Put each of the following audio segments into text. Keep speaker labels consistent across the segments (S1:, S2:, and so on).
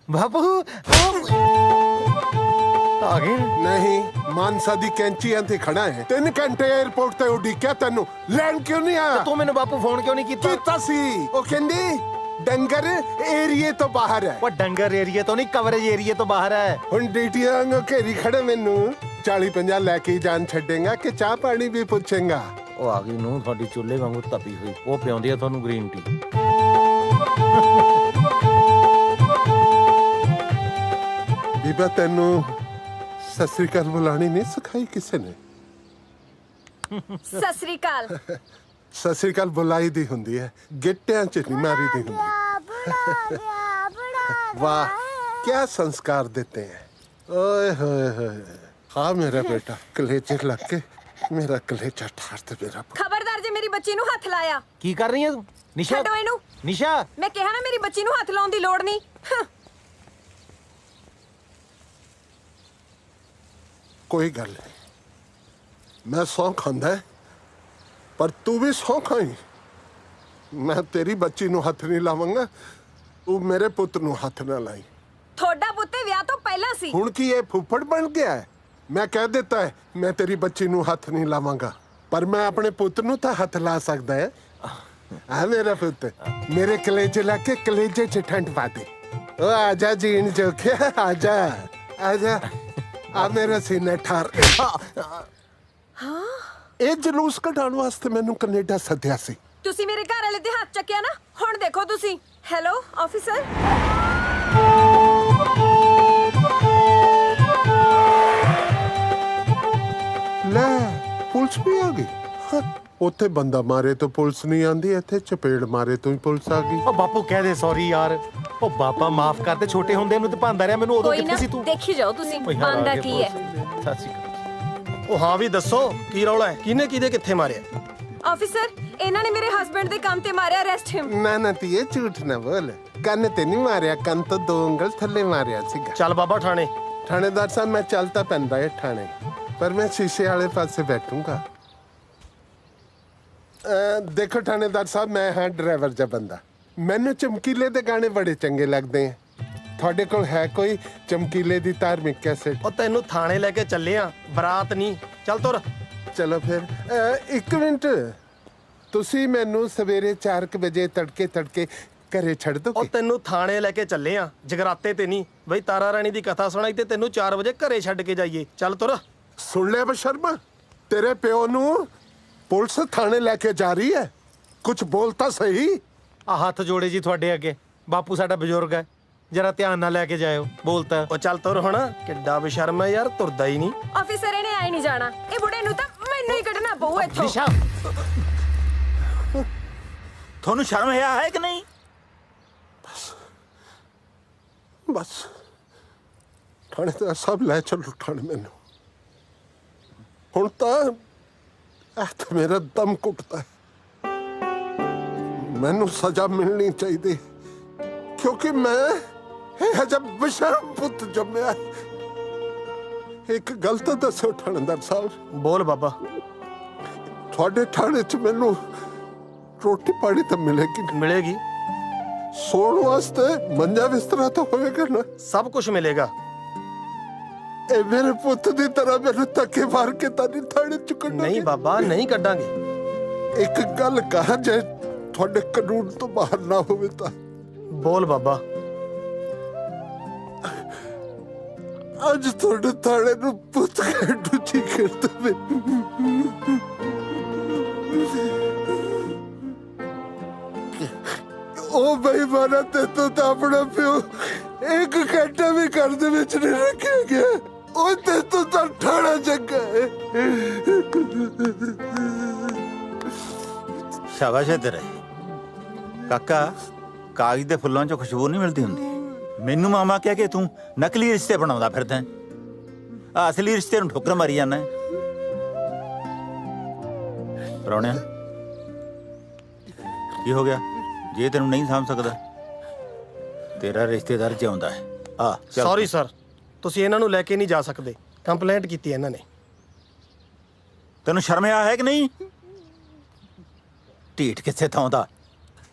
S1: बापू आ गए
S2: नहीं मानसा दी कैंचियां ते खड़ा है 3 घंटे एयरपोर्ट ते उड़ीकिया तेनू लैंड क्यों नहीं आया
S1: तू मैंने बापू फोन क्यों नहीं किया
S2: कीता सी ओ कहंदी डंगर एरिए तो बाहर है
S1: वो डंगर एरिया तो नहीं कवरेज एरिया तो बाहर है
S2: हुन डीटीआं वांगू घेरी खड़े मैनू 40-50 लेके जान छड़ेगा कि चाह पानी भी पूछेगा
S1: ਉਹ ਆ ਗਈ ਨੂੰ ਤੁਹਾਡੀ ਚੁੱਲ੍ਹੇ ਵਾਂਗੂ ਤਪੀ ਹੋਈ ਉਹ ਪਿਆਉਂਦੀ ਆ ਤੁਹਾਨੂੰ ਗ੍ਰੀਨ ਟੀ
S2: ਬੀਬਾ ਤੈਨੂੰ ਸਤਿ ਸ੍ਰੀ ਅਕਾਲ ਬੁਲਾਣੀ ਨਹੀਂ ਸਿਖਾਈ ਕਿਸੇ ਨੇ
S3: ਸਤਿ ਸ੍ਰੀ ਅਕਾਲ
S2: ਸਤਿ ਸ੍ਰੀ ਅਕਾਲ ਬੁਲਾਈ ਦੀ ਹੁੰਦੀ ਹੈ ਗਿੱਟਿਆਂ 'ਚ ਨਹੀਂ ਮਾਰੀ ਦੀ ਹੁੰਦੀ वाह क्या संस्कार देते हैं ओए होए होए हाँ मेरा बेटा कलेजे लग के मेरा कलेजा ठार दे मेरा
S3: ਖਬਰਦਾਰ ਜੇ ਮੇਰੀ ਬੱਚੀ ਨੂੰ ਹੱਥ ਲਾਇਆ
S1: ਕੀ ਕਰ ਰਹੀ ਹੈ ਤੂੰ ਨਿਸ਼ਾ
S3: ਛੱਡੋ ਇਹਨੂੰ
S1: ਨਿਸ਼ਾ
S3: ਮੈਂ ਕਿਹਾ ਨਾ ਮੇਰੀ ਬੱਚੀ ਨੂੰ ਹੱਥ ਲਾਉਣ ਦੀ ਲੋੜ ਨਹੀਂ
S2: कोई गल नहीं मैं सौ खांदा है पर तू भी सौ खाई मैं तेरी बच्ची नु हथ नहीं लावांगा तू मेरे पुत नु हथ ना लाई
S3: ਤੁਹਾਡਾ ਪੁੱਤੇ ਵਿਆਹ ਤੋਂ ਪਹਿਲਾਂ ਸੀ
S2: हुण की ये फुफड़ बन गया है मैं कह देता है मैं तेरी बच्ची नु हथ नहीं लावांगा पर मैं अपने पुत नु तो हथ ला सकदा है आ मेरा पुत मेरे कलेजे लाके कलेजे च ठंड पा दे ओ आजा जीन जोखे आजा आजा आ मेरा सीना ठार ਇਹ ਜਲੂਸ ਕਢਾਉਣ ਵਾਸਤੇ ਮੈਨੂੰ ਕੈਨੇਡਾ ਸੱਦਿਆ ਸੀ
S3: ਤੁਸੀਂ ਮੇਰੇ ਘਰ ਵਾਲੇ ਦੇ ਹੱਥ ਚੱਕਿਆ ਨਾ ਹੁਣ ਦੇਖੋ ਤੁਸੀਂ ਹੈਲੋ ਆਫੀਸਰ
S2: ਲੈ ਪੁਲਿਸ ਵੀ ਆ ਗਈ ਉੱਥੇ ਬੰਦਾ ਮਾਰੇ ਤੋਂ ਪੁਲਿਸ ਨਹੀਂ ਆਂਦੀ ਇੱਥੇ ਚਪੇੜ ਮਾਰੇ ਤੋਂ ਹੀ ਪੁਲਿਸ ਆ ਗਈ
S1: ਉਹ ਬਾਪੂ ਕਹਿ ਦੇ ਸੌਰੀ ਯਾਰ ਉਹ ਬਾਬਾ ਮਾਫ ਕਰ ਦੇ ਛੋਟੇ ਹੁੰਦੇ ਨੂੰ ਤੇ ਭਾਂਦਾ ਰਿਹਾ ਮੈਨੂੰ ਉਦੋਂ
S3: ਕੋਈ
S1: ਕਿੱਥੇ
S3: ਨਾ
S1: ਸੀ ਤੂੰ
S3: ਦੇਖੀ ਜਾਓ ਤੁਸੀਂ
S1: ਓਏ ਯਾਰ, ਆ
S3: ਬੰਦਾ
S1: ਗਏ
S3: ਕੀ ਹੈ
S1: ਪੁਲਿਸ। ਸਤਿ ਸ਼੍ਰੀ ਅਕਾਲ
S4: ਉਹ ਹਾਂ ਵੀ ਦੱਸੋ ਕੀ ਰੌਲਾ ਹੈ ਕਿਹਨੇ ਕਿਹਦੇ ਕਿੱਥੇ ਮਾਰਿਆ
S3: ਆਫੀਸਰ ਇਹਨਾਂ ਨੇ ਮੇਰੇ ਹਸਬੰਡ ਦੇ ਕੰਮ ਤੇ ਮਾਰਿਆ ਅਰੈਸਟ ਹਿਮ
S2: ਨਾ ਨਾ ਧੀਏ ਝੂਠ ਨਾ ਬੋਲ ਕੰਨ ਤੇ ਨਹੀਂ ਮਾਰਿਆ ਕੰਨ ਤੋਂ 2 ਉਂਗਲ ਥੱਲੇ ਮਾਰਿਆ ਸੀਗਾ
S4: ਚੱਲ ਬਾਬਾ ਥਾਣੇ
S2: ਥਾਣੇਦਾਰ ਸਾਹਿਬ ਮੈਂ ਚੱਲਤਾ ਪੈਂਦਾ ਹੈ ਥਾਣੇ ਪਰ ਮੈਂ ਸ਼ੀਸ਼ੇ ਵਾਲੇ ਪਾਸੇ ਬੈਠੂੰਗਾ ਦੇਖੋ ਥਾਣੇਦਾਰ ਸਾਹਿਬ ਮੈਂ ਹਾਂ ਡਰਾਈਵਰ ਜਿਹਾ ਬੰਦਾ ਮੈਨੂੰ ਚਮਕੀਲੇ ਦੇ ਗਾਣੇ ਬੜੇ ਚੰਗੇ ਲੱਗਦੇ ਆ ਤੁਹਾਡੇ ਕੋਲ ਹੈ ਕੋਈ ਚਮਕੀਲੇ ਦੀ ਧਾਰਮਿਕ ਕੈਸੇਟ
S4: ਉਹ ਤੈਨੂੰ ਥਾਣੇ ਲੈ ਕੇ ਚੱਲੇ ਆ ਬਰਾਤ ਨਹੀਂ ਚੱਲ ਤੁਰ
S2: ਚਲੋ ਫਿਰ 1 ਮਿੰਟ ਤੁਸੀਂ ਮੈਨੂੰ ਸਵੇਰੇ 4 ਵਜੇ ਤੜਕੇ ਘਰੇ ਛੱਡ
S4: ਉਹ
S2: ਦੋਗੇ
S4: ਤੈਨੂੰ ਥਾਣੇ ਲੈ ਕੇ ਚੱਲੇ ਆ ਜਗਰਾਤੇ ਤੇ ਨਹੀਂ ਬਈ ਤਾਰਾ ਰਾਣੀ ਦੀ ਕਥਾ ਸੁਣਾਈ ਤੇ ਤੈਨੂੰ 4 ਵਜੇ ਘਰੇ ਛੱਡ ਕੇ ਜਾਈਏ ਚੱਲ ਤੁਰ
S2: ਸੁਣ ਲਿਆ ਬਸ਼ਰਮਾ ਤੇਰੇ ਪਿਓ ਨੂੰ ਪੁਲਿਸ ਥਾਣੇ ਲੈ ਕੇ ਜਾ ਰਹੀ ਹੈ ਕੁਝ ਬੋਲ ਤਾਂ ਸਹੀ
S1: ਆ ਹੱਥ ਜੋੜੇ ਜੀ ਤੁਹਾਡੇ ਅੱਗੇ ਬਾਪੂ ਸਾਡਾ ਬਜ਼ੁਰਗ ਹੈ ਜਰਾ ਧਿਆਨ ਨਾਲ ਲੈ ਕੇ ਜਾਇਓ ਬੋਲਤਾ
S4: ਉਹ ਚੱਲ ਤੁਰ ਹੁਣ ਕਿੱਡਾ ਬੇਸ਼ਰਮ ਹੈ ਯਾਰ ਤੁਰਦਾ ਹੀ ਨਹੀਂ
S3: ਆਫੀਸਰ ਇਹਨੇ ਆਈ ਨਹੀਂ ਜਾਣਾ ਇਹ ਬੁੜੇ ਨੂੰ ਤਾਂ ਮੈਨੂੰ ਹੀ ਕੱਢਣਾ ਪਊ ਇੱਥੋਂ
S1: ਨਿਸ਼ਾ
S5: ਤੁਹਾਨੂੰ ਸ਼ਰਮ ਹੈ ਕਿ ਨਹੀਂ
S2: ਬਸ ਥਾਣੇ ਦਾ ਸਭ ਲੈ ਚੱਲੋ ਥਾਣੇ ਮੈਨੂੰ ਹੁਣ ਤਾਂ ਮੇਰਾ ਦਮ ਘੁੱਟਦਾ ਹੈ ਮੈਨੂੰ ਸਜ਼ਾ ਮਿਲਣੀ ਚਾਹੀਦੀ ਕਿਉਂਕਿ ਮੈਂ ਇਹ ਜਬ ਬਸ਼ਰਮ ਪੁੱਤ ਜੰਮਿਆ ਇੱਕ ਗੱਲ ਤਾਂ ਦੱਸੋ ਥਾਣੇਦਾਰ ਸਾਹਿਬ
S4: ਬੋਲ ਬਾਬਾ
S2: ਤੁਹਾਡੇ ਥਾਣੇ 'ਚ ਮੈਨੂੰ ਰੋਟੀ ਪਾਣੀ ਤਾਂ ਮਿਲੇਗੀ
S4: ਮਿਲੇਗੀ
S2: ਸੌਣ ਵਾਸਤੇ ਮੰਜਾ ਬਿਸਤਰਾ ਤਾਂ ਹੋਵੇਗਾ ਨਾ
S4: ਸਭ ਕੁਝ ਮਿਲੇਗਾ
S2: ਇਹ ਮੇਰੇ ਪੁੱਤ ਦੀ ਤਰ੍ਹਾਂ ਮੈਨੂੰ ਧੱਕੇ ਮਾਰ ਕੇ ਤਾਂ ਨਹੀਂ ਥਾਣੇ 'ਚ ਕੱਢੋਗੇ
S4: ਨਹੀਂ ਬਾਬਾ ਨਹੀਂ ਕੱਢਾਂਗੇ
S2: ਇੱਕ ਗੱਲ ਕਹਾਂ ਜੇ ਤੁਹਾਡੇ ਕਾਨੂੰਨ ਤੋਂ ਬਾਹਰ ਨਾ ਹੋਵੇ ਤਾਂ
S4: ਬੋਲ ਬਾਬਾ
S2: ਅੱਜ ਤੁਹਾਡੇ ਥਾਣੇ ਨੂੰ ਪੁੱਤ ਕੱਢੂ ਜੀ ਕਰਦਾ ਮੈਂ ਉਹ ਬੇਈਮਾਨਾ ਤੇ ਤੂੰ ਤਾਂ ਆਪਣਾ ਪਿਓ ਇੱਕ ਘੰਟਾ ਵੀ ਘਰ ਦੇ ਵਿੱਚ ਨਹੀਂ ਰੱਖਿਆ ਗਿਆ ਉਹ ਤੇ ਤੂੰ ਤਾਂ ਠਾਣਾ ਚੰਗਾ ਹੈ
S5: ਸ਼ਾਬਾਸ਼ ਹੈ ਤੇਰੇ ਕਾਕਾ ਕਾਗਜ਼ ਦੇ ਫੁੱਲਾਂ 'ਚੋਂ ਖੁਸ਼ਬੂ ਨਹੀਂ ਮਿਲਦੀ ਹੁੰਦੀ ਮੈਨੂੰ ਮਾਮਾ ਕਹਿ ਕੇ ਤੂੰ ਨਕਲੀ ਰਿਸ਼ਤੇ ਬਣਾਉਂਦਾ ਫਿਰਦਾ ਹੈ। ਆ ਅਸਲੀ ਰਿਸ਼ਤੇ ਨੂੰ ਠੋਕਰ ਮਾਰੀ ਜਾਂਦਾ ਹੈ। ਪ੍ਰਾਹੁਣਿਆ ਕੀ ਹੋ ਗਿਆ ਜੇ ਤੈਨੂੰ ਨਹੀਂ ਸਮਝ ਸਕਦਾ ਤੇਰਾ ਰਿਸ਼ਤੇਦਾਰ ਜਿਉਂਦਾ ਹੈ ਆ ਚੱਲ।
S4: ਸੌਰੀ ਸਰ ਤੁਸੀਂ ਇਹਨਾਂ ਨੂੰ ਲੈ ਕੇ ਨਹੀਂ ਜਾ ਸਕਦੇ ਕੰਪਲੇਂਟ ਕੀਤੀ ਇਹਨਾਂ ਨੇ
S5: ਤੈਨੂੰ ਸ਼ਰਮ ਹੈ ਕਿ ਨਹੀਂ ਢੀਠ ਕਿੱਥੇ ਥਾਂ ਦਾ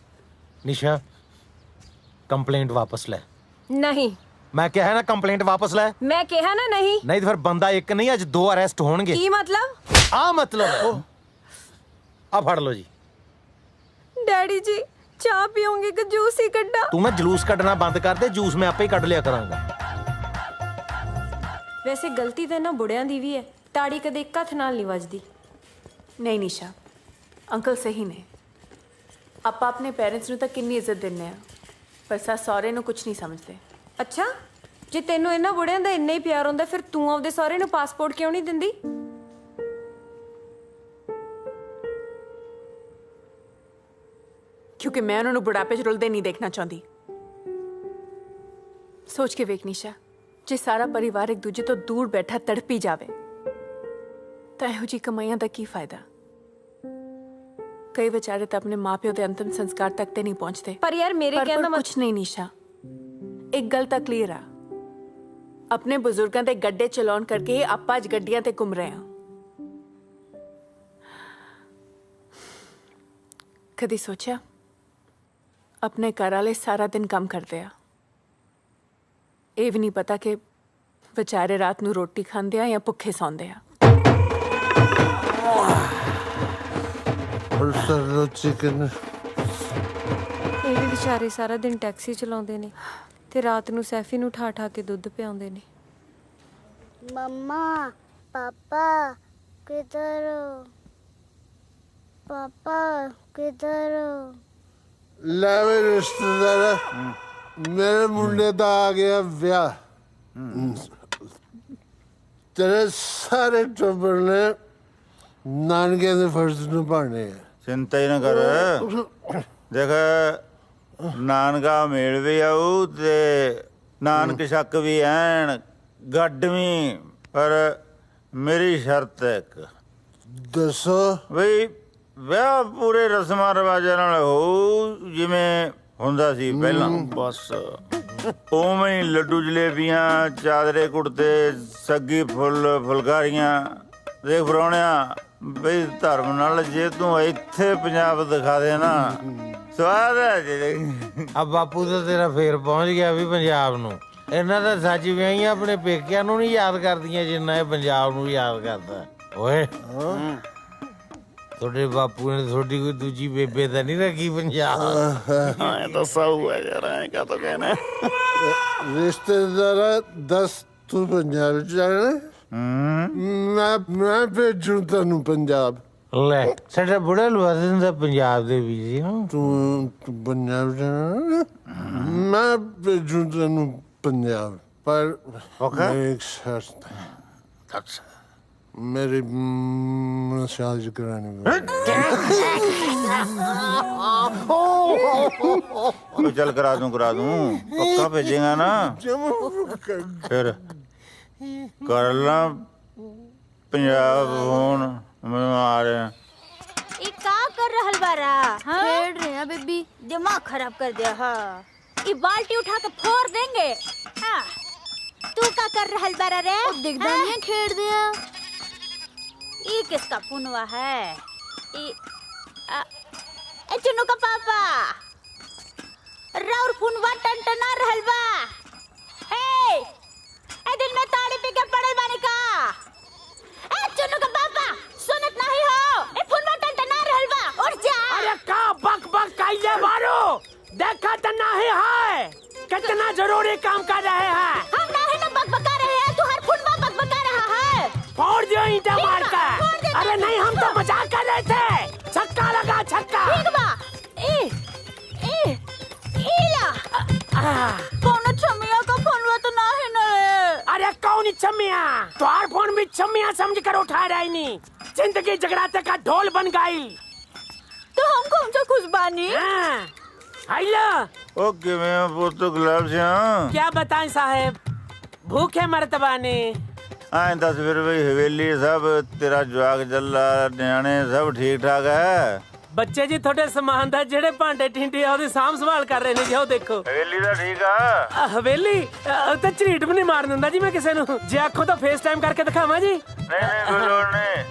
S1: ਨਿਸ਼ਾ ਕੰਪਲੇਂਟ ਵਾਪਸ ਲੈ।
S3: ਨਹੀਂ,
S1: ਮੈਂ ਕਿਹਾ ਹੈ ਨਾ ਕੰਪਲੇਂਟ ਵਾਪਸ ਲੈ।
S3: ਮੈਂ ਕਿਹਾ ਨਾ ਨਹੀਂ।
S1: ਨਹੀਂ ਤਾਂ ਫਿਰ ਬੰਦਾ ਇੱਕ ਨਹੀਂ ਅੱਜ 2 ਅਰੈਸਟ ਹੋਣਗੇ।
S3: ਕੀ ਮਤਲਬ?
S1: ਆ ਮਤਲਬ ਆ ਫੜ ਲਓ ਜੀ।
S3: ਡੈਡੀ ਜੀ ਚਾਹ ਪੀਓਗੇ ਕਿ ਜੂਸ ਹੀ ਕੱਢਾਂ?
S1: ਤੂੰ ਨਾ ਜਲੂਸ ਕੱਢਣਾ ਬੰਦ ਕਰ ਦੇ, ਜੂਸ ਮੈਂ ਆਪੇ ਹੀ ਕੱਢ ਲਿਆ ਕਰਾਂਗਾ।
S3: ਵੈਸੇ ਗਲਤੀ ਤਾਂ ਨਾ ਬੁੜਿਆਂ ਦੀ ਵੀ ਹੈ, ਤਾੜੀ ਕਦੇ ਇੱਕ ਹੱਥ ਨਾਲ ਨਹੀਂ ਵੱਜਦੀ।
S6: ਨਹੀਂ ਨਿਸ਼ਾ, ਅੰਕਲ ਸਹੀ ਨੇ। ਆਪਾਂ ਆਪਣੇ ਪੇਰੈਂਟਸ ਨੂੰ ਤਾਂ ਕਿੰਨੀ ਇੱਜ਼ਤ ਦਿੰਦੇ ਆ, ਪਰ ਸੱਸ ਸਹੁਰੇ ਨੂੰ ਕੁਝ ਨਹੀਂ ਸਮਝਦੇ।
S3: ਅੱਛਾ, ਜੇ ਤੈਨੂੰ ਇਹਨਾਂ ਬੁੜਿਆਂ ਦਾ ਇੰਨਾ ਹੀ ਪਿਆਰ ਹੁੰਦਾ ਫਿਰ ਤੂੰ ਆਪਦੇ ਸਹੁਰੇ ਨੂੰ ਪਾਸਪੋਰਟ ਕਿਉਂ ਨਹੀਂ ਦਿੰਦੀ?
S6: ਕਿਉਂਕਿ ਮੈਂ ਉਹਨਾਂ ਨੂੰ ਬੁਢਾਪੇ 'ਚ ਰੁਲਦੇ ਨਹੀਂ ਦੇਖਣਾ ਚਾਹੁੰਦੀ। ਸੋਚ ਕੇ ਵੇਖ ਨਿਸ਼ਾ, ਜੇ ਸਾਰਾ ਪਰਿਵਾਰ ਇੱਕ ਦੂਜੇ ਤੋਂ ਦੂਰ ਬੈਠਾ ਤੜਪੀ ਜਾਵੇ ਤਾਂ ਇਹੋ ਜਿਹੀ ਕਮਾਈਆਂ ਦਾ ਕੀ ਫਾਇਦਾ? ਕਈ ਵਿਚਾਰੇ ਤਾਂ ਆਪਣੇ ਮਾਪਿਓ ਦੇ ਅੰਤਿਮ ਸੰਸਕਾਰ ਤੱਕ ਤੇ ਨਹੀਂ ਪਹੁੰਚਦੇ।
S3: ਪਰ ਯਾਰ ਮੇਰੇ ਕਹਿਣ ਦਾ
S6: ਕੁਝ ਨਹੀਂ ਨਿਸ਼ਾ, ਇੱਕ ਗੱਲ ਤਾਂ ਕਲੀਅਰ ਆ, ਆਪਣੇ ਬਜ਼ੁਰਗਾਂ ਦੇ ਗੱਡੇ ਚਲਾਉਣ ਕਰਕੇ ਆਪਾਂ ਅੱਜ ਗੱਡੀਆਂ ਤੇ ਘੁੰਮ ਰਹੇ ਹਾਂ। ਕਦੀ ਸੋਚਿਆ ਆਪਣੇ ਘਰ ਵਾਲੇ ਸਾਰਾ ਦਿਨ ਕੰਮ ਕਰਦੇ ਆ, ਇਹ ਵੀ ਨਹੀਂ ਪਤਾ ਕਿ ਵਿਚਾਰੇ ਰਾਤ ਨੂੰ ਰੋਟੀ ਖਾਂਦੇ ਆ ਜਾਂ ਭੁੱਖੇ ਸੌਂਦੇ ਆ।
S2: चिकन
S3: ਇਹ ਵੀ ਵਿਚਾਰੇ ਸਾਰਾ ਦਿਨ ਟੈਕਸੀ ਚਲਾਉਂਦੇ ਨੇ ਤੇ ਰਾਤ ਨੂੰ ਸੈਫੀ ਨੂੰ ਠਾ ਠਾ ਕੇ ਦੁੱਧ ਪਿਆਉਂਦੇ ਨੇ।
S7: मम्मा पापा किधर हो? पापा किधर हो?
S2: ਲੈ ਵੇ ਰਿਸ਼ਤੇਦਾਰਾ, ਮੇਰੇ ਮੁੰਡੇ ਦਾ ਆ ਗਿਆ ਵਿਆਹ। ਤੇਰੇ ਸਾਰੇ ਟੱਬਰ ਨੇ ਨਾਨਕੇ ਦੇ ਫਰਜ਼ ਨਿਭਾਉਣੇ ਆ।
S5: ਚਿੰਤਾ ਹੀ ਨਾ ਕਰ। ਦੇਖ, ਨਾਨਕਾ ਮੇਲ ਵੀ ਆਊ ਤੇ ਨਾਨਕ ਸ਼ੱਕ ਵੀ ਐਨ ਗੱਡਵੀਂ, ਪਰ ਮੇਰੀ ਸ਼ਰਤ ਹੈ ਇੱਕ।
S2: ਦੱਸੋ।
S5: ਬਈ ਵਿਆਹ ਪੂਰੇ ਰਸਮਾਂ ਰਿਵਾਜਾਂ ਨਾਲ ਹੋਊ, ਜਿਵੇਂ ਹੁੰਦਾ ਸੀ ਪਹਿਲਾਂ। ਬਸ ਉਵੇਂ ਹੀ ਲੱਡੂ ਜਲੇਬੀਆਂ, ਚਾਦਰੇ ਕੁੜਤੇ, ਸੱਗੀ ਫੁੱਲ ਫੁਲਕਾਰੀਆਂ। ਦੇਖ ਪ੍ਰਾਹੁਣਿਆ, ਬਈ ਧਰਮ ਨਾਲ ਜੇ ਤੂੰ ਇੱਥੇ ਪੰਜਾਬ ਦਿਖਾ ਦੇ ਨਾ, ਸਵਾਦ ਹੈ ਜੀ।
S1: ਆ ਬਾਪੂ ਤਾਂ ਤੇਰਾ ਫੇਰ ਪਹੁੰਚ ਗਿਆ ਵੀ ਪੰਜਾਬ ਨੂੰ। ਇਹਨਾਂ ਦਾ ਸੱਚ ਵਿਆਹੀਆਂ ਆਪਣੇ ਪੇਕਿਆਂ ਨੂੰ ਨਹੀਂ ਯਾਦ ਕਰਦੀਆਂ ਜਿੰਨਾ ਇਹ ਪੰਜਾਬ ਨੂੰ ਯਾਦ ਕਰਦਾ। ਓਏ ਤੁਹਾਡੇ ਬਾਪੂ ਨੇ ਤੁਹਾਡੀ ਕੋਈ ਦੂਜੀ ਬੇਬੇ ਤਾਂ ਨਹੀਂ ਰੱਖੀ ਪੰਜਾਬ?
S5: ਐ ਤਾਂ ਸਾਊ ਹੈ ਯਾਰ, ਐ ਕਾ ਤੋ ਕਹਿਣਾ।
S2: ਰਿਸ਼ਤੇਦਾਰਾ ਦੱਸ, ਤੂੰ ਪੰਜਾਬ ਜਾਣਾ? ਮੈਂ ਭੇਜੂ ਤੈਨੂੰ ਪੰਜਾਬ।
S1: ਲੈ ਸਾਡਾ ਬੁੜਾ ਲਵਾ ਦਿੰਦਾ ਪੰਜਾਬ ਦੇ ਵੀ ਜੀ।
S2: ਤੂੰ ਪੰਜਾਬ ਜਾਣਾ? ਮੈਂ ਭੇਜੂ ਤੈਨੂੰ ਪੰਜਾਬ, ਪਰ ਮੇਰੀ ਇੱਕ ਸ਼ਰਤ ਹੈ। मेरी मसाज करानी
S5: तो चल करा दूं पक्का भेजेगा ना? फिर कर ला पंजाब फोन, मैं आ रहे हैं।
S7: ये का कर रहल बारा? खेल रहे हैं बेबी, दिमाग खराब कर दिया। हाँ, ये बाल्टी उठा के फोड़ देंगे। हाँ, तू का कर रहल बारा रे? दिखदा नहीं है, खेल दिया। ये किसका पुनवा है? ए चुन्नू का पापा राउर पुनवा टनटना रहल बा। ए दिल में ताड़ी पी के पड़ल बानी का? ए चुन्नू का पापा सुनत नहीं हो? ए पुनवा टनटना रहल बा, उठ जा।
S4: अरे का बक बक काइले बारो, देखा त नहीं है कितना जरूरी काम कर रहे हैं।
S7: हम नहीं ना बकबका रहे हैं, तू हर पुनवा बकबका रहा है।
S4: फोड़ दियो ईंटा मार कर। अरे नहीं, हम तो मजाक कर रहे थे। छक्का लगा, छक्का।
S7: ठीक बा। ला कौन छमिया का फोनवा तो ना है ना?
S4: अरे कौन छमिया? तुम्हार फोन भी छमिया समझ कर उठा रही नहीं। जिंदगी जगराते का ढोल बन गई।
S7: तो हम कौन सा खुश बानी?
S4: हेलो,
S5: ओके मैं पुत गुलाब से हाँ।
S4: क्या बताएं साहब, भूखे मरतबा ने।
S5: आए दस फिर भाई हवेली सब तेरा जवाक जल्ला न्याणे सब ठीक ठाक है?
S4: ਬੱਚੇ ਜੀ ਤੁਹਾਡੇ ਸਮਾਨ ਦਾ ਜਿਹੜੇ ਭਾਂਡੇ ਠਿੰਡੇ ਆ ਉਹਦੀ ਸਾਂਭ ਸੰਭਾਲ ਕਰ ਰਹੇ ਨੇ ਜੀ। ਉਹ ਦੇਖੋ
S5: ਹਵੇਲੀ ਦਾ ਠੀਕ ਆ।
S4: ਹਵੇਲੀ ਤਾਂ ਝਰੀਟ ਵੀ ਨਹੀਂ ਮਾਰ ਦਿੰਦਾ ਜੀ ਮੈਂ ਕਿਸੇ ਨੂੰ। ਜੇ ਆਖੋ ਤਾਂ ਫੇਸ ਟਾਈਮ ਕਰਕੇ ਦਿਖਾਵਾਂ ਜੀ?
S5: ਨਹੀਂ ਕੋਈ ਲੋੜ ਨਹੀਂ।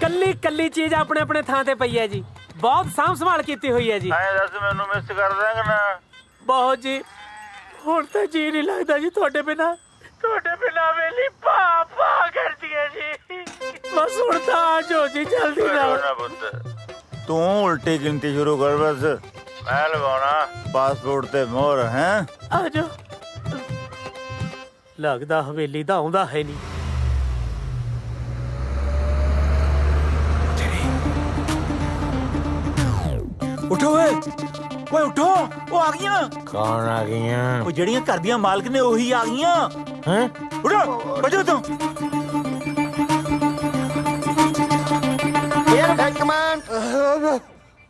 S4: ਕੱਲੀ ਕੱਲੀ ਚੀਜ਼ ਆਪਣੇ ਆਪਣੇ ਥਾਂ ਤੇ ਪਈ ਹੈ ਜੀ, ਬਹੁਤ ਸਾਂਭ ਸੰਭਾਲ ਕੀਤੀ ਹੋਈ ਹੈ ਜੀ।
S5: ਆਏ ਦੱਸ ਮੈਨੂੰ ਮਿਸ ਕਰ ਦਾਂਗਾ ਨਾ?
S6: ਬਹੁਤ ਜੀ ਹੁਣ ਤਾਂ ਜੀ ਨਹੀਂ ਲੱਗਦਾ ਜੀ ਤੁਹਾਡੇ ਬਿਨਾ ਵੇਲੀ ਪਾ ਕਰਦੀ ਹੈ ਜੀ ਬਸ ਹੁਣ ਤਾਂ ਆ ਜਾਓ ਜੀ ਜਲਦੀ ਨਾਲ
S5: ਤੂੰ ਉਲਟੀ ਗਿਣਤੀ ਸ਼ੁਰੂ ਕਰ ਬਸ ਮੈਂ ਲਵਾਉਣਾ ਪਾਸਪੋਰਟ ਤੇ ਮੋਹਰ ਹੈ
S6: ਆ ਜਾਓ ਲੱਗਦਾ ਹਵੇਲੀ ਦਾ ਆਉਂਦਾ ਹੈ ਨਹੀਂ
S5: ਉਠੋ ਓਏ ਓਏ ਉਠੋ ਉਹ ਆ ਗਈਆਂ
S1: ਕੌਣ ਆ ਗਈਆਂ
S5: ਉਹ ਜਿਹੜੀਆਂ ਘਰ ਦੀਆਂ ਮਾਲਕ ਨੇ ਉਹੀ ਆ ਗਈਆਂ
S1: ਹੈ
S5: ਉਠੋ ਬਜੋ ਤੂੰ
S8: ਇੱਕ ਮਿੰਟ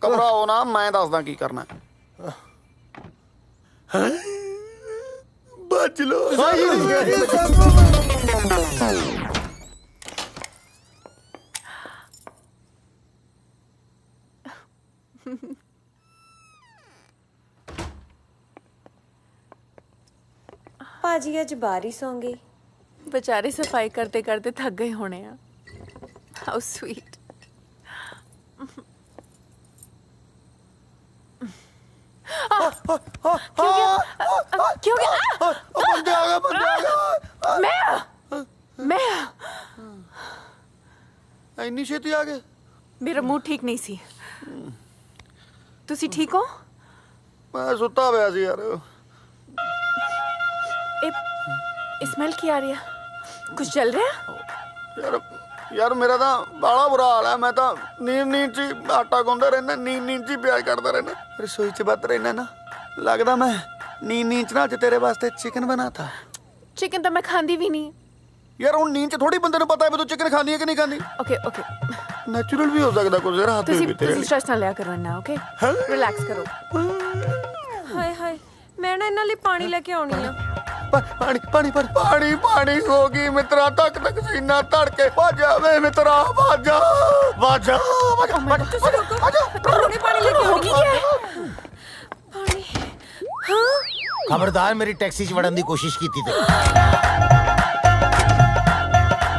S8: ਘਬਰਾਓ ਨਾ ਮੈਂ ਦੱਸਦਾ ਕੀ ਕਰਨਾ
S5: ਬਚ ਲੋ
S3: ਭਾਜੀ ਅੱਜ ਬਾਹਰ ਹੀ ਸੌਂ ਗਏ।
S6: बेचारे सफाई करते करते थक गए होने हैं हाउ स्वीट क्यों
S8: ਬੰਦੇ ਆ ਗਏ
S6: मैं
S8: ਇੰਨੀ ਛੇਤੀ ਆ ਗਏ
S6: मेरा मूड ठीक नहीं सी तुसी ठीक हो
S8: ਮੈਂ ਸੁੱਤਾ ਪਿਆ ਸੀ ਯਾਰ
S6: स्मेल की आ रही है कुछ चल रहा है
S8: ਯਾਰ ਮੇਰਾ ਤਾਂ ਬਾਲਾ ਬੁਰਾ ਹਾਲ ਹੈ ਮੈਂ ਤਾਂ ਨੀਂਦ ਚ ਹੀ ਆਟਾ ਗੁੰਨਦਾ ਰਹਿਣਾ ਨੀਂਦ ਚ ਹੀ ਪਿਆਜ਼ ਕੱਟਦਾ ਰਹਿਣਾ ਰਸੋਈ ਚ ਵੱਧ ਰਹਿਣਾ ਨਾ ਲੱਗਦਾ ਮੈਂ ਨੀਂਦ ਚ ਨਾ ਅੱਜ ਤੇਰੇ ਵਾਸਤੇ ਚਿਕਨ ਬਣਾਤਾ
S6: चिकन तो मैं खांदी भी नहीं
S8: ਯਾਰ ਹੁਣ ਨੀਂਦ ਚ ਥੋੜੀ ਬੰਦੇ ਨੂੰ ਪਤਾ ਹੈ ਵੀ ਤੂੰ ਚਿਕਨ ਖਾਂਦੀ ਹੈ ਕਿ ਨਹੀਂ ਖਾਂਦੀ
S6: ओके ओके
S8: ਨੈਚੁਰਲ ਵੀ ਹੋ ਸਕਦਾ ਕੁਝ ਯਾਰ ਹੱਥ
S6: तुसी
S8: ਵੀ ਤੇਰੇ
S6: तुसी स्ट्रेस ना लिया करो ना ओके रिलैक्स करो
S3: ਹਾਏ ਹਾਏ ਮੈਂ ਨਾ ਇਹਨਾਂ ਲਈ ਪਾਣੀ ਲੈ ਕੇ ਆਉਣੀ ਆ
S8: ਪਾਣੀ ਹੋ ਗਈ ਮਿੱਤਰਾ ਤੱਕ ਸੀਨਾ ਧੜਕੇ ਭੱਜਾ ਵੇ ਮਿੱਤਰਾ ਭੱਜਾ
S3: ਹੁਣੇ ਪਾਣੀ ਲੈ ਕੇ ਆਉਣੀ ਹੈ ਪਾਣੀ ਹਾਂ
S1: ਖਬਰਦਾਰ ਮੇਰੀ ਟੈਕਸੀ 'ਚ ਵੜਨ ਦੀ ਕੋਸ਼ਿਸ਼ ਕੀਤੀ ਤੇ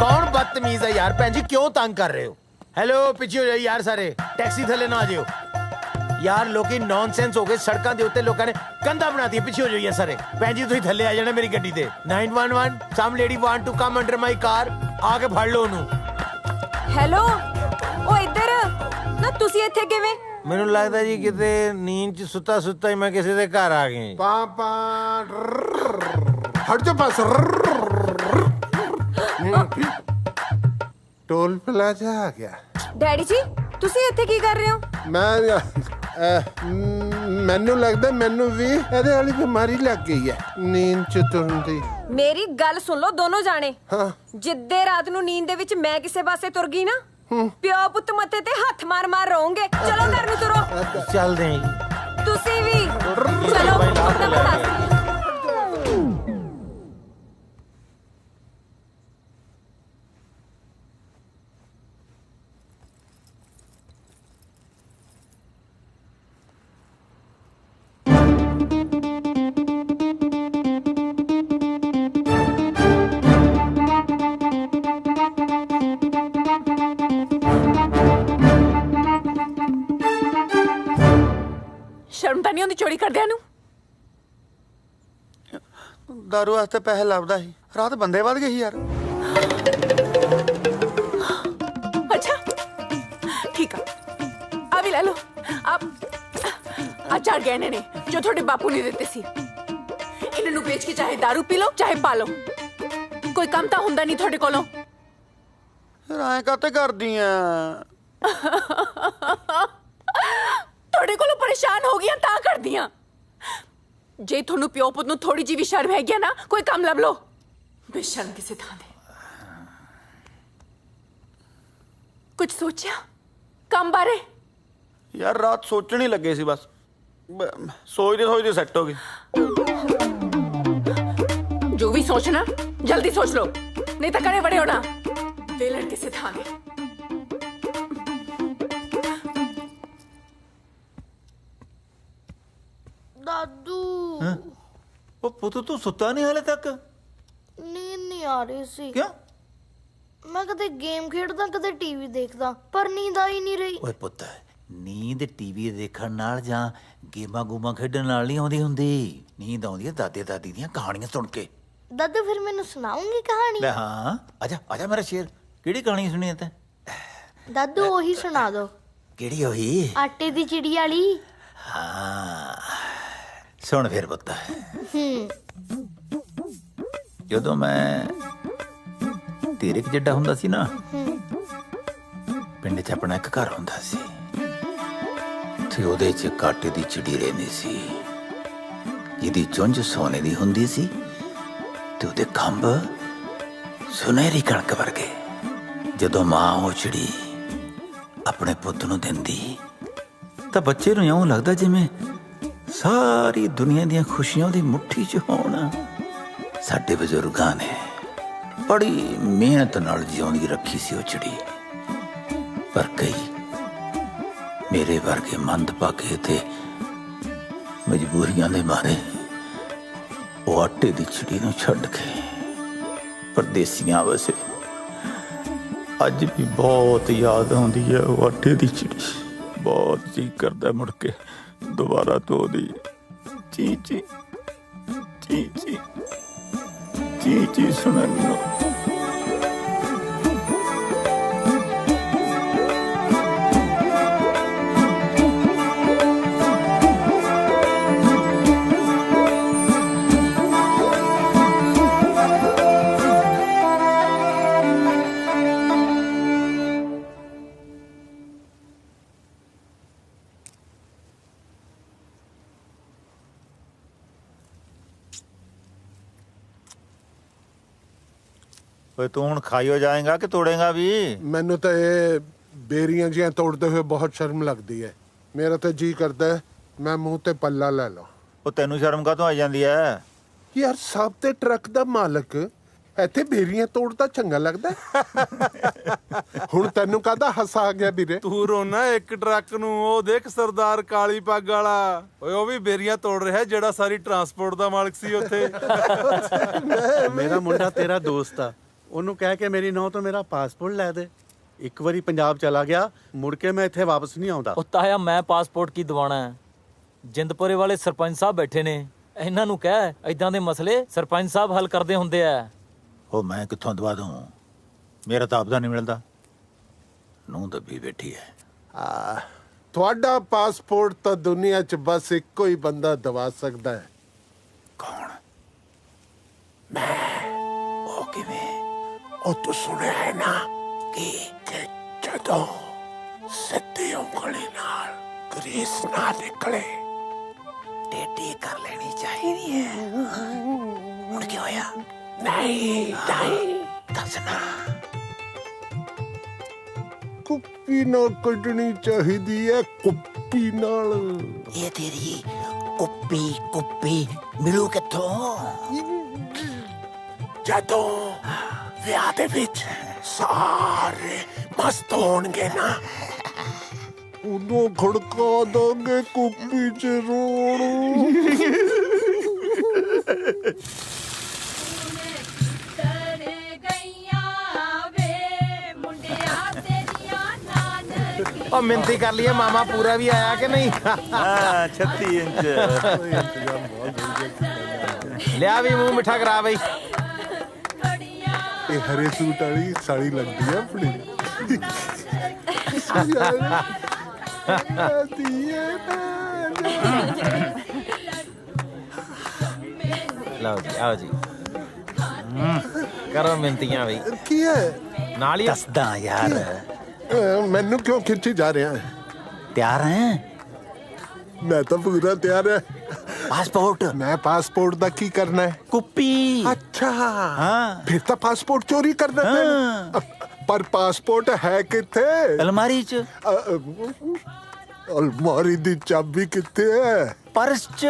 S1: ਕੌਣ ਬਦਤਮੀਜ਼ ਹੈ ਯਾਰ ਭੈਣ ਜੀ ਕਿਉਂ ਤੰਗ ਕਰ ਰਹੇ ਹੋ ਹੈਲੋ ਪਿੱਛੇ ਹੋ ਜਾਓ ਯਾਰ ਸਾਰੇ ਟੈਕਸੀ ਥੱਲੇ ਨਾ ਆ ਜਿਓ ਯਾਰ ਲੋਕੀ ਨੌਨਸੈਂਸ ਹੋ ਗਏ ਸੜਕਾਂ ਦੇ ਉੱਤੇ ਲੋਕਾਂ ਨੇ ਕੰਧਾ ਬਣਾਤੀ ਪਿੱਛੇ ਹੋ ਜਾਓ ਯਾਰ ਸਾਰੇ ਭੈਣ ਜੀ ਤੁਸੀਂ ਥੱਲੇ ਆ ਜਾਣਾ ਮੇਰੀ ਗੱਡੀ ਤੇ 911 some lady want to come under my car ਆ ਕੇ ਫੜ ਲਓ ਉਹਨੂੰ
S3: ਹੈਲੋ ਉਹ ਇੱਧਰ ਨਾ ਤੁਸੀਂ ਇੱਥੇ ਕਿਵੇਂ
S1: ਮੈਨੂੰ ਲੱਗਦਾ ਜੀ ਕਿਤੇ ਨੀਂਦ 'ਚ ਸੁੱਤਾ ਸੁੱਤਾ ਹੀ ਮੈਂ ਕਿਸੇ ਦੇ ਘਰ ਆ ਗਿਆ
S2: ਪਾਪਾ ਹਟ ਜਾ ਬਸ ਟੋਲ ਪਲਾਜ਼ਾ ਆ ਗਿਆ
S3: ਡੈਡੀ ਜੀ ਤੁਸੀਂ ਇੱਥੇ ਕੀ ਕਰ ਰਹੇ ਹੋ
S2: ਮੈਨੂੰ ਲੱਗਦਾ ਮੈਨੂੰ ਵੀ ਇਹਦੇ ਵਾਲੀ ਬਿਮਾਰੀ ਲੱਗ ਗਈ ਹੈ ਨੀਂਦ ਚ ਤੁਰਨ ਦੀ
S3: ਮੇਰੀ ਗੱਲ ਸੁਣ ਲਓ ਦੋਨੋਂ ਜਾਣੇ
S2: ਹਾਂ
S3: ਜਿੱਦੇ ਰਾਤ ਨੂੰ ਨੀਂਦ ਦੇ ਵਿੱਚ ਮੈਂ ਕਿਸੇ ਪਾਸੇ ਤੁਰ ਗਈ ਨਾ ਪਿਓ ਪੁੱਤ ਮੱਥੇ ਤੇ ਹੱਥ ਮਾਰ ਰਹੋਗੇ ਚਲੋ ਘਰ ਨੂੰ ਤੁਰੋ
S1: ਚੱਲਦੇ ਆਂ ਜੀ
S3: ਤੁਸੀਂ ਵੀ ਚਲੋ ਆਪਣਾ ਬਤਾ
S6: शर्म तो नहीं आती चोरी कर दिया नू
S8: ਦਾਰੂ ਵਾਸਤੇ ਪੈਸੇ ਲੱਭਦਾ ਸੀ ਰਾਤ ਬੰਦੇ ਵੱਧ ਗਏ ਸੀ ਯਾਰ
S6: अच्छा ठीक है अभी ले लो आप चार गहने ने जो थोड़े बापू ने देते सी इन्होंने बेच के चाहे दारू पी लो चाहे पा लो कोई काम तो हुंदा नहीं थोड़े कोलों
S8: ਫਿਰ ਐਂ ਕਾਤੇ ਕਰਦੀ ਆ
S6: थोड़े कोलों परेशान हो गया ता कर दिया जे थोनू प्यो पुत नू थोड़ी जी भी शर्म है गया ना कोई काम लब लो बेशर्म किसे था दे कुछ सोचा काम बारे
S8: ਯਾਰ ਰਾਤ ਸੋਚਣ ਹੀ ਲੱਗੇ ਸੀ ਬਸ ਸੋਚਦੇ ਸੈੱਟ ਹੋ ਗਏ
S6: जो भी सोचना जल्दी सोच लो नहीं तो करे बड़े होना वे लड़के से था दे
S7: ਦਾਦੂ
S5: ਉਹ ਪੁੱਤ ਤੂੰ ਸੁੱਤਾ ਨਹੀਂ ਹਾਲੇ ਤੱਕ
S7: ਨੀਂਦ ਨਹੀਂ ਆ ਰਹੀ ਸੀ
S5: ਕਿਉਂ
S7: ਮੈਂ ਕਦੇ ਗੇਮ ਖੇਡਦਾ ਕਦੇ ਟੀਵੀ ਦੇਖਦਾ ਪਰ ਨੀਂਦ ਆ ਹੀ ਨਹੀਂ ਰਹੀ
S5: ਓਏ ਪੁੱਤ ਨੀਂਦ ਟੀਵੀ ਦੇਖਣ ਨਾਲ ਜਾਂ ਗੇਮਾਂ ਗੂਮਾਂ ਖੇਡਣ ਨਾਲ ਨਹੀਂ ਆਉਂਦੀ ਹੁੰਦੀ। ਨੀਂਦ ਆਉਂਦੀ ਹੈ ਦਾਦੇ ਦਾਦੀ ਦੀਆਂ ਕਹਾਣੀਆਂ ਸੁਣ ਕੇ।
S7: ਦਾਦੂ ਫਿਰ ਮੈਨੂੰ ਸੁਣਾਉਂਗੀ ਕਹਾਣੀ?
S5: ਲੈ ਹਾਂ, ਆਜਾ ਆਜਾ ਮੇਰਾ ਸ਼ੇਰ। ਕਿਹੜੀ ਕਹਾਣੀ ਸੁਣੀ ਹੈ ਤੈਂ?
S7: ਦਾਦੂ ਉਹੀ ਸੁਣਾ ਦੋ,
S5: ਕਿਹੜੀ ਹੋਈ?
S7: ਆਟੇ ਦੀ ਚਿੜੀ ਵਾਲੀ।
S5: ਹਾਂ ਸੁਣ ਫਿਰ ਪੁੱਤ। ਜਦੋਂ ਮੈਂ ਤੇਰੇ ਕੁ ਜਿੱਡਾ ਹੁੰਦਾ ਸੀ ਨਾ, ਪਿੰਡ 'ਚ ਆਪਣਾ ਇੱਕ ਘਰ ਹੁੰਦਾ ਸੀ ਤੇ ਉਹਦੇ 'ਚ ਇੱਕ ਆਟੇ ਦੀ ਚਿੜੀ ਰਹਿੰਦੀ ਸੀ ਜਿਹਦੀ ਚੁੰਝ ਸੋਨੇ ਦੀ ਹੁੰਦੀ ਸੀ ਤੇ ਉਹਦੇ ਖੰਭ ਸੁਨਹਿਰੀ ਕਣਕ ਵਰਗੇ। ਜਦੋਂ ਮਾਂ ਉਹ ਚਿੜੀ ਆਪਣੇ ਪੁੱਤ ਨੂੰ ਦਿੰਦੀ ਤਾਂ ਬੱਚੇ ਨੂੰ ਇਉਂ ਲੱਗਦਾ ਜਿਵੇਂ ਸਾਰੀ ਦੁਨੀਆ ਦੀਆਂ ਖੁਸ਼ੀਆਂ ਉਹਦੀ ਮੁੱਠੀ 'ਚ ਹੋਣ। ਸਾਡੇ ਬਜ਼ੁਰਗਾਂ ਨੇ ਬੜੀ ਮਿਹਨਤ ਨਾਲ ਜਿਉਂਦੀ ਰੱਖੀ ਸੀ ਉਹ ਚਿੜੀ, ਪਰ ਕਈ ਮੇਰੇ ਵਰਗੇ ਮੰਦਭਾਗੇ ਤੇ ਮਜਬੂਰੀਆਂ ਦੇ ਮਾਰੇ ਉਹ ਆਟੇ ਦੀ ਚਿੜੀ ਨੂੰ ਛੱਡ ਕੇ ਪਰਦੇਸੀਆਂ ਵਸੇ। ਅੱਜ ਵੀ ਬਹੁਤ ਯਾਦ ਆਉਂਦੀ ਹੈ ਉਹ ਆਟੇ ਦੀ ਚਿੜੀ। ਬਹੁਤ ਜੀ ਕਰਦਾ ਮੁੜ ਕੇ ਦੁਬਾਰਾ ਤੋਂ ਉਹਦੀ ਚੀ ਚੀ ਚੀ ਚੀ ਚੀ ਚੀ ਸੁਣਨ ਨੂੰ। ਓਏ ਤੂੰ ਹੁਣ ਖਾਈਓ ਜਾਏਗਾ ਕਿ ਤੋੜੇਗਾ ਵੀ?
S2: ਮੈਨੂੰ ਤਾਂ ਇਹ ਬੇਰੀਆਂ ਜੀਆਂ ਤੋੜਦੇ ਹੋਏ ਬਹੁਤ ਸ਼ਰਮ ਲੱਗਦੀ ਹੈ। ਮੇਰਾ ਤਾਂ ਜੀ ਕਰਦਾ ਹੈ ਮੈਂ ਮੂੰਹ ਤੇ ਪੱਲਾ ਲੈ ਲਾਂ।
S5: ਉਹ ਤੈਨੂੰ ਸ਼ਰਮ ਕਾਹਤੋਂ ਆਈ ਜਾਂਦੀ ਐ?
S2: ਯਾਰ ਸਭ ਤੇ ਟਰੱਕ ਦਾ ਮਾਲਕ ਇੱਥੇ ਬੇਰੀਆਂ ਤੋੜਦਾ ਚੰਗਾ ਲੱਗਦਾ ਹੈ? ਹੁਣ ਤੈਨੂੰ ਕਾਹਦਾ ਹਾਸਾ ਆ ਗਿਆ ਵੀਰੇ?
S9: ਤੂੰ ਰੋਣਾ ਇੱਕ ਟਰੱਕ ਨੂੰ, ਉਹ ਦੇਖ ਸਰਦਾਰ ਕਾਲੀ ਪੱਗ ਵਾਲਾ, ਓਏ ਉਹ ਵੀ ਬੇਰੀਆਂ ਤੋੜ ਰਿਹਾ ਜਿਹੜਾ ਸਾਰੀ ਟਰਾਂਸਪੋਰਟ ਦਾ ਮਾਲਕ ਸੀ ਉੱਥੇ।
S10: ਮੇਰਾ ਮੁੰਡਾ ਤੇਰਾ ਦੋਸਤ ਆ, ਉਹਨੂੰ ਕਹਿ ਕੇ ਮੇਰੀ ਨੌਂ ਤੋਂ ਮੇਰਾ ਪਾਸਪੋਰਟ ਲੈ ਦੇ। ਇੱਕ ਵਾਰੀ ਪੰਜਾਬ ਚਲਾ ਗਿਆ, ਮੁੜ ਕੇ ਮੈਂ ਇੱਥੇ ਵਾਪਸ ਨਹੀਂ ਆਉਂਦਾ।
S11: ਉਹ ਤਾਇਆ ਮੈਂ ਪਾਸਪੋਰਟ ਕੀ ਦਿਵਾਣਾ ਹੈ? ਜਿੰਦਪੁਰੇ ਵਾਲੇ ਸਰਪੰਚ ਸਾਹਿਬ ਬੈਠੇ ਨੇ, ਇਹਨਾਂ ਨੂੰ ਕਹਿ ਏਦਾਂ ਦੇ ਮਸਲੇ ਸਰਪੰਚ ਸਾਹਿਬ ਹੱਲ ਕਰਦੇ ਹੁੰਦੇ ਆ।
S5: ਉਹ ਮੈਂ ਕਿੱਥੋਂ ਦਵਾ ਦੂੰ? ਮੇਰਾ ਤਾਂ ਆਪਦਾ ਨਹੀਂ ਮਿਲਦਾ। ਨੂੰ ਦੱਬੀ ਬੈਠੀ ਹੈ।
S2: ਤੁਹਾਡਾ ਪਾਸਪੋਰਟ ਤਾਂ ਦੁਨੀਆ 'ਚ ਬਸ ਇੱਕੋ ਹੀ ਬੰਦਾ ਦਵਾ ਸਕਦਾ ਹੈ।
S5: ਕੌਣ?
S2: ਉਹ ਕਿਵੇਂ? ਉਹ ਤੂੰ ਸੁਣਿਆ ਹੈ ਨਾ ਕਿ ਜਦੋਂ ਸਿੱਧੀ ਉਂਗਲੀ ਨਾਲ ਗਰੀਸ ਨਾ ਨਿਕਲੇ ਟੇਢੀ ਕਰ ਲੈਣੀ ਚਾਹੀਦੀ ਹੈ। ਹੁਣ ਕੀ ਹੋਇਆ? ਨਹੀਂ ਦੱਸਣਾ। ਕੁੱਪੀ ਨਾਲ ਕੱਢਣੀ ਚਾਹੀਦੀ ਹੈ, ਕੁੱਪੀ ਨਾਲ।
S5: ਇਹ ਤੇਰੀ ਕੁੱਪੀ ਮਿਲੂ ਕਿੱਥੋਂ?
S2: ਜਦੋਂ ਵਿਆਹ ਦੇ ਵਿੱਚ ਸਾਰੇ ਮਸਤ ਹੋਣਗੇ ਨਾ, ਉਦੋਂ ਖੜਕਾ ਦੋਗੇ ਕੁੱਪੀ 'ਚ ਰੋਣ।
S1: ਉਹ ਮਿੰਤੀ ਕਰ ਲਈਏ ਮਾਮਾ ਪੂਰਾ ਵੀ ਆਇਆ ਕਿ ਨਹੀਂ?
S5: ਹਾਂ 36 ਇੰਚ।
S1: ਲਿਆ ਵੀ ਮੂੰਹ ਮਿੱਠਾ ਕਰਾ ਬਈ।
S2: ਇਹ ਹਰੇ ਸੂਟ ਵਾਲੀ ਸਾੜੀ ਲੱਗਦੀ ਆ ਆਪਣੀ।
S1: ਲਓ ਜੀ ਆਓ ਜੀ, ਕਰੋ ਮਿੰਤੀਆਂ ਬਈ।
S2: ਕੀ ਹੈ?
S1: ਨਾਲ ਹੀ
S5: ਦੱਸਦਾ ਯਾਰ।
S2: ਮੈਨੂੰ ਕਿਉਂ ਖਿੱਚੀ ਜਾ ਰਿਹਾ ਹੈ?
S5: ਤਿਆਰ ਹੈ?
S2: ਮੈਂ ਤਾਂ ਪੂਰਾ ਤਿਆਰ ਹੈ।
S5: ਪਾਸਪੋਰਟ?
S2: ਮੈਂ ਪਾਸਪੋਰਟ ਦਾ ਕੀ ਕਰਨਾ ਹੈ?
S5: ਕੁੱਪੀ।
S2: ਅੱਛਾ
S5: ਹਾਂ।
S2: ਫਿਰ ਤਾਂ ਪਾਸਪੋਰਟ ਚੋਰੀ ਕਰਨਾ ਪੈਣਾ। ਪਰ ਪਾਸਪੋਰਟ ਹੈ ਕਿੱਥੇ?
S5: ਅਲਮਾਰੀ 'ਚ।
S2: ਅਲਮਾਰੀ ਦੀ ਚਾਬੀ ਕਿੱਥੇ ਹੈ?
S5: ਪਰਸ 'ਚ।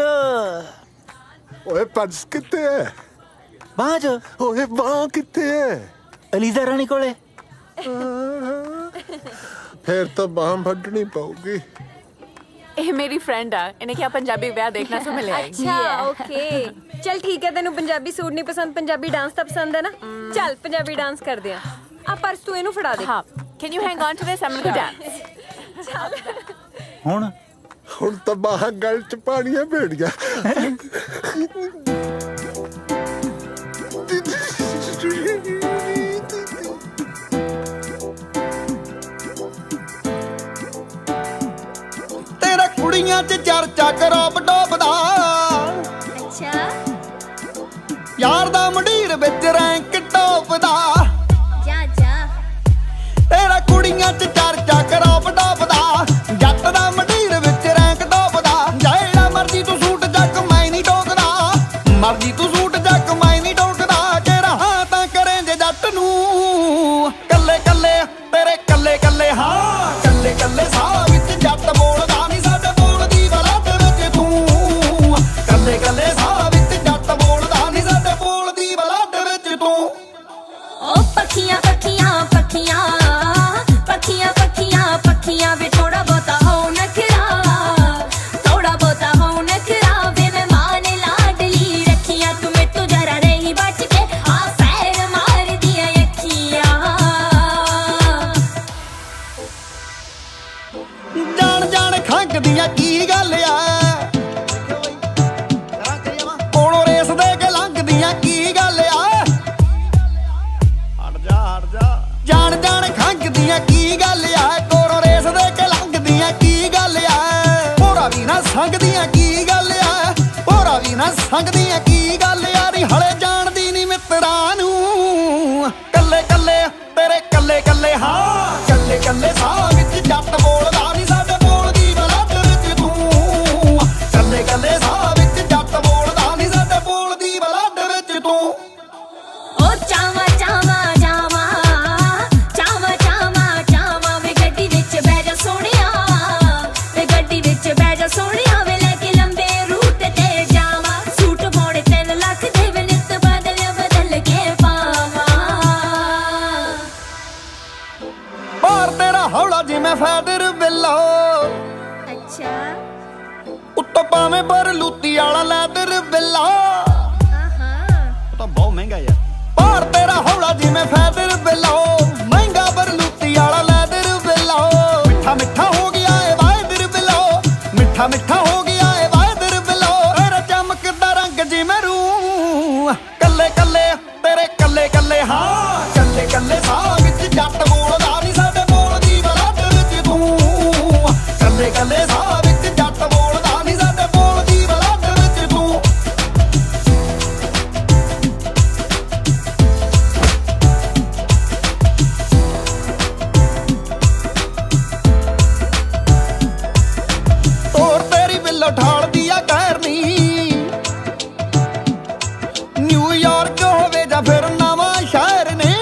S2: ਓਏ ਪਰਸ ਕਿੱਥੇ ਹੈ?
S5: ਬਾਂਹ 'ਚ।
S2: ਓਏ ਬਾਂਹ ਕਿੱਥੇ ਹੈ?
S5: ਅਲੀਜ਼ਾ ਰਾਣੀ ਕੋਲੇ।
S2: फिर तो बाम भटनी पाओगी।
S6: ਇਹ ਮੇਰੀ ਫਰੈਂਡ ਆ, ਇਹਨੇ ਕਿਹਾ ਪੰਜਾਬੀ ਵਿਆਹ ਦੇਖਣਾ ਸੋ ਮਿਲਿਆ।
S3: ਅੱਛਾ ਓਕੇ ਚਲ ਠੀਕ ਹੈ, ਤੈਨੂੰ ਪੰਜਾਬੀ ਸੂਟ ਨਹੀਂ ਪਸੰਦ, ਪੰਜਾਬੀ ਡਾਂਸ ਤਾਂ ਪਸੰਦ ਹੈ ਨਾ। ਚੱਲ ਪੰਜਾਬੀ ਡਾਂਸ ਕਰਦੇ ਆ। ਆ ਪਰਸ ਤੂੰ ਇਹਨੂੰ ਫੜਾ ਦੇ।
S6: ਹਾਂ, can you hang on to this? I'm going to dance.
S3: ਚੱਲ
S5: ਹੁਣ
S2: ਹੁਣ ਤਾਂ ਬਾਹਾਂ ਗਲ ਚ ਪਾਣੀਆਂ ਭੇੜੀਆਂ।
S8: ਤੇਰਾ ਕੁੜੀਆਂ 'ਚ ਚਰਚਾ ਕਰੋਪ ਡੋਬਦਾ,
S7: अच्छा
S8: ਯਾਰ ਦਾ ਮੰਡੀਰ ਵਿੱਚ ਰੈਂਕ ਟੋਪਦਾ।
S7: जा जा
S8: ਤੇਰਾ ਕੁੜੀਆਂ 'ਚ ਚਰਚਾ ਕਰੋਪ ਡੋਬਦਾ, ਜੱਟ ਦਾ ਮੰਡੀਰ ਵਿੱਚ ਰੈਂਕ ਟੋਪਦਾ। ਜਿਹੜਾ ਮਰਜੀ ਤੂੰ ਸੂਟ ਜੱਕ ਮੈਂ ਨਹੀਂ ਟੋਕਦਾ, ਮਰਜੀ ਤੂੰ ਸੂਟ ਜੱਕ ਮੈਂ ਨਹੀਂ ਟੋਕਦਾ। ਕਿਹੜਾ ਹਾਂ ਤਾਂ ਕਰੇ ਜੇ ਜੱਟ ਨੂੰ ਕੱਲੇ ਕੱਲੇ ਤੇਰੇ ਕੱਲੇ ਕੱਲੇ, ਹਾਂ ਕੱਲੇ ਕੱਲੇ ਸਾਹ ਵਿੱਚ ਜੱਟ ਬੋਲਦਾ ਨਹੀਂ, ਸਾਡੇ ਬੋਲਦੀ ਬਲੱਡ ਵਿੱਚ ਤੂੰ। ਕੱਲੇ ਕੱਲੇ ਸਾਹ ਵਿੱਚ ਜੱਟ ਬੋਲਦਾ ਨਹੀਂ, ਸਾਡੇ ਬੋਲਦੀ ਬਲੱਡ ਵਿੱਚ ਤੂੰ।
S7: ओ पखियां पखियां पखियां पखियां पखियां पखियां वे थोड़ा बहुता हो नखरा, थोड़ा बहुता हो नखरा वे मैं मान लाडली रखियां तुम्हें तो जरा रही बच के आ पैर मार दिया अखियां।
S8: ਜਾਣ ਜਾਣ ਖੰਗਦੀਆਂ ਕੀ ਗੱਲ ਆ, ਕੋਲੋਂ ਰੇਸ ਦੇ ਕੇ ਲੰਘਦੀਆਂ ਕੀ ਗੱਲ ਆ। ਜਾਣ ਜਾਣ ਖੰਗਦੀਆਂ ਕੀ ਗੱਲ ਆ, ਕੋਲੋਂ ਰੇਸ ਦੇ ਕੇ ਲੰਘਦੀਆਂ ਕੀ ਗੱਲ ਆ। ਹੋਰਾ ਵੀ ਨਾ ਸੰਗਦੀਆਂ ਕੀ ਗੱਲ ਆ, ਹੋਰਾ ਵੀ ਨਾ ਸੰਗਦੀਆਂ ਕੀ ਗੱਲ ਆ। ਨੀ ਹਲੇ ਜਾਣਦੀ ਨੀ ਮਿੱਤਰਾਂ ਨੂੰ, ਕੱਲੇ ਕੱਲੇ ਤੇਰੇ ਕੱਲੇ ਕੱਲੇ, ਹਾਂ ਕੱਲੇ ਕੱਲੇ ਸਾਹ ਵਿੱਚ ਜੱਟ ਬੋਲਦਾ ਨੀ, ਸਾਡੇ ਬੋਲਦੀ ਬਲੱਡ ਵਿੱਚ ਤੂੰ। ਕੱਲੇ ਕੱਲੇ ਸਾਹ ਵਿੱਚ ਜੱਟ ਬੋਲਦਾ ਨੀ, ਸਾਡੇ ਬੋਲਦੀ ਬਲੱਡ ਵਿੱਚ ਤੂੰ।
S7: ओ चावा चावा जावा चावा चावा चावा वे गड्डी विच बैठ जा सोहणिया, वे गड्डी विच बैठ जा सोहणिया वे लेके लंबे रूट ते जावा। सूट पाउणे 3 लाख दे वे नित बदल बदल के पावा।
S8: ਬਾਹਰ ਤੇਰਾ ਹੌਲਾ ਜਿਵੇਂ ਫੈਦਰ ਬਿੱਲੋ,
S7: अच्छा
S8: ਉੱਤੋਂ ਪਾਵੇਂ ਪਰ ਲੂਤੀ ਵਾਲਾ ਲੈਦਰ ਬਿੱਲਾ।
S7: आहा
S8: ਉਹ ਤਾਂ ਬਹੁਤ ਮਹਿੰਗਾ ਯਾਰ। ਬਾਹਰ ਤੇਰਾ ਹੌਲਾ ਜਿਵੇਂ ਫੈਦਰ ਬਿੱਲੋ, ਮਹਿੰਗਾ ਪਰ ਲੂਤੀ ਵਾਲਾ ਲੈਦਰ ਬਿੱਲਾ। ਮਿੱਠਾ ਮਿੱਠਾ ਹੋ ਗਿਆ ਏ ਵਾਇਦਰ ਬਿੱਲੋ, ਮਿੱਠਾ ਮਿੱਠਾ ਹੋ ਗਿਆ ਏ ਵਾਇਦਰ ਬਿੱਲੋ। ਤੇਰਾ ਚਮਕਦਾ ਰੰਗ ਜਿਵੇਂ ਰੂ, ਕੱਲੇ ਕੱਲੇ ਤੇਰੇ ਕੱਲੇ ਕੱਲੇ, ਹਾਂ ਕੱਲੇ ਕੱਲੇ ਸਾਹ ਵਿੱਚ ਜੱਟ ਬੋਲਦਾ ਨੀ, ਸਾਡੇ ਬੋਲਦੀ ਬਲੱਡ ਵਿੱਚ ਤੂੰ। ਕੱਲੇ ਕੱਲੇ ਸਾਹ ਵਿੱਚ ਜੱਟ ਬੋਲਦਾ ਨੀ, ਸਾਡੇ ਬੋਲਦੀ ਬਲੱਡ ਵਿੱਚ ਤੂੰ। ਤੋਰ ਤੇਰੀ ਬਿੱਲੋ ਠਾਲਦੀ ਆ ਕਹਿਰਨੀ, ਨਿਊਯਾਰਕ ਹੋਵੇ ਜਾਂ ਫਿਰ ਨਵਾਂ ਸ਼ਹਿਰ ਨੇ।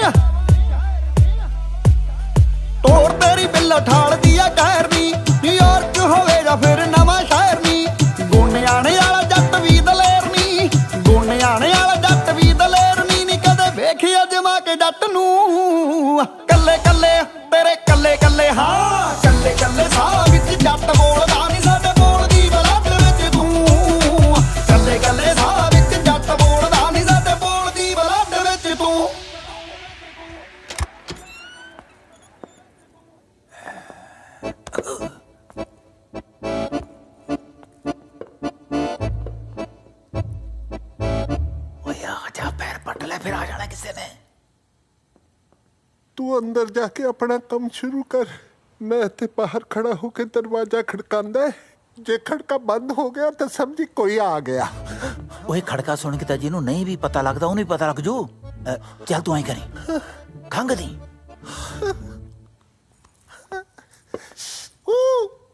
S8: ਤੋਰ ਤੇਰੀ ਬਿੱਲੋ ਠਾਲਦੀ ਆ ਕਹਿਰਨੀ, ਨਿਊਯਾਰਕ ਹੋਵੇ ਜਾਂ ਫਿਰ ਨਵਾਂ ਸ਼ਹਿਰ ਨੀ। ਗੁੰਨਿਆਣੇ ਵਾਲਾ ਜੱਟ ਵੀ ਦਲੇਰ ਨੀ, ਗੁੰਨਿਆਣੇ ਵਾਲਾ ਜੱਟ ਵੀ ਦਲੇਰ ਨੀ। ਨੀ ਕਦੇ ਵੇਖਿਆ ਜਮਾ ਕੇ ਜੱਟ ਨੂੰ, ਕੱਲੇ ਕੱਲੇ ਤੇਰੇ ਕੱਲੇ ਕੱਲੇ, ਹਾਂ ਕੱਲੇ ਕੱਲੇ ਸਾਹ ਵਿੱਚ ਜੱਟ ਬੋਲਦਾ ਨੀ, ਸਾਡੇ ਬੋਲਦੀ ਬਲੱਡ ਵਿੱਚ ਤੂੰ। ਕੱਲੇ ਕੱਲੇ ਸਾਹ ਵਿੱਚ ਜੱਟ ਬੋਲਦਾ ਨੀ, ਸਾਡੇ ਬੋਲਦੀ ਬਲੱਡ ਵਿੱਚ ਤੂੰ।
S1: ਓਏ ਆ ਜਾ, ਪੈਰ ਪੱਟ ਲੈ, ਫਿਰ ਆ ਜਾਣਾ ਕਿਸੇ ਨੇ।
S2: ਤੂੰ ਅੰਦਰ ਜਾ ਕੇ ਆਪਣਾ ਕੰਮ ਸ਼ੁਰੂ ਕਰ, ਮੈਂ ਇੱਥੇ ਬਾਹਰ ਖੜਾ ਹੋ ਕੇ ਦਰਵਾਜ਼ਾ ਖੜਕਾਉਂਦਾ। ਜੇ ਖੜਕਾ ਬੰਦ ਹੋ ਗਿਆ ਤਾਂ ਸਮਝੀ ਕੋਈ ਆ ਗਿਆ।
S1: ਓਏ ਖੜਕਾ ਸੁਣ ਕੇ ਤਾਂ ਜਿਹਨੂੰ ਨਹੀਂ ਵੀ ਪਤਾ ਲੱਗਦਾ ਉਹਨੂੰ ਵੀ ਪਤਾ ਲੱਗ ਜੂ। ਚੱਲ ਤੂੰ ਐਂ ਕਰੀ, ਖੰਗ ਦੀ।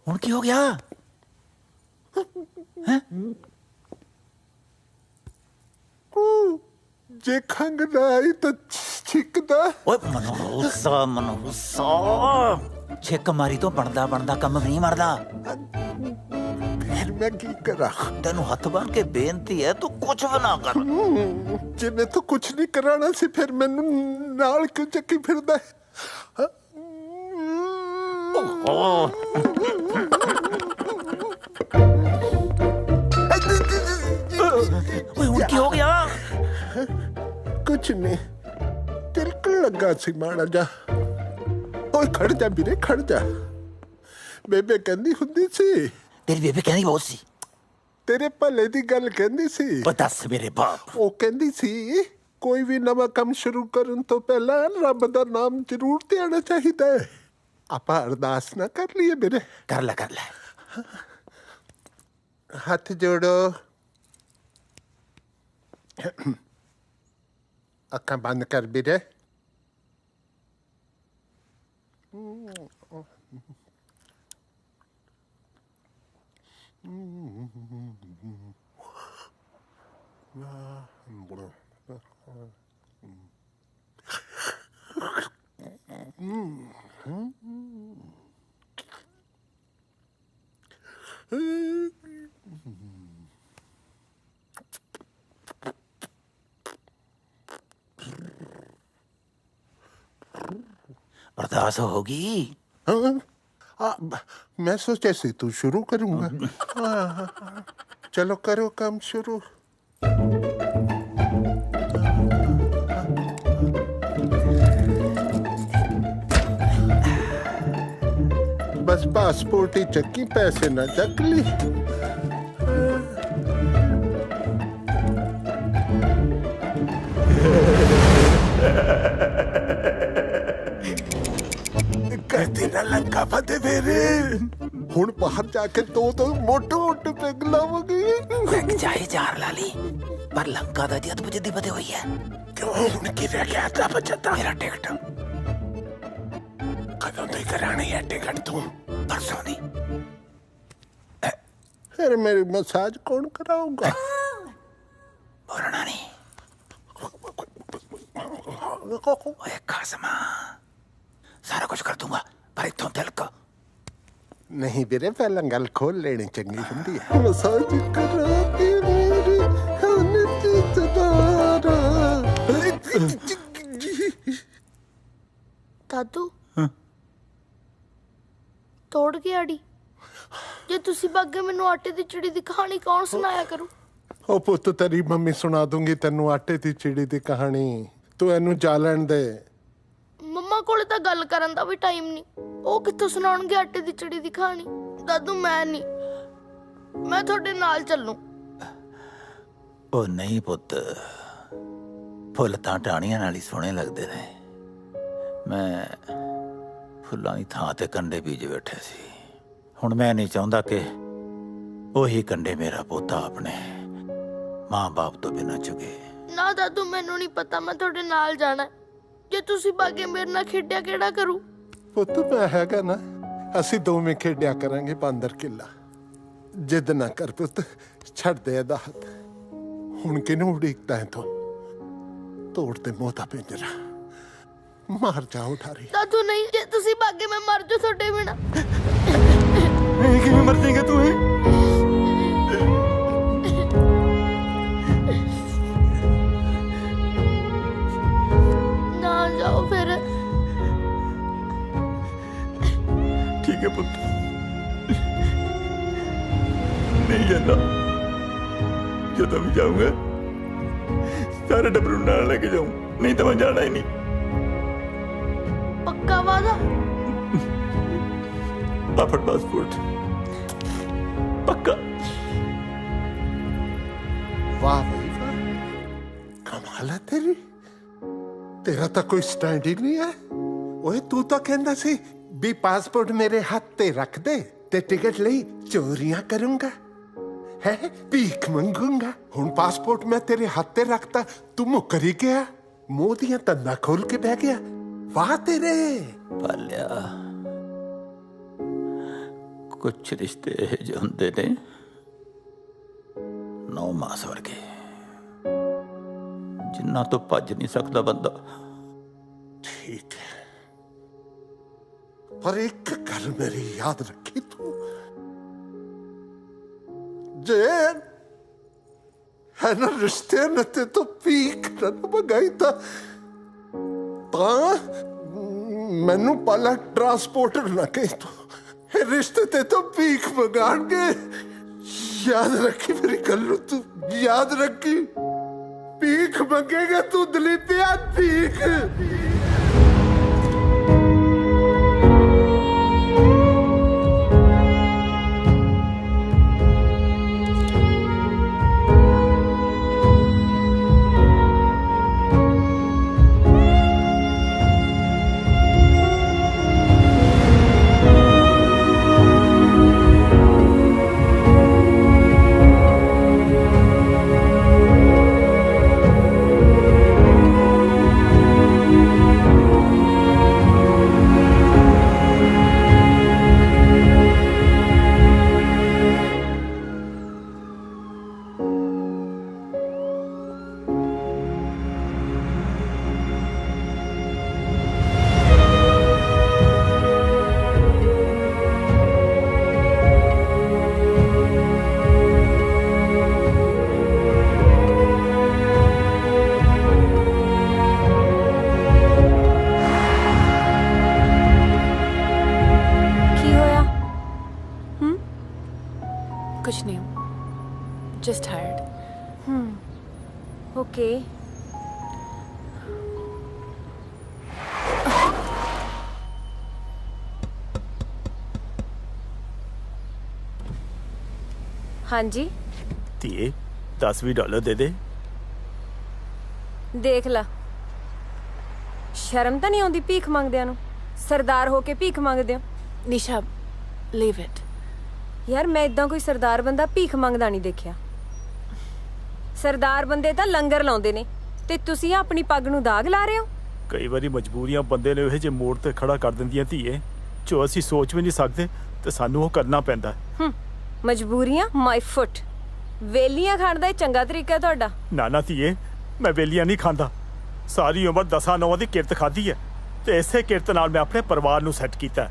S1: ਹੁਣ ਕੀ ਹੋ ਗਿਆ?
S2: ਜੇ ਖੰਗ ਨਾ ਆਈ ਤਾਂ ਛਿੱਕਦਾ।
S1: ਓਏ ਮਨਹੂਸਾ ਮਨਹੂਸਾ, ਛਿੱਕ ਮਾਰੀ ਤੋਂ ਬਣਦਾ ਬਣਦਾ ਕੰਮ ਨਹੀਂ ਮਰਦਾ।
S2: ਫਿਰ ਮੈਂ ਕੀ ਕਰਾਂ?
S1: ਤੈਨੂੰ ਹੱਥ ਬੰਨ ਕੇ ਬੇਨਤੀ ਹੈ, ਤੂੰ ਕੁਝ ਵੀ ਨਾ ਕਰ।
S2: ਜੇ ਮੈਂ ਤਾਂ ਕੁਝ ਨਹੀਂ ਕਰਾਣਾ ਸੀ, ਫਿਰ ਮੈਨੂੰ ਨਾਲ ਕਿਉਂ ਚੱਕੀ ਫਿਰਦਾ ਹੈ?
S1: ਓਏ ਹੁਣ ਕੀ ਹੋ ਗਿਆ?
S2: ਕੁਝ ਨਹੀਂ, ਤਿਲਕਣ ਲੱਗਾ ਸੀ ਮਾੜਾ ਜਾ। ਓਏ ਖੜ ਜਾ ਵੀਰੇ, ਖੜ ਜਾ। ਬੇਬੇ ਕਹਿੰਦੀ ਹੁੰਦੀ ਸੀ
S1: ਤੇਰੀ ਬੇਬੇ ਕਹਿੰਦੀ ਬਹੁਤ ਸੀ
S2: ਤੇਰੇ ਭਲੇ ਦੀ ਗੱਲ ਕਹਿੰਦੀ ਸੀ
S1: ਉਹ ਦੱਸ ਮੇਰੇ ਬਾਪ
S2: ਉਹ ਕਹਿੰਦੀ ਸੀ ਕੋਈ ਵੀ ਨਵਾਂ ਕੰਮ ਸ਼ੁਰੂ ਕਰਨ ਤੋਂ ਪਹਿਲਾਂ ਰੱਬ ਦਾ ਨਾਮ ਜ਼ਰੂਰ ਧਿਆਣਾ ਚਾਹੀਦਾ ਹੈ ਆਪਾਂ ਅਰਦਾਸ ਨਾ ਕਰ ਲਈਏ ਮੇਰੇ
S1: ਕਰ ਲੈ
S2: ਹੱਥ ਜੋੜੋ ਅੱਖਾਂ ਬੰਦ ਕਰ ਵੀਰੇ
S1: अरदास होगी
S2: मैं सोचा से तू शुरू करूंगा चलो करो काम शुरू बस पासपोर्ट ही चक्की पैसे ना चक ली कहती ना लंका फते मेरे हुण बाहर जाके तो मोटे मोटे पैग लावगी
S1: पैग चाहे जार लाली पर लंका दा जद बजदी बदे हुई है
S2: क्यों उनकी रह गया था बचता
S1: मेरा टिकट
S2: कदों तो करानी है टिकट तू
S1: परसों दी
S2: फिर मेरी मसाज कौन कराऊंगा
S1: बोलना नहीं ओए खासमा सारा कुछ कर दूंगा पर इतों दिल को
S2: नहीं ਵੀਰੇ ਪਹਿਲਾਂ ਗੱਲ ਖੋਲ ਲੈਣੀ ਚੰਗੀ ਹੁੰਦੀ ਹੈ ਮਸਾਜ ਕਰਾਤੀ ਮੇਰੀ ਹਨ ਤਿਤਦਾਰਾ
S12: ਦਾਦੂ ਤੋੜ ਕੇ ਆੜੀ ਜੇ ਤੁਸੀਂ ਬਾਗੇ ਮੈਨੂੰ ਆਟੇ ਦੀ ਚਿੜੀ ਦੀ ਕਹਾਣੀ ਕੌਣ ਸੁਣਾਇਆ ਕਰੂ
S2: ਉਹ ਪੁੱਤ ਤੇਰੀ ਮੰਮੀ ਸੁਣਾ ਦੂੰਗੀ ਤੈਨੂੰ ਆਟੇ ਦੀ ਚਿੜੀ ਦੀ ਕਹਾਣੀ ਤੂੰ ਇਹਨੂੰ ਜਾ ਲੈਣ ਦੇ
S12: ਮੰਮਾ ਕੋਲੇ ਤਾਂ ਗੱਲ ਕਰਨ ਦਾ ਵੀ ਟਾਈਮ ਨਹੀਂ ਉਹ ਕਿੱਥੋਂ ਸੁਣਾਉਣਗੇ ਆਟੇ ਦੀ ਚਿੜੀ ਦੀ ਕਹਾਣੀ ਦਾਦੂ ਮੈਂ ਨਹੀਂ ਮੈਂ ਤੁਹਾਡੇ ਨਾਲ ਚੱਲੂ
S1: ਉਹ ਨਹੀਂ ਪੁੱਤ ਫੁੱਲ ਤਾਂ ਟਾਹਣੀਆਂ ਨਾਲ ਹੀ ਸੋਹਣੇ ਲੱਗਦੇ ਨੇ ਮੈਂ ਫੁੱਲਾਂ ਦੀ ਥਾਂ ਤੇ ਕੰਡੇ ਬੀਜ ਬੈਠੇ ਸੀ ਹੁਣ ਮੈਂ ਨਹੀਂ ਚਾਹੁੰਦਾ ਕਿ ਉਹੀ ਕੰਡੇ ਮੇਰਾ ਪੋਤਾ ਆਪਣੇ ਮਾਂ-ਬਾਪ ਤੋਂ ਬਿਨਾਂ ਚੁਗੇ
S12: ਨਾ ਦਾਦੂ ਮੈਨੂੰ ਨਹੀਂ ਪਤਾ ਮੈਂ ਤੁਹਾਡੇ ਨਾਲ ਜਾਣਾ ਜੇ ਤੁਸੀਂ ਬਾਗੇ ਮੇਰੇ ਨਾਲ ਖੇਡਿਆ ਕਿਹੜਾ ਕਰੂ
S2: ਪੁੱਤ ਮੈਂ ਹੈਗਾ ਨਾ ਅਸੀਂ ਦੋਵੇਂ ਖੇਡਿਆ ਕਰਾਂਗੇ ਬਾਂਦਰ ਕਿੱਲਾ ਜਿੱਦ ਨਾ ਕਰ ਪੁੱਤ ਛੱਡ ਦੇ ਇਹਦਾ ਹੱਥ ਹੁਣ ਕਿਨੂੰ ਉਡੀਕਦਾ ਹੈ ਤੂੰ ਤੋੜ ਤੇ ਮੋਤਾ ਪਿੰਜਰਾ ਮਾਰ ਜਾ ਉਠਾਰੀ
S12: ਦਾਦੂ ਨਹੀਂ ਜੇ ਤੁਸੀਂ ਬਾਗੇ ਮੈਂ ਮਰ ਜਾ ਤੁਹਾਡੇ ਬਿਨਾਂ
S1: ਕਿਵੇਂ ਮਰ ਜਾਏਗਾ ਤੂੰ
S12: ਨਾ ਜਾਓ ਫਿਰ
S1: ठीक है पुत्र नहीं जाता जो भी जाऊंगा सारे डबरू नाल लेके जाऊं नहीं तो मैं जाना ही नहीं
S12: पक्का वादा
S1: पापड़ पासपोर्ट पक्का
S2: वाह भाई वाह कमाल है तेरी तेरा तो कोई स्टैंड ही नहीं है ओए तू तो कहना सी भी पासपोर्ट मेरे हाथ ते रख दे ते टिकट ਲਈ ਚੋਰੀਆਂ ਕਰੂੰਗਾ है भीख मंगूंगा हुन पासपोर्ट मैं तेरे हाथ ते रखता तू मुकर ही गया मुंह दियां तंदा खोल के बह गया वाह तेरे
S1: पालिया कुछ रिश्ते जो होंदे ने नौ मास वर्गे जिन्ना तो भज नहीं सकता बंदा
S2: ठीक है पर एक गल मेरी याद रखी तू जे है ना रिश्ते न ते तो भीख न मंगाई था मैनू पाला ट्रांसपोर्टर ना कही तू रिश्ते ते तो भीख मंगाणगे याद रखी मेरी गल तू याद रखी भीख मंगेगा तू दलीपिया भीख
S6: tired.
S3: Okay. ਹਾਂਜੀ
S11: ਧੀਏ $10 ਦੇ ਦੇ।
S3: ਦੇਖ ਲਾ, ਸ਼ਰਮ ਤਾਂ ਨਹੀਂ ਆਉਂਦੀ ਭੀਖ ਮੰਗਦਿਆਂ ਨੂੰ? ਸਰਦਾਰ ਹੋ ਕੇ ਭੀਖ ਮੰਗਦੇ ਹੋ?
S6: Nisha, leave it.
S3: ਯਾਰ ਮੈਂ ਇਦਾਂ ਕੋਈ ਸਰਦਾਰ ਬੰਦਾ ਭੀਖ ਮੰਗਦਾ ਨਹੀਂ ਦੇਖਿਆ। ਸਰਦਾਰ ਬੰਦੇ ਤਾਂ ਲੰਗਰ ਲਾਉਂਦੇ ਨੇ ਤੇ ਤੁਸੀਂ ਆਪਣੀ ਪੱਗ ਨੂੰ ਦਾਗ ਲਾ ਰਹੇ ਹੋ।
S11: ਕਈ ਵਾਰੀ ਮਜਬੂਰੀਆਂ ਬੰਦੇ ਨੇ ਇਹ ਜੇ ਮੋੜ ਤੇ ਖੜਾ ਕਰ ਦਿੰਦੀਆਂ ਧੀਏ, ਜੋ ਅਸੀਂ ਸੋਚ ਵੀ ਨਹੀਂ ਸਕਦੇ ਤੇ ਸਾਨੂੰ ਉਹ ਕਰਨਾ ਪੈਂਦਾ।
S3: ਮਜਬੂਰੀਆਂ ਮਾਈ ਫੁੱਟ। ਵੇਲੀਆਂ ਖਾਣ ਦਾ ਇਹ ਚੰਗਾ ਤਰੀਕਾ ਹੈ ਤੁਹਾਡਾ?
S11: ਨਾ ਧੀਏ, ਮੈਂ ਵੇਲੀਆਂ ਨਹੀਂ ਖਾਂਦਾ। ਸਾਰੀ ਉਮਰ 10-9 ਦੀ ਕਿਰਤ ਖਾਧੀ ਹੈ ਤੇ ਇਸੇ ਕਿਰਤ ਨਾਲ ਮੈਂ ਆਪਣੇ ਪਰਿਵਾਰ ਨੂੰ ਸੈੱਟ ਕੀਤਾ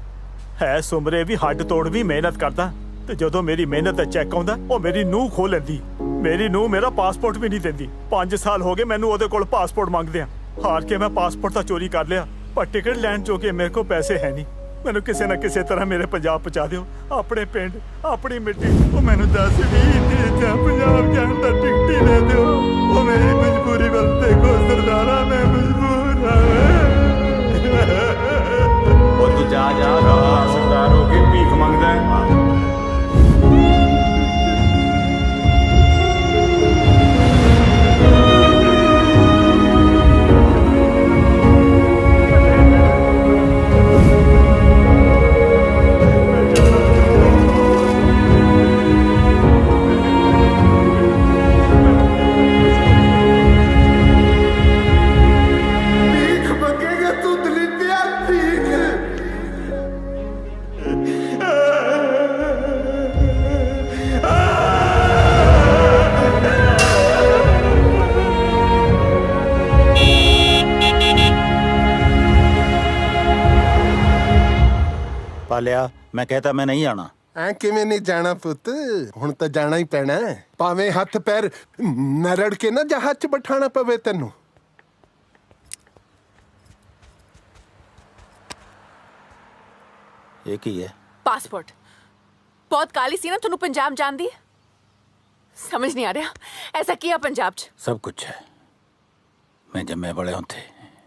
S11: ਹੈ। ਸੁਮਰੇ ਵੀ ਹੱਡ ਤੋੜ ਵੀ ਮਿਹਨਤ ਕਰਦਾ ਤੇ ਜਦੋਂ ਮੇਰੀ ਮਿਹਨਤ ਦਾ ਚੈੱਕ ਆਉਂਦਾ ਉਹ ਮੇਰੀ ਨੂੰਹ ਖੋਹ ਲੈਂਦੀ। ਮੇਰੀ ਨੂੰਹ ਮੇਰਾ ਪਾਸਪੋਰਟ ਵੀ ਨਹੀਂ ਦਿੰਦੀ। 5 ਸਾਲ ਹੋ ਗਏ ਮੈਨੂੰ ਉਹਦੇ ਕੋਲ ਪਾਸਪੋਰਟ ਮੰਗਦੇ ਆ। ਹਾਰ ਕੇ ਮੈਂ ਪਾਸਪੋਰਟ ਤਾਂ ਚੋਰੀ ਕਰ ਲਿਆ, ਪਰ ਟਿਕਟ ਲੈਣ ਜੋਗੇ ਮੇਰੇ ਕੋਲ ਪੈਸੇ ਹੈ ਨਹੀਂ। ਮੈਨੂੰ ਕਿਸੇ ਨਾ ਕਿਸੇ ਤਰ੍ਹਾਂ ਮੇਰੇ ਪੰਜਾਬ ਪਹੁੰਚਾ ਦਿਓ, ਆਪਣੇ ਪਿੰਡ, ਆਪਣੀ ਮਿੱਟੀ। ਉਹ ਮੈਨੂੰ 10-20 ਦਿਨ ਜਾਂ ਪੰਜਾਬ ਜਾਣ ਦਾ ਟਿਕਟ ਹੀ ਦੇ ਦਿਓ। ਉਹ ਮੇਰੀ ਮਜਬੂਰੀ ਵੱਲ ਦੇਖੋ ਸਰਦਾਰਾ, ਮੈਂ ਮਜਬੂਰ ਹਾਂ।
S5: ਉਹ ਤੂੰ ਜਾ ਸਰਦਾਰ ਹੋ ਕੇ ਭੀਖ ਮੰਗਦਾ ਹੈ। ਪਾਲਿਆ, ਮੈਂ ਕਹਤਾ ਮੈਂ ਨਹੀਂ ਆਣਾ।
S2: ਐ ਕਿਵੇਂ ਨਹੀਂ ਜਾਣਾ ਪੁੱਤ? ਹੁਣ ਤਾਂ ਜਾਣਾ ਹੀ ਪੈਣਾ ਹੈ। ਭਾਵੇਂ ਹੱਥ ਪੈਰ ਨਰੜ ਕੇ ਨਾ ਜਹਾਜ਼ 'ਚ ਬਿਠਾਣਾ ਪਵੇ ਤੈਨੂੰ।
S5: ਇਹ ਕੀ ਹੈ?
S6: ਪਾਸਪੋਰਟ। ਬਹੁਤ ਕਾਲੀ ਸੀ ਨਾ ਤੁਹਾਨੂੰ ਪੰਜਾਬ ਜਾਣ ਦੀ? ਸਮਝ ਨਹੀਂ ਆ ਰਿਹਾ ਐਸਾ ਕੀ ਆ ਪੰਜਾਬ 'ਚ?
S5: ਸਭ ਕੁਝ ਹੈ। ਮੈਂ ਜੰਮੇ ਬੜੇ ਉੱਥੇ।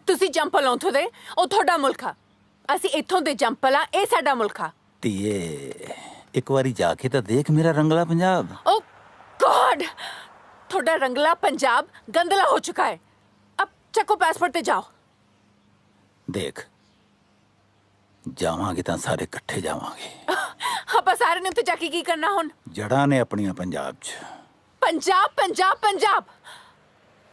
S6: ਤੁਸੀਂ ਜੰਪਲ ਉੱਥੋਂ ਦੇ, ਉਹ ਤੁਹਾਡਾ ਮੁਲਕ ਆ। ਅਸੀਂ ਇੱਥੋਂ ਦੇ ਜੰਪਲ ਆ, ਇਹ ਸਾਡਾ ਮੁਲਕ ਆ।
S5: ਧੀਏ ਇੱਕ ਵਾਰੀ ਜਾ ਕੇ ਤਾਂ ਦੇਖ ਮੇਰਾ ਰੰਗਲਾ ਪੰਜਾਬ।
S6: ਓ ਗॉड, ਤੁਹਾਡਾ ਰੰਗਲਾ ਪੰਜਾਬ ਗੰਦਲਾ ਹੋ ਚੁੱਕਾ ਹੈ। ਅਬ ਚੱਕੋ ਪਾਸਪੋਰਟ ਤੇ ਜਾਓ।
S5: ਦੇਖ ਜਾਵਾਂਗੇ ਤਾਂ ਸਾਰੇ ਇਕੱਠੇ ਜਾਵਾਂਗੇ।
S6: ਆਪਾਂ ਸਾਰੇ ਨੇ ਉੱਥੇ ਜਾ ਕੇ ਕੀ ਕਰਨਾ ਹੁਣ?
S5: ਜੜਾਂ ਨੇ ਆਪਣੀਆਂ ਪੰਜਾਬ 'ਚ।
S6: ਪੰਜਾਬ ਪੰਜਾਬ ਪੰਜਾਬ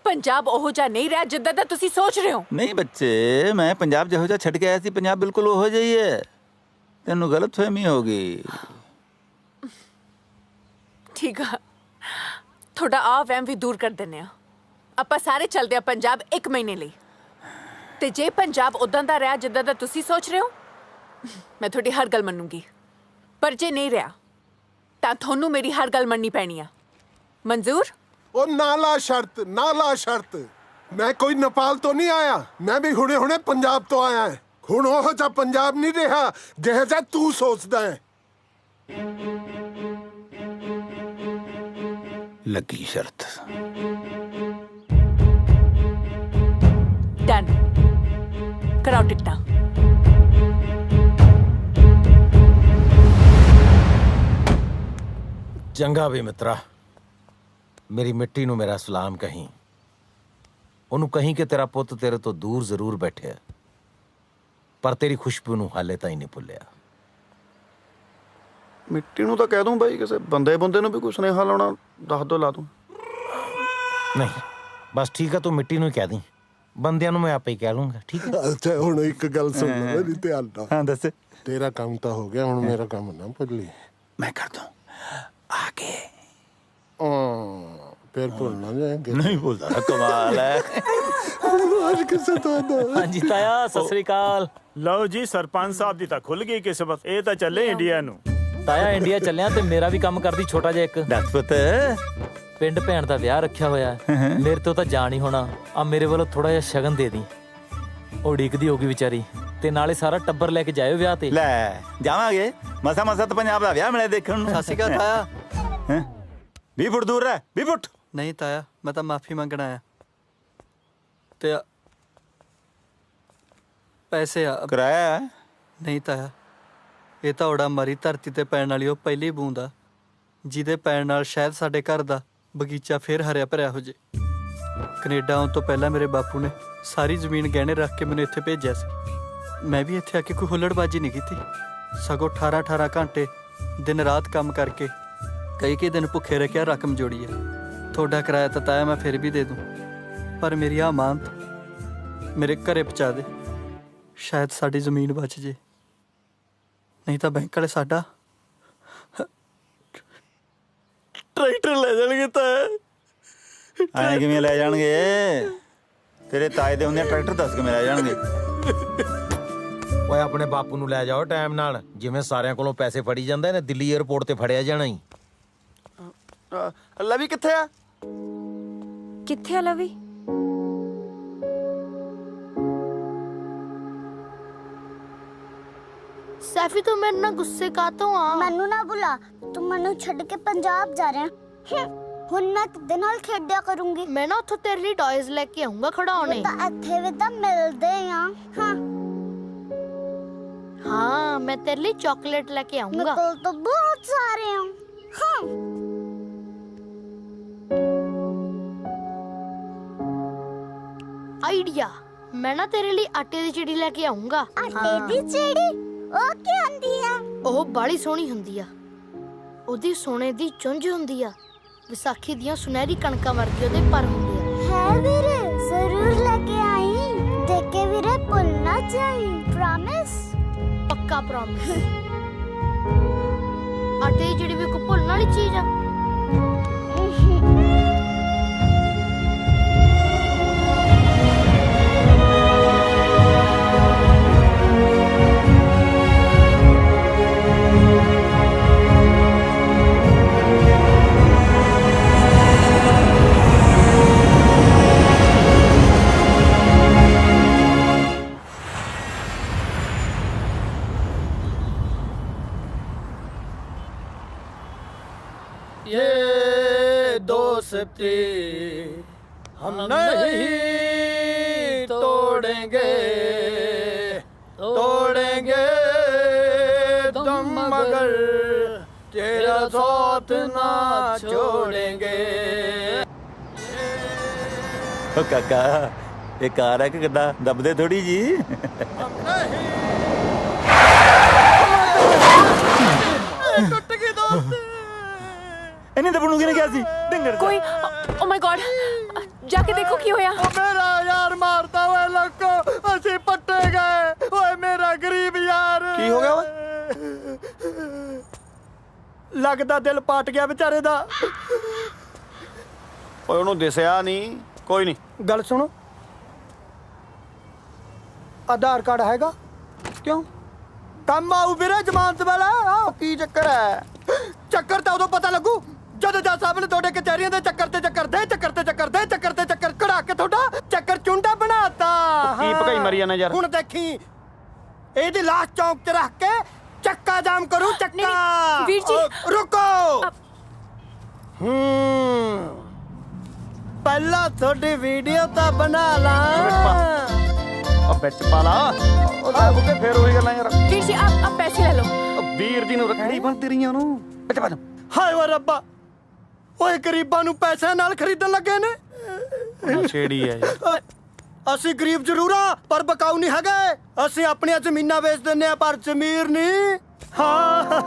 S6: ਪੰਜਾਬ ਉਹੋ ਜਿਹਾ ਨਹੀਂ ਰਿਹਾ ਜਿੱਦਾਂ ਦਾ ਤੁਸੀਂ ਸੋਚ ਰਹੇ ਹੋ।
S5: ਨਹੀਂ ਬੱਚੇ, ਮੈਂ ਪੰਜਾਬ ਜਿਹੋ ਜਿਹਾ ਛੱਡ ਕੇ ਆਇਆ ਸੀ, ਪੰਜਾਬ ਬਿਲਕੁਲ ਉਹੋ ਜਿਹਾ ਹੀ ਹੈ। ਤੈਨੂੰ ਗਲਤਫਹਿਮੀ ਹੋ ਗਈ।
S6: ਠੀਕ ਆ, ਤੁਹਾਡਾ ਆ ਵਹਿਮ ਵੀ ਦੂਰ ਕਰ ਦਿੰਦੇ ਆ। ਆਪਾਂ ਸਾਰੇ ਚੱਲਦੇ ਆ ਪੰਜਾਬ 1 ਮਹੀਨੇ ਲਈ। ਤੇ ਜੇ ਪੰਜਾਬ ਉਦਾਂ ਦਾ ਰਿਹਾ ਜਿੱਦਾਂ ਦਾ ਤੁਸੀਂ ਸੋਚ ਰਹੇ ਹੋ, ਮੈਂ ਤੁਹਾਡੀ ਹਰ ਗੱਲ ਮੰਨੂਗੀ। ਪਰ ਜੇ ਨਹੀਂ ਰਿਹਾ ਤਾਂ ਤੁਹਾਨੂੰ ਮੇਰੀ ਹਰ ਗੱਲ ਮੰਨਣੀ ਪੈਣੀ ਆ। ਮਨਜ਼ੂਰ?
S2: ਉਹ ਨਾ ਲਾ ਸ਼ਰਤ, ਨਾ ਲਾ ਸ਼ਰਤ। ਮੈਂ ਕੋਈ ਨੇਪਾਲ ਤੋਂ ਨਹੀਂ ਆਇਆ, ਮੈਂ ਵੀ ਹੁਣੇ ਪੰਜਾਬ ਤੋਂ ਆਇਆ ਹੈ। ਹੁਣ ਉਹ ਜਿਹਾ ਪੰਜਾਬ ਨਹੀਂ ਰਿਹਾ ਜਿਹੋ ਜਿਹਾ ਤੂੰ ਸੋਚਦਾ ਹੈ।
S5: ਲੱਗੀ ਸ਼ਰਤ।
S6: ਡਨ, ਕਰਾਓ ਟਿਕਟਾਂ।
S1: ਚੰਗਾ ਵੀ ਮਿੱਤਰਾ, ਮੇਰੀ ਮਿੱਟੀ ਨੂੰ ਮੇਰਾ ਸਲਾਮ ਕਹੀਂ। ਉਹਨੂੰ ਕਹੀਂ ਕਿ ਤੇਰਾ ਪੁੱਤ ਤੇਰੇ ਤੋਂ ਦੂਰ ਜ਼ਰੂਰ ਬੈਠਿਆ, ਪਰ ਤੇਰੀ ਖੁਸ਼ਬੂ ਨੂੰ ਹਾਲੇ ਤਾਂ ਹੀ ਨਹੀਂ ਭੁੱਲਿਆ।
S10: ਮਿੱਟੀ ਨੂੰ ਤਾਂ ਕਹਿ ਦੂੰ ਬਾਈ, ਕਿਸੇ ਬੰਦੇ ਨੂੰ ਵੀ ਕੋਈ ਸੁਨੇਹਾ ਲਾਉਣਾ ਦੱਸ ਦੋ, ਲਾ ਦੂੰ।
S1: ਨਹੀਂ ਬਸ ਠੀਕ ਆ, ਤੂੰ ਮਿੱਟੀ ਨੂੰ ਹੀ ਕਹਿ ਦੀ, ਬੰਦਿਆਂ ਨੂੰ ਮੈਂ ਆਪੇ ਹੀ ਕਹਿ ਲੂੰਗਾ। ਠੀਕ ਹੈ?
S2: ਅੱਛਾ ਹੁਣ ਇੱਕ ਗੱਲ ਸੁਣ ਲੈ ਮੇਰੀ ਧਿਆਨ ਨਾਲ।
S5: ਹਾਂ ਦੱਸ।
S2: ਤੇਰਾ ਕੰਮ ਤਾਂ ਹੋ ਗਿਆ, ਹੁਣ ਮੇਰਾ ਕੰਮ ਨਾ ਭੁੱਲੀ।
S5: ਮੈਂ ਕਰ ਦੂੰ ਆਕੇ।
S2: ਫਿਰ ਭੁੱਲ ਨਾ ਜਾਏਂਗੇ।
S5: ਨਹੀਂ ਭੁੱਲਦਾ। ਕਮਾਲ ਹੈ।
S2: ਅੱਜ ਕਿਸੇ ਤੋਂ
S11: ਹਾਂਜੀ ਤਾਇਆ, ਸਤਿ ਸ੍ਰੀ ਅਕਾਲ। ਲਓ ਜੀ, ਸਰਪੰਚ ਸਾਹਿਬ ਦੀ ਤਾਂ ਖੁੱਲ ਗਈ ਕਿਸਮਤ। ਇਹ ਤਾਂ ਚੱਲੇ ਇੰਡੀਆ ਨੂੰ। ਤਾਇਆ ਇੰਡੀਆ ਚੱਲਿਆ ਤੇ ਮੇਰਾ ਵੀ ਕੰਮ ਕਰਦੀ ਛੋਟਾ ਜਿਹਾ ਇੱਕ।
S5: ਦੱਸ ਪੁੱਤ।
S11: ਪਿੰਡ ਭੈਣ ਦਾ ਵਿਆਹ ਰੱਖਿਆ ਹੋਇਆ, ਮੇਰੇ ਤੋਂ ਤਾਂ ਜਾਣ ਹੀ ਹੋਣਾ। ਆ ਮੇਰੇ ਵੱਲੋਂ ਥੋੜਾ ਜਿਹਾ ਸ਼ਗਨ ਦੇ ਦੀ। ਉਹ ਉਡੀਕਦੀ ਹੋਗੀ ਵਿਚਾਰੀ, ਤੇ ਨਾਲੇ ਸਾਰਾ ਟੱਬਰ ਲੈ ਕੇ ਜਾਇਓ ਵਿਆਹ ਤੇ।
S5: ਲੈ ਜਾਵਾਂਗੇ, ਮਸਾ ਤਾਂ ਪੰਜਾਬ ਦਾ ਵਿਆਹ ਮਿਲਿਆ ਦੇਖਣ ਨੂੰ।
S10: ਸਤਿ ਸ਼੍ਰੀ ਅਕਾਲ ਤਾਇਆ।
S5: 20 ਫੁੱਟ ਦੂਰ ਰਹਿ 20 ਫੁੱਟ।
S13: ਨਹੀਂ ਤਾਇਆ, ਮੈਂ ਤਾਂ ਮਾਫੀ ਮੰਗਣ ਆਇਆ ਤੇ ਪੈਸੇ ਆ
S5: ਕਿਰਾਇਆ ਹੈ?
S13: ਨਹੀਂ ਤਾਇਆ, ਇਹ ਤਾਂ ਓੜਾ ਮਰੀ ਧਰਤੀ ਤੇ ਪੈਣ ਵਾਲੀ ਉਹ ਪਹਿਲੀ ਬੂੰਦ ਆ ਜਿਹਦੇ ਪੈਣ ਨਾਲ ਸ਼ਾਇਦ ਸਾਡੇ ਘਰ ਦਾ ਬਗੀਚਾ ਫੇਰ ਹਰਿਆ ਭਰਿਆ ਹੋ ਜੇ। ਕੈਨੇਡਾ ਆਉਣ ਤੋਂ ਪਹਿਲਾਂ ਮੇਰੇ ਬਾਪੂ ਨੇ ਸਾਰੀ ਜ਼ਮੀਨ ਗਹਿਣੇ ਰੱਖ ਕੇ ਮੈਨੂੰ ਇੱਥੇ ਭੇਜਿਆ ਸੀ। ਮੈਂ ਵੀ ਇੱਥੇ ਆ ਕੇ ਕੋਈ ਹੁੱਲੜਬਾਜੀ ਨਹੀਂ ਕੀਤੀ, ਸਗੋਂ 18-18 ਘੰਟੇ ਦਿਨ ਰਾਤ ਕੰਮ ਕਰਕੇ ਕਈ ਦਿਨ ਭੁੱਖੇ ਰਹਿ ਕੇ ਰਕਮ ਜੋੜੀ ਹੈ। ਤੁਹਾਡਾ ਕਿਰਾਇਆ ਤਾਂ ਤਾਇਆ ਮੈਂ ਫਿਰ ਵੀ ਦੇ ਦੂੰ, ਪਰ ਮੇਰੀ ਆ ਅਮਾਨਤ ਮੇਰੇ ਘਰੇ ਪਹੁੰਚਾ ਦੇ, ਸ਼ਾਇਦ ਸਾਡੀ ਜ਼ਮੀਨ ਬਚ ਜੇ। ਨਹੀਂ ਤਾਂ ਬੈਂਕ ਵਾਲੇ ਸਾਡਾ ਟਰੈਕਟਰ ਲੈ ਜਾਣਗੇ। ਤਾਂ
S5: ਐਂ ਕਿਵੇਂ ਲੈ ਜਾਣਗੇ? ਤੇਰੇ ਤਾਏ ਦੇ ਹੁੰਦੇ ਟਰੈਕਟਰ ਦੱਸ ਕਿਵੇਂ ਲੈ ਜਾਣਗੇ?
S1: ਓਏ ਆਪਣੇ ਬਾਪੂ ਨੂੰ ਲੈ ਜਾਓ ਟਾਈਮ ਨਾਲ, ਜਿਵੇਂ ਸਾਰਿਆਂ ਕੋਲੋਂ ਪੈਸੇ ਫੜੀ ਜਾਂਦੇ ਨੇ, ਦਿੱਲੀ 에ਅਰਪੋਰਟ ਤੇ ਫੜਿਆ ਜਾਣਾ ਹੀ।
S10: ਲਵੀ ਕਿੱਥੇ ਆ?
S3: ਕਿੱਥੇ ਆ ਲਵੀ?
S12: ਸੈਫੀ ਤੂੰ ਮੇਰੇ ਨਾਲ ਗੁੱਸੇ ਕਾਤੋਂ ਆ?
S7: ਮੈਨੂੰ ਨਾ ਬੁਲਾ, ਤੂੰ ਮੈਨੂੰ ਛੱਡ ਕੇ ਪੰਜਾਬ ਜਾ ਰਿਹਾ। ਹੁਣ ਮੈਂ ਕਿਹਦੇ ਨਾਲ ਖੇਡਿਆ ਕਰੂੰਗੀ?
S12: ਮੈਂ ਨਾ ਉੱਥੋਂ ਤੇਰੇ ਲਈ ਟੌਇਜ਼ ਲੈ ਕੇ ਆਉਂਗਾ ਖਿਡੌਣੇ।
S7: ਤਾਂ ਇੱਥੇ ਵੀ ਤਾਂ ਮਿਲਦੇ ਆ।
S12: ਹਾਂ ਮੈਂ ਤੇਰੇ ਲਈ ਚਾਕਲੇਟ ਲੈ ਕੇ ਆਉਂਗਾ।
S7: ਮੇਰੇ ਕੋਲ ਤਾਂ ਬਹੁਤ ਸਾਰੇ ਆ।
S12: ਆਈਡੀਆ, ਮੈਂ ਨਾ ਤੇਰੇ ਲਈ ਆਟੇ ਦੀ ਚਿੜੀ ਲੈ ਕੇ ਆਉਂਗਾ।
S7: ਆਟੇ ਦੀ ਚਿੜੀ? ਉਹ ਕੀ ਹੁੰਦੀ ਆ?
S12: ਉਹ ਬਾਲੀ ਸੋਹਣੀ ਹੁੰਦੀ ਆ, ਉਹਦੀ ਸੋਨੇ ਦੀ ਚੁੰਝ ਹੁੰਦੀ ਆ, ਵਿਸਾਖੀ ਦੀਆਂ ਸੁਨਹਿਰੀ ਕਣਕਾਂ ਵਰਗੀ ਉਹਦੇ ਪਰ ਹੁੰਦੇ ਆ।
S7: ਹੈ ਵੀਰੇ, ਜ਼ਰੂਰ ਲੈ ਕੇ ਆਈ। ਦੇਖ ਕੇ ਵੀਰੇ ਭੁੱਲ ਨਾ ਜਾਈ, ਪ੍ਰੋਮਿਸ?
S12: ਪੱਕਾ ਪ੍ਰੋਮਿਸ। ਆਟੇ ਦੀ ਚਿੜੀ ਵੀ ਕੋਈ ਭੁੱਲਣ ਵਾਲੀ ਚੀਜ਼ ਆ?
S13: ये दोस्ती हम नहीं तोड़ेंगे, तोड़ेंगे तुम मगर तेरा साथ ना छोड़ेंगे।
S5: ਓ ਕਾਕਾ, ਇਹ ਕਾਰ ਹੈ ਕਿ ਕਿੱਦਾਂ? ਦੱਬਦੇ ਥੋੜੀ ਜੀ।
S13: टूट गई दोस्त।
S5: ਇਹਨੇ ਦੱਬਣ ਨੂੰ ਕਿਹਨੇ ਕਿਹਾ ਸੀ? ਢਿੰਗਰ
S6: कोई ओ माय गॉड, जाके देखो की होया।
S13: मेरा यार मारता हुआ लोको, ਅਸੀਂ ਪੱਟੇ ਗਏ। ਓਏ ਮੇਰਾ ਗਰੀਬ ਯਾਰ। ਕੀ ਹੋ ਗਿਆ ਓਏ? ਲੱਗਦਾ ਦਿਲ ਪਾਟ ਗਿਆ ਵਿਚਾਰੇ ਦਾ।
S10: ਓਏ ਉਹਨੂੰ ਦਿਸਿਆ ਨਹੀਂ। ਕੋਈ ਨਹੀਂ।
S13: ਗੱਲ ਸੁਣੋ, ਆਧਾਰ ਕਾਰਡ ਹੈਗਾ? ਕਿਉਂ ਕੰਮ ਆਊ ਵੀਰੇ ਜ਼ਮਾਨਤ ਵਾਲਾ।
S10: ਕੀ ਚੱਕਰ ਹੈ?
S13: ਚੱਕਰ ਤਾਂ ਉਦੋਂ ਪਤਾ ਲੱਗੂ ਜਦੋਂ ਜੱਜ ਸਾਹਿਬ ਨੇ ਤੁਹਾਡੇ ਕਚਹਿਰੀਆਂ ਦੇ ਚੱਕਰ ਤੇ ਚੱਕਰ ਕਢਾ ਕੇ ਤੁਹਾਡਾ ਚੱਕਰ ਚੁੰਡਾ ਬਣਾਤਾ।
S10: ਕੀ ਭਕਾਈ ਮਰੀ ਜਾਂਦਾ ਯਾਰ?
S13: ਹੁਣ ਦੇਖੀ, ਇਹਦੀ ਲਾਸ਼ ਚੌਂਕ 'ਚ ਰੱਖ ਕੇ ਚੱਕਾ ਜਾਮ ਕਰੂ। ਚੱਕਾ
S6: ਵੀਰ ਜੀ
S13: ਰੁਕੋ। ਪਹਿਲਾਂ ਤੁਹਾਡੀ ਵੀਡੀਓ ਤਾਂ ਬਣਾ ਲਾਂ।
S10: ਉਹ ਵਿੱਚ ਪਾ ਲਾ। ਉਹ ਲੈ ਬੁੱਕੇ ਫੇਰ ਉਹੀ ਗੱਲਾਂ ਯਾਰ।
S6: वीर जी आप पैसे ले लो।
S10: ਵੀਰ ਜੀ ਨੂੰ ਰੱਖੜੀ ਬੰਨ ਤੇਰੀਆਂ ਨੂੰ। ਵਿੱਚ ਪਾ।
S13: ਹਾਏ ਓ ਰੱਬਾ, ਓਏ ਗਰੀਬਾਂ ਨੂੰ ਪੈਸਿਆਂ ਨਾਲ ਖਰੀਦਣ ਲੱਗੇ ਨੇ।
S10: ਛੇੜੀ ਆ ਯਾਰ।
S13: ਅਸੀਂ ਗਰੀਬ ਜ਼ਰੂਰ ਆ, ਪਰ ਬਕਾਊ ਨਹੀਂ ਹੈਗੇ। ਅਸੀਂ ਆਪਣੀਆਂ ਜ਼ਮੀਨਾਂ ਵੇਚ ਦਿੰਨੇ ਆ, ਪਰ ਜ਼ਮੀਰ ਨਹੀਂ। ਹਾਂ,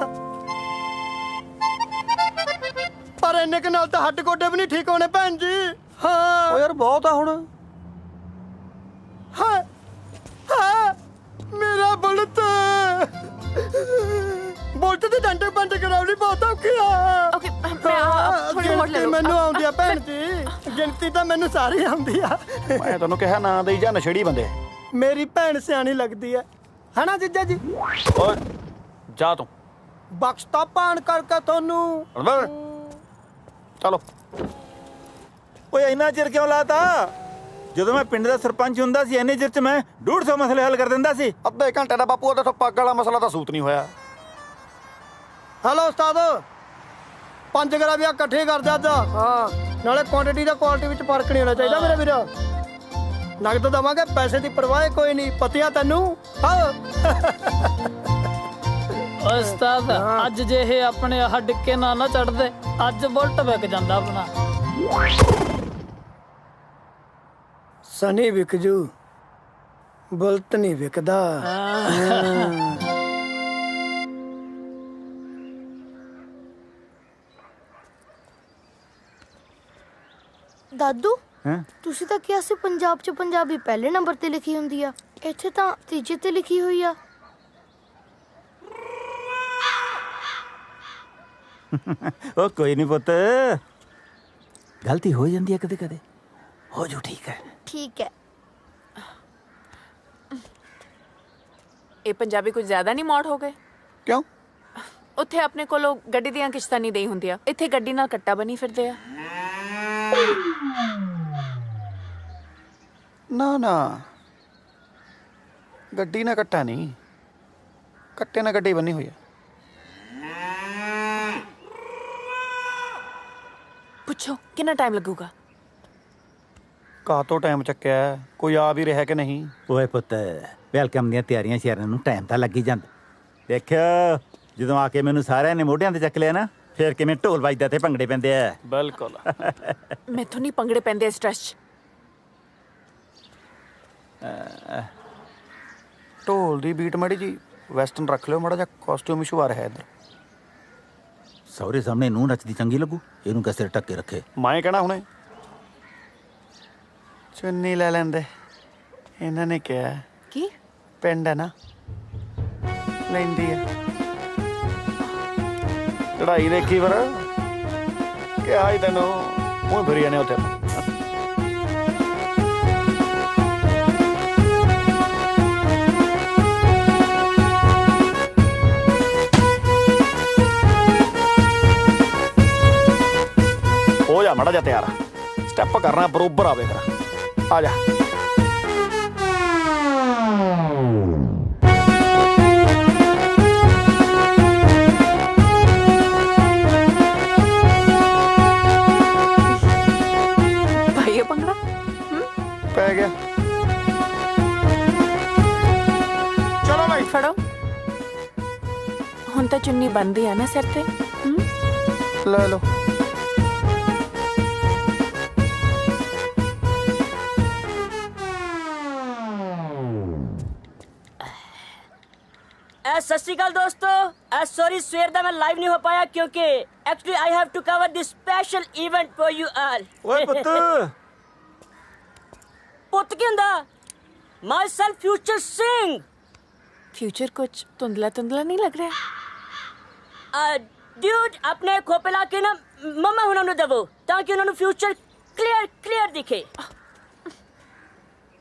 S13: ਪਰ ਇੰਨੇ ਕੁ ਨਾਲ ਤਾਂ ਹੱਡ ਗੋਡੇ ਵੀ ਨਹੀਂ ਠੀਕ ਹੋਣੇ ਭੈਣ ਜੀ। ਹਾਂ
S10: ਓ ਯਾਰ ਬਹੁਤ ਆ ਹੁਣ।
S13: ਹਾਂ ਹਾਂ, ਮੇਰਾ ਬੁਲਤ ਬੁਲਤ ਦੇ ਡੰਡੇ ਬੰਦ ਕਰਾਉਣੀ ਬਹੁਤ ਔਖੀ ਆ।
S6: ओके मैं थोड़ी और ले लो।
S13: ਮੈਨੂੰ ਆਉਂਦੀ ਆ ਭੈਣ ਜੀ, ਗਿਣਤੀ ਤਾਂ ਮੈਨੂੰ ਸਾਰੀ ਆਉਂਦੀ ਆ।
S10: ਮੈਂ ਤੁਹਾਨੂੰ ਕਿਹਾ ਨਾ ਦੇਈ ਜਾ, ਨਸ਼ੇੜੀ ਬੰਦੇ।
S13: ਮੇਰੀ ਭੈਣ ਸਿਆਣੀ ਲੱਗਦੀ ਹੈ, ਹਨਾ ਜੀਜਾ ਜੀ?
S10: ਓਏ ਜਾ ਤੂੰ।
S13: ਬਖਸ਼ਤਾ ਪਾਣ ਕਰਕੇ ਤੁਹਾਨੂੰ।
S10: ਚਲੋ।
S5: ਓਏ ਇੰਨਾ ਚਿਰ ਕਿਉਂ ਲਾਤਾ? ਜਦੋਂ ਮੈਂ ਪਿੰਡ ਦਾ ਸਰਪੰਚ ਹੁੰਦਾ ਸੀ, ਇੰਨੇ ਚਿਰ 'ਚ ਮੈਂ 150 ਮਸਲੇ ਹੱਲ ਕਰ ਦਿੰਦਾ ਸੀ।
S10: ਅੱਧੇ ਘੰਟੇ ਦਾ ਬਾਪੂ, ਉਹਦੇ ਤੋਂ ਪੱਗ ਵਾਲਾ ਮਸਲਾ ਤਾਂ ਸੂਤ ਨਹੀਂ ਹੋਇਆ।
S13: ਹੈਲੋ ਉਸਤਾਦ,
S4: 5 ਗਰਾ ਵੀ ਇਕੱਠੇ ਕਰ ਦੇ ਅੱਜ। ਹਾਂ ਨਾਲੇ ਕੁਆਂਟੀਟੀ ਦਾ ਕੁਆਲਿਟੀ ਵਿੱਚ ਫਰਕ ਨਹੀਂ ਹੋਣਾ ਚਾਹੀਦਾ ਮੇਰੇ ਵੀਰ। ਨਗਦ ਦਵਾਂਗੇ, ਪੈਸੇ ਦੀ ਪਰਵਾਹ ਕੋਈ ਨਹੀਂ, ਪਤਿਆ ਤੈਨੂੰ। ਹਾਂ
S14: ਉਸਤਾਦ ਅੱਜ ਜੇ ਇਹ ਆਪਣੇ ਆਹ ਡਿੱਕੇ ਨਾ ਚੜਦੇ, ਅੱਜ ਬੁਲਟ ਵਿਕ ਜਾਂਦਾ ਆਪਣਾ।
S4: ਸਨੀ ਵਿਕ ਜੂ, ਬੁਲਟ ਨਹੀਂ ਵਿਕਦਾ।
S12: ਦਾਦੂ ਤੁਸੀਂ ਤਾਂ ਕਿਹਾ ਸੀ ਪੰਜਾਬ 'ਚ ਪੰਜਾਬੀ ਪਹਿਲੇ ਨੰਬਰ ਤੇ ਲਿਖੀ ਹੁੰਦੀ ਆ, ਇੱਥੇ ਤਾਂ ਤੀਜੇ ਤੇ ਲਿਖੀ ਹੋਈ ਆ।
S5: ਉਹ ਕੋਈ ਨਹੀਂ ਪੁੱਤ, ਗਲਤੀ ਹੋ ਜਾਂਦੀ ਹੈ ਕਦੇ ਕਦੇ, ਹੋ ਜੂ ਠੀਕ ਹੈ।
S12: ਠੀਕ ਹੈ।
S6: ਇਹ ਪੰਜਾਬੀ ਕੁਝ ਜ਼ਿਆਦਾ ਨਹੀਂ ਮੌੜ ਹੋ ਗਏ?
S10: ਕਿਉਂ?
S6: ਉੱਥੇ ਆਪਣੇ ਕੋਲੋਂ ਗੱਡੀ ਦੀਆਂ ਕਿਸ਼ਤਾਂ ਨਹੀਂ ਦੇਈ ਹੁੰਦੀਆਂ, ਇੱਥੇ ਗੱਡੀ ਨਾਲ ਕੱਟਾ ਬਣੀ ਫਿਰਦੇ ਆ।
S10: ਨਾ ਗੱਡੀ ਨਾਲ ਕੱਟਾ ਨਹੀਂ, ਕੱਟੇ ਨਾਲ ਗੱਡੀ ਬੰਨੀ ਹੋਈ ਆ।
S6: ਪੁੱਛੋ ਕਿੰਨਾ ਟਾਈਮ ਲੱਗੂਗਾ?
S10: ਕਾਹਤੋਂ ਟਾਈਮ ਚੱਕਿਆ, ਕੋਈ ਆ ਵੀ ਰਿਹਾ ਕਿ ਨਹੀਂ?
S5: ਓਏ ਪੁੱਤ, ਵੈਲਕਮ ਦੀਆਂ ਤਿਆਰੀਆਂ ਸ਼ਿਆਰਾਂ ਨੂੰ ਟਾਈਮ ਤਾਂ ਲੱਗ ਹੀ ਜਾਂਦਾ। ਦੇਖਿਓ ਜਦੋਂ ਆ ਕੇ ਮੈਨੂੰ ਸਾਰਿਆਂ ਨੇ ਮੋਢਿਆਂ ਤੇ ਚੱਕ ਲਿਆ ਨਾ, ਫਿਰ ਕਿਵੇਂ ਢੋਲ ਵੱਜਦਾ ਤੇ ਭੰਗੜੇ ਪੈਂਦੇ ਆ।
S10: ਬਿਲਕੁਲ।
S6: ਮੈਥੋਂ ਨਹੀਂ ਭੰਗੜੇ ਪੈਂਦੇ ਇਸ ਸਟ੍ਰੈਸ 'ਚ।
S10: ਢੋਲ ਦੀ ਬੀਟ ਮਾੜੀ ਜੀ ਵੈਸਟਰਨ ਰੱਖ ਲਿਓ, ਮਾੜਾ ਜਿਹਾ ਕਾਸਟਿਊਮ ਇਸ਼ੂ ਆ ਰਿਹਾ ਇੱਧਰ।
S5: ਸਹੁਰੇ ਸਾਹਮਣੇ ਨੂੰ ਨੱਚਦੀ ਚੰਗੀ ਲੱਗੂ, ਇਹਨੂੰ ਕਿਸੇ ਢੱਕ ਕੇ ਰੱਖੇ।
S10: ਮੈਂ ਕਹਿਣਾ ਹੁਣੇ ਚੁੰਨੀ ਲੈ ਲੈਂਦੇ, ਇਹਨਾਂ ਨੇ ਕਿਹਾ।
S6: ਕੀ
S10: ਪਿੰਡ ਹੈ ਨਾ, ਲੈਂਦੀ ਆ। ਚੜਾਈ ਦੇਖੀ ਫਿਰ, ਕਿਹਾ ਹੀ ਤੈਨੂੰ, ਉਹ ਫਿਰੀ ਜਾਣੇ ਉੱਥੇ। ਹੋ ਜਾ ਮਾੜਾ ਜਿਹਾ ਤਿਆਰ, ਸਟੈਪ ਕਰਨਾ ਬਰੋਬਰ ਆਵੇ ਫਿਰ। ਆ ਜਾ।
S6: ਭਾਈ ਇਹ ਭੰਗੜਾ
S10: ਪੈ ਗਿਆ।
S6: ਚਲੋ ਭਾਈ ਫੜੋ। ਹੁਣ ਤਾਂ ਚੁੰਨੀ ਬੰਦੀ ਆ ਨਾ ਸਿਰ ਤੇ।
S10: ਲੈ ਲਓ।
S15: सत श्री अकाल दोस्तों, सॉरी सवेर दा मैं लाइव नहीं हो पाया क्योंकि actually I have to cover this special event for you all.
S4: ਓਏ ਪੁੱਤ
S15: पुत की हुंदा myself future Singh.
S6: Future कुछ धुंधला धुंधला नहीं लग रहा?
S15: ड्यूड अपने खोपला के ना मम्मा हुणां नूं दवो ताकि उन्हां नूं फ्यूचर क्लियर दिखे।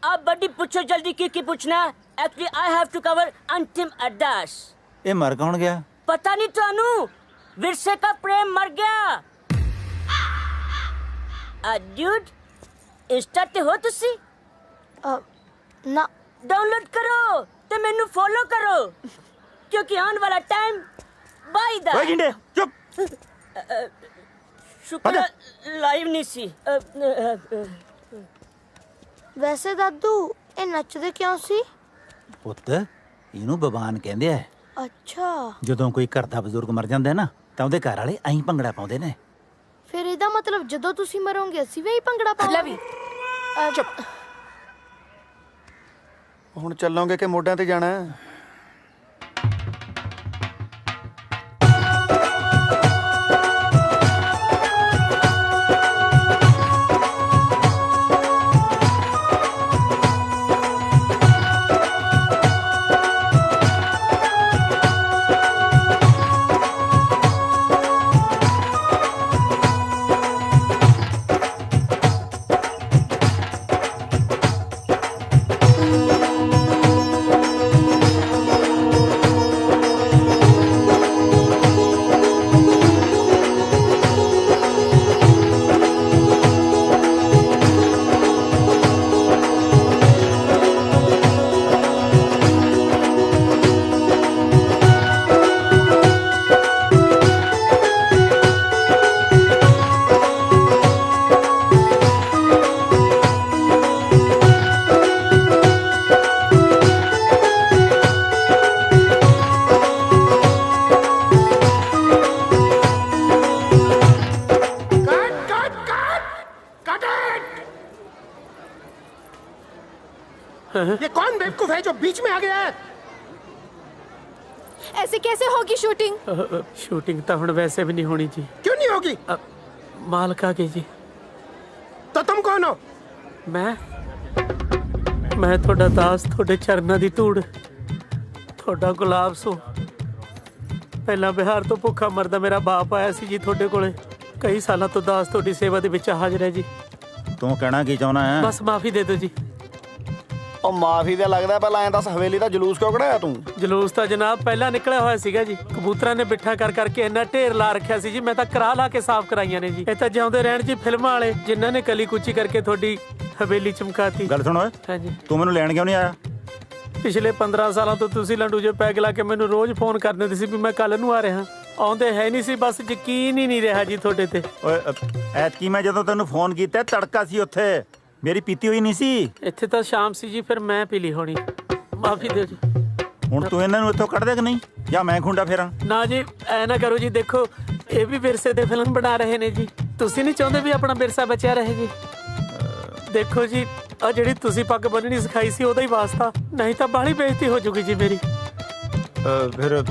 S15: अब बड़ी पूछो जल्दी की पूछना। Actually I have to cover antim ardas.
S5: ਇਹ ਮਰ ਕੌਣ ਗਿਆ?
S15: पता नहीं थानू, विरसे का प्रेम मर गया। ड्यूड इंस्टा ते हो तुसी?
S12: ना।
S15: डाउनलोड करो ते मेनू फॉलो करो क्योंकि आने वाला टाइम बाई दा।
S5: ਓਏ ਜਿੰਦੇ ਚੁੱਪ।
S15: शुक्र लाइव नहीं सी।
S12: ਵੈਸੇ ਦਾਦੂ ਇਹ ਨੱਚਦੇ ਕਿਉਂ ਸੀ?
S5: ਪੁੱਤ ਇਹਨੂੰ ਬਬਾਨ ਕਹਿੰਦੇ ਆ।
S12: ਅੱਛਾ।
S5: ਜਦੋਂ ਕੋਈ ਘਰ ਦਾ ਬਜ਼ੁਰਗ ਮਰ ਜਾਂਦਾ ਨਾ ਤਾਂ ਉਹਦੇ ਘਰ ਵਾਲੇ ਐਂ ਭੰਗੜਾ ਪਾਉਂਦੇ ਨੇ।
S12: ਫਿਰ ਇਹਦਾ ਮਤਲਬ ਜਦੋਂ ਤੁਸੀਂ ਮਰੋਗੇ ਅਸੀਂ ਵੀ ਭੰਗੜਾ ਪਾਵਾਂਗੇ।
S6: ਚੁੱਪ।
S10: ਹੁਣ ਚੱਲੋਗੇ ਕਿ ਮੋਢਿਆਂ ਤੇ ਜਾਣਾ?
S2: ये कौन बेवकूफ है जो बीच में आ गया है?
S6: ऐसे कैसे होगी शूटिंग?
S14: शूटिंग तो हुण वैसे भी नहीं होनी जी।
S2: क्यों नहीं होगी?
S14: मालक आ गई जी।
S2: तो तुम कौन हो?
S14: मैं थोड़ा दास, थोड़े चरना दी धूड़, थोड़ा गुलाब सो। पहला बिहार तो भुखा मरदा मेरा बाप आया सी जी थोड़े कोले। कई सालों तो दास थोड़ी सेवा दे विच हाजिर है जी।
S5: तू कहना की चाहना है?
S14: बस माफी दे दो जी।
S16: ਉਹ ਮਾਫੀ ਦਾ ਲੱਗਦਾ ਪਹਿਲਾਂ ਐਂ ਦੱਸ ਹਵੇਲੀ ਦਾ ਜਲੂਸ ਕਿਉਂ ਕਢਾਇਆ ਤੂੰ?
S14: ਜਲੂਸ ਤਾਂ ਜਨਾਬ ਪਹਿਲਾਂ ਨਿਕਲਿਆ ਹੋਇਆ ਸੀਗਾ ਜੀ। ਕਬੂਤਰਾਂ ਨੇ ਬਿੱਠਾ ਕਰ ਕਰਕੇ ਇੰਨਾ ਢੇਰ ਲਾ ਰੱਖਿਆ ਸੀ ਜੀ, ਮੈਂ ਤਾਂ ਕਰਾ ਲਾ ਕੇ ਸਾਫ਼ ਕਰਾਈਆਂ ਨੇ ਜੀ। ਇਹ ਤਾਂ ਜਿਉਂਦੇ ਰਹਿਣ ਜੀ ਫਿਲਮਾਂ ਵਾਲੇ ਜਿਨ੍ਹਾਂ ਨੇ ਕਲੀ ਕੁਚੀ ਕਰਕੇ ਤੁਹਾਡੀ ਹਵੇਲੀ ਚਮਕਾਤੀ।
S5: ਗੱਲ ਸੁਣ ਓਏ,
S14: ਹਾਂਜੀ
S5: ਤੂੰ ਮੈਨੂੰ ਲੈਣ ਕਿਉਂ ਨਹੀਂ ਆਇਆ?
S14: ਪਿਛਲੇ 15 ਸਾਲਾਂ ਤੋਂ ਤੁਸੀਂ ਲੰਡੂ ਜੇ ਪੈਗ ਲਾ ਕੇ ਮੈਨੂੰ ਰੋਜ਼ ਫੋਨ ਕਰਦੇ ਸੀ ਵੀ ਮੈਂ ਕੱਲ ਨੂੰ ਆ ਰਿਹਾ। ਆਉਂਦੇ ਹੈ ਨਹੀਂ ਸੀ, ਬਸ ਯਕੀਨ ਹੀ ਨਹੀਂ ਰਿਹਾ ਜੀ ਤੁਹਾਡੇ ਤੇ।
S5: ਓਏ ਐਤਕੀ ਮੈਂ ਜਦੋਂ ਤੈਨੂੰ ਫੋਨ ਕੀਤਾ ਤੜਕਾ ਸੀ ਉੱਥੇ, ਮੇਰੀ ਪੀਤੀ ਹੋਈ ਨਹੀਂ ਸੀ।
S14: ਇੱਥੇ ਤਾਂ ਸ਼ਾਮ ਸੀ ਜੀ, ਫਿਰ ਮੈਂ ਪੀ ਲਈ ਹੋਣੀ। ਮਾਫੀ ਦਿਓ ਜੀ।
S5: ਹੁਣ ਤੂੰ ਇਹਨਾਂ ਨੂੰ ਇੱਥੋਂ ਕੱਢ ਦੇ ਕਿ ਨਹੀਂ, ਜਾਂ ਮੈਂ ਖੁੰਡਾ ਫੇਰਾਂ?
S14: ਨਾ ਜੀ ਐ ਨਾ ਕਰੋ ਜੀ, ਦੇਖੋ ਇਹ ਵੀ ਵਿਰਸੇ ਦੇ ਫਿਲਮ ਬਣਾ ਰਹੇ ਨੇ ਜੀ। ਤੁਸੀਂ ਨਹੀਂ ਚਾਹੁੰਦੇ ਵੀ ਆਪਣਾ ਵਿਰਸਾ ਬਚਿਆ ਰਹੇ ਜੀ? ਦੇਖੋ ਜੀ ਆ ਜਿਹੜੀ ਤੁਸੀਂ ਪੱਗ ਬੰਨਣੀ ਸਿਖਾਈ ਸੀ ਉਹਦਾ ਹੀ ਵਾਸਤਾ, ਨਹੀਂ ਤਾਂ ਬਾਹਲੀ ਬੇਇੱਜ਼ਤੀ ਹੋ ਜੂਗੀ ਜੀ ਮੇਰੀ।
S5: ਫਿਰ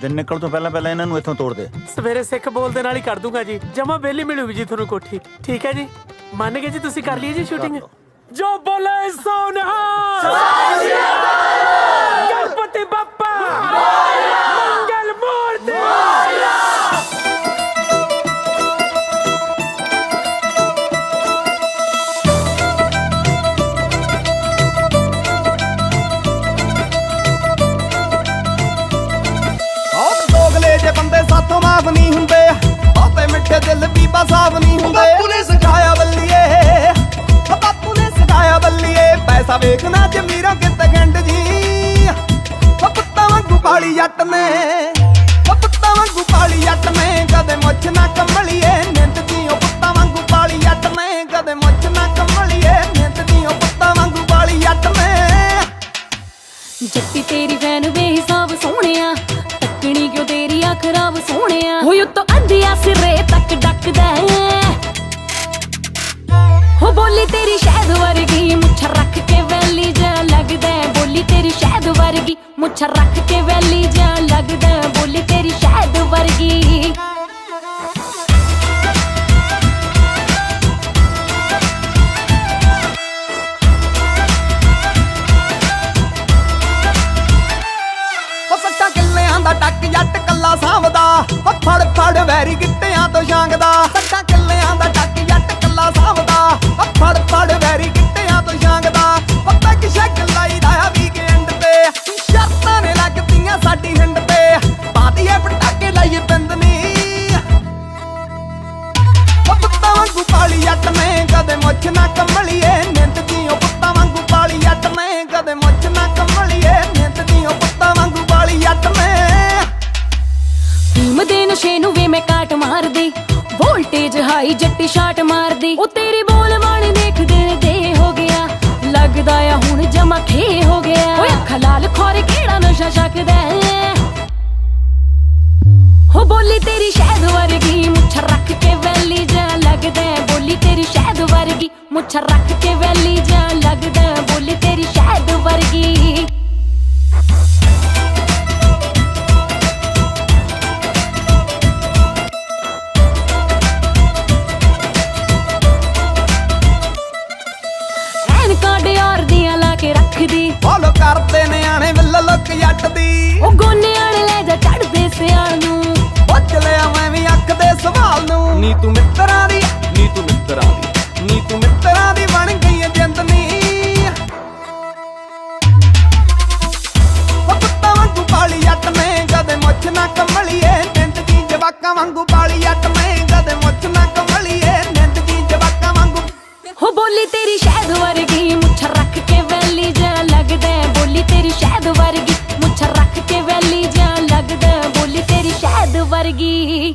S5: ਦਿਨ ਨਿਕਲ ਤੋਂ ਪਹਿਲਾਂ ਪਹਿਲਾਂ ਇਹਨਾਂ ਨੂੰ ਇੱਥੋਂ ਤੋੜ ਦੇ।
S14: ਸਵੇਰੇ ਸਿੱਖ ਬੋਲਦੇ ਨਾਲ ਹੀ ਕਰ ਦੂੰਗਾ ਜੀ, ਜਮਾ ਵਿਹਲੀ ਮਿਲੂਗੀ ਜੀ ਤੁਹਾਨੂੰ ਕੋਠੀ। ਠੀਕ ਹੈ ਜੀ, ਮੰਨ ਗਏ ਜੀ? ਤੁਸੀਂ ਕਰ ਲਈ ਜੀ ਸ਼ੂਟਿੰਗ? ਜੋ ਬੋਲੇ ਸੋ ਨਿਹਾਲ, ਗਣਪਤੀ ਬੱਪਾ ਮੰਗਲ ਮੂਰਤੀ।
S8: ਦੋਗਲੇ ਜੇ ਬੰਦੇ ਸਾਥੋਂ ਮਾਫ ਨਹੀਂ ਹੁੰਦੇ, ਬਹੁਤੇ ਮਿੱਠੇ ਦਿਲ ਬੀਬਾ ਸਾਫ ਨਹੀਂ ਹੁੰਦੇ। ਬਾਪੂ ਨੇ ਸਿਖਾਇਆ ਬੱਲੀਏ, ਬਾਪੂ ਨੇ ਸਿਖਾਇਆ ਬੱਲੀਏ, ਪੈਸਾ ਵੇਖਣਾ ਜ਼ਮੀਰਾਂ ਕਿਤੇ ਗੰਢ ਜੀ। ਪੁੱਤਾਂ ਵਾਂਗੂ ਪਾਲੀ ਜੱਟ ਨੇ, ਪੁੱਤਾਂ ਵਾਂਗੂ ਪਾਲੀ ਜੱਟ ਨੇ, ਕਦੇ ਮੁੱਛ ਨਾ ਕੰਮਲੀਏ ਨਿੰਦ ਦੀ। ਪੁੱਤਾਂ ਵਾਂਗੂ ਪਾਲੀ ਜੱਟ ਨੇ, ਕਦੇ ਮੁੱਛ ਨਾ ਕੰਮਲੀਏ ਨਿੰਦ ਦੀ। ਪੁੱਤਾਂ ਵਾਂਗੂ ਪਾਲੀ ਜੱਟ ਨੇ।
S17: ਜੱਟੀ ਤੇਰੀ ਵੈਨ ਬੇਹਿਸਾਬ ਸੋਹਣਿਆ, ਤੱਕਣੀ ਕਿਉਂ ਤੇਰੀ ਆ ਖਰਾਬ ਸੋਹਣਿਆ। ਹੋਈ ਉੱਤੋਂ ਅੰਧਿਆ ਸਿਰੇ ਤੱਕ ਡੱਕਦਾ, ਹੋ ਬੋਲੀ ਤੇਰੀ ਸ਼ਹਿਦ ਵਰਗੀ, ਮੁੱਛ ਰੱਖ ਕੇ ਵੈਲੀ ਜਾ ਲੱਗਦਾ। ਬੋਲੀ ਤੇਰੀ ਸ਼ਹਿਦ ਵਰਗੀ, ਮੁੱਛ ਰੱਖ ਕੇ ਵੈਲੀ ਜਾ ਲੱਗਦਾ। ਬੋਲੀ ਤੇਰੀ ਸ਼ਹਿਦ ਵਰਗੀ।
S8: ਦਾ ਟੱਕ ਜੱਟ ਕੱਲਾ ਸਾਂਭਦਾ, ਫੜ ਫੜ ਵੈਰੀ ਗਿੱਟਿਆਂ ਤੋਂ ਛਾਂਗਦਾ। 7 ਕਿੱਲਿਆਂ ਦਾ ਟੱਕ ਜੱਟ ਕੱਲਾ ਸਾਂਭਦਾ, ਫੜ ਫੜ ਵੈਰੀ ਗਿੱਟਿਆਂ ਤੋਂ ਛਾਂਗਦਾ। ਪੈਗ ਸ਼ੈਗ ਲਾਈਦਾ ਆ ਵੀਕਐਂਡ ਤੇ, ਸ਼ਰਤਾਂ ਨੇ ਲੱਗਦੀਆਂ ਸਾਡੀ ਹਿੰਡ ਤੇ। ਪਾਦੀਏ ਪਟਾਕੇ ਲਾਈਏ ਪਿੰਦਨੀ, ਪੁੱਤਾਂ ਵਾਂਗੂ ਪਾਲੀ ਜੱਟ ਨੇ, ਕਦੇ ਮੁੱਛ ਨਾ ਕੰਮਲੀਏ ਨਿੰਦ ਦੀ। ਪੁੱਤਾਂ ਵਾਂਗੂ ਪਾਲੀ ਜੱਟ ਨੇ, ਕਦੇ ਮੁੱਛ ਨਾ ਕੰਮਲੀਏ ਨਿੰਦ ਦੀ। ਪੁੱਤਾਂ ਵਾਂਗੂ ਪਾਲੀ ਜੱਟ ਨੇ।
S17: ਫੀਮ ਦੇ ਨਸ਼ੇ ਨੂੰ ਵੇ ਮੈਂ ਕਾਟ ਮਾਰਦੀ, ਵੋਲਟੇਜ ਹਾਈ ਜੱਟੀ ਸ਼ਾਟ ਮਾਰਦੀ। ਉਹ ਤੇਰੀ ਬੋਲ ਬਾਣੀ ਦੇਖਦੇ ਦੇ ਹੋ ਗਿਆ, ਲੱਗਦਾ ਆ ਹੁਣ ਜਮਾ ਖੇ ਹੋ ਗਿਆ। ਓਏ ਅੱਖਾਂ ਲਾਲ ਖੋਰੇ ਕਿਹੜਾ ਨਸ਼ਾ ਛਕਦਾ, ਹੋ ਬੋਲੀ ਤੇਰੀ ਸ਼ਹਿਦ ਵਰਗੀ, ਮੁੱਛ ਰੱਖ ਕੇ ਵੈਲੀ ਜਾ ਲੱਗਦਾ। ਬੋਲੀ ਤੇਰੀ ਸ਼ਹਿਦ ਵਰਗੀ, ਮੁੱਛ ਰੱਖ ਕੇ ਵੈਲੀ ਜਾ ਲੱਗਦਾ। ਬੋਲੀ ਤੇਰੀ ਸ਼ਹਿਦ ਵਰਗੀ। ਰੱਖਦੀ
S8: ਫੋਲੋ ਕਰਦੇ ਨਿਆਣੇ ਵੱਲ ਲੁੱਕ ਜੱਟ ਦੀ।
S17: ਉਹ ਗੋਨੇ ਆਣੇ ਲੈ ਜਾ ਚੜਦੇ ਸਿਆਲ ਨੂੰ,
S8: ਪੁੱਛ ਲਿਆ ਮੈਂ ਵੀ ਅੱਖ ਦੇ ਸਵਾਲ ਨੂੰ। ਨੀ ਤੂੰ ਮਿੱਤਰਾਂ ਦੀ, ਨੀ ਤੂੰ ਮਿੱਤਰਾਂ ਦੀ, ਨੀ ਤੂੰ ਮਿੱਤਰਾਂ ਦੀ ਬਣ ਗਈ ਏ ਜਿੰਦਨੀ। ਪੁੱਤਾਂ ਵਾਂਗੂ ਪਾਲੀ ਜੱਟ ਨੇ, ਕਦੇ ਮੁੱਛ ਨਾ ਕੰਮਲੀਏ ਨਿੰਦ ਦੀ। ਜਵਾਕਾਂ ਵਾਂਗੂ ਪਾਲੀ ਜੱਟ ਨੇ, ਕਦੇ ਮੁੱਛ ਨਾ ਕੰਮਲੀਏ ਨਿੰਦ ਦੀ। ਜਵਾਕਾਂ ਵਾਂਗੂ
S17: ਹੋ ਬੋਲੀ ਤੇਰੀ ਸ਼ਹਿਦ ਵਰਗੀ, ਮੁੱਛ ਰੱਖ ਕੇ ਵੈਲੀ ਜਾ ਲੱਗਦਾ। ਬੋਲੀ ਤੇਰੀ ਸ਼ਹਿਦ ਵਰਗੀ, ਮੁੱਛ ਰੱਖ ਕੇ ਵੈਲੀ ਜਾ ਲੱਗਦਾ। ਬੋਲੀ ਤੇਰੀ ਸ਼ਹਿਦ ਵਰਗੀ।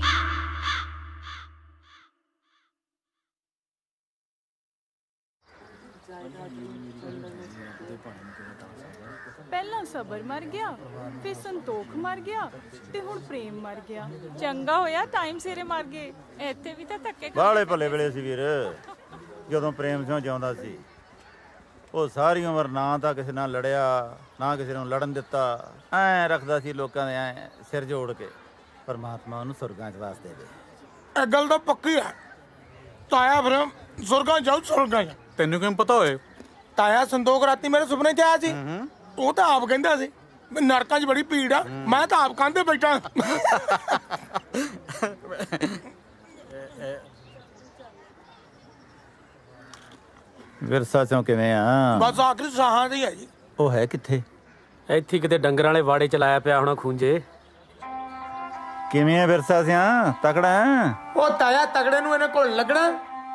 S6: ਪਹਿਲਾਂ ਸਬਰ ਮਰ ਗਿਆ, ਫਿਰ ਸੰਤੋਖ ਮਰ ਗਿਆ, ਤੇ ਹੁਣ ਪ੍ਰੇਮ ਮਰ ਗਿਆ। ਚੰਗਾ ਹੋਇਆ ਟਾਈਮ ਸਿਰੇ ਮਰ ਗਏ, ਇੱਥੇ ਵੀ ਤਾਂ ਧੱਕੇ
S5: ਬਾਲੇ ਭਲੇ ਵੇਲੇ ਸੀ ਵੀਰ, ਜਦੋਂ ਪ੍ਰੇਮ ਸਿੰਘ ਜਿਉਂਦਾ ਸੀ। ਉਹ ਸਾਰੀ ਉਮਰ ਨਾ ਤਾਂ ਕਿਸੇ ਨਾਲ ਲੜਿਆ ਨਾ ਕਿਸੇ ਨੂੰ ਲੜਨ ਦਿੱਤਾ, ਐ ਰੱਖਦਾ ਸੀ ਲੋਕਾਂ ਦੇ ਐ ਸਿਰ ਜੋੜ ਕੇ। ਪਰਮਾਤਮਾ ਉਹਨੂੰ ਸੁਰਗਾਂ 'ਚ ਵਾਸਤੇ ਦੇ।
S18: ਇਹ ਗੱਲ ਤਾਂ ਪੱਕੀ ਹੈ ਤਾਇਆ, ਫਿਰ ਸੁਰਗਾਂ ਜਾਊ ਸੁਰਗਾਂ 'ਚ।
S9: ਤੈਨੂੰ ਕਿਵੇਂ ਪਤਾ ਹੋਏ?
S18: ਤਾਇਆ ਸੰਤੋਖ ਰਾਤੀ ਮੇਰੇ ਸੁਪਨੇ 'ਚ ਆਇਆ ਸੀ। ਉਹ ਤਾਂ ਆਪ ਕਹਿੰਦਾ ਸੀ ਵੀ ਨਰਕਾਂ 'ਚ ਬੜੀ ਭੀੜ ਆ, ਮੈਂ ਤਾਂ ਆਪ ਕੰਧ ਤੇ ਬੈਠਾ।
S5: ਵਿਰਸਾ ਚੋਂ ਕਿਵੇਂ ਆ?
S18: ਬਸ ਆਖਰੀ ਸਾਹਾਂ ਦੀ ਹੈ ਜੀ।
S5: ਉਹ ਹੈ ਕਿੱਥੇ?
S14: ਇੱਥੇ ਕਿਤੇ ਡੰਗਰਾਂ ਵਾਲੇ ਵਾੜੇ ਚ ਲਾਇਆ ਪਿਆ ਹੋਣਾ ਖੂੰਜੇ।
S5: ਕਿਵੇਂ ਆ ਵਿਰਸਾ ਸਿਆ? ਤਕੜਾ ਹੈ?
S18: ਉਹ ਤਾਇਆ ਤਗੜੇ ਨੂੰ ਇਹਨੇ ਕੋਲ ਲੱਗਣਾ।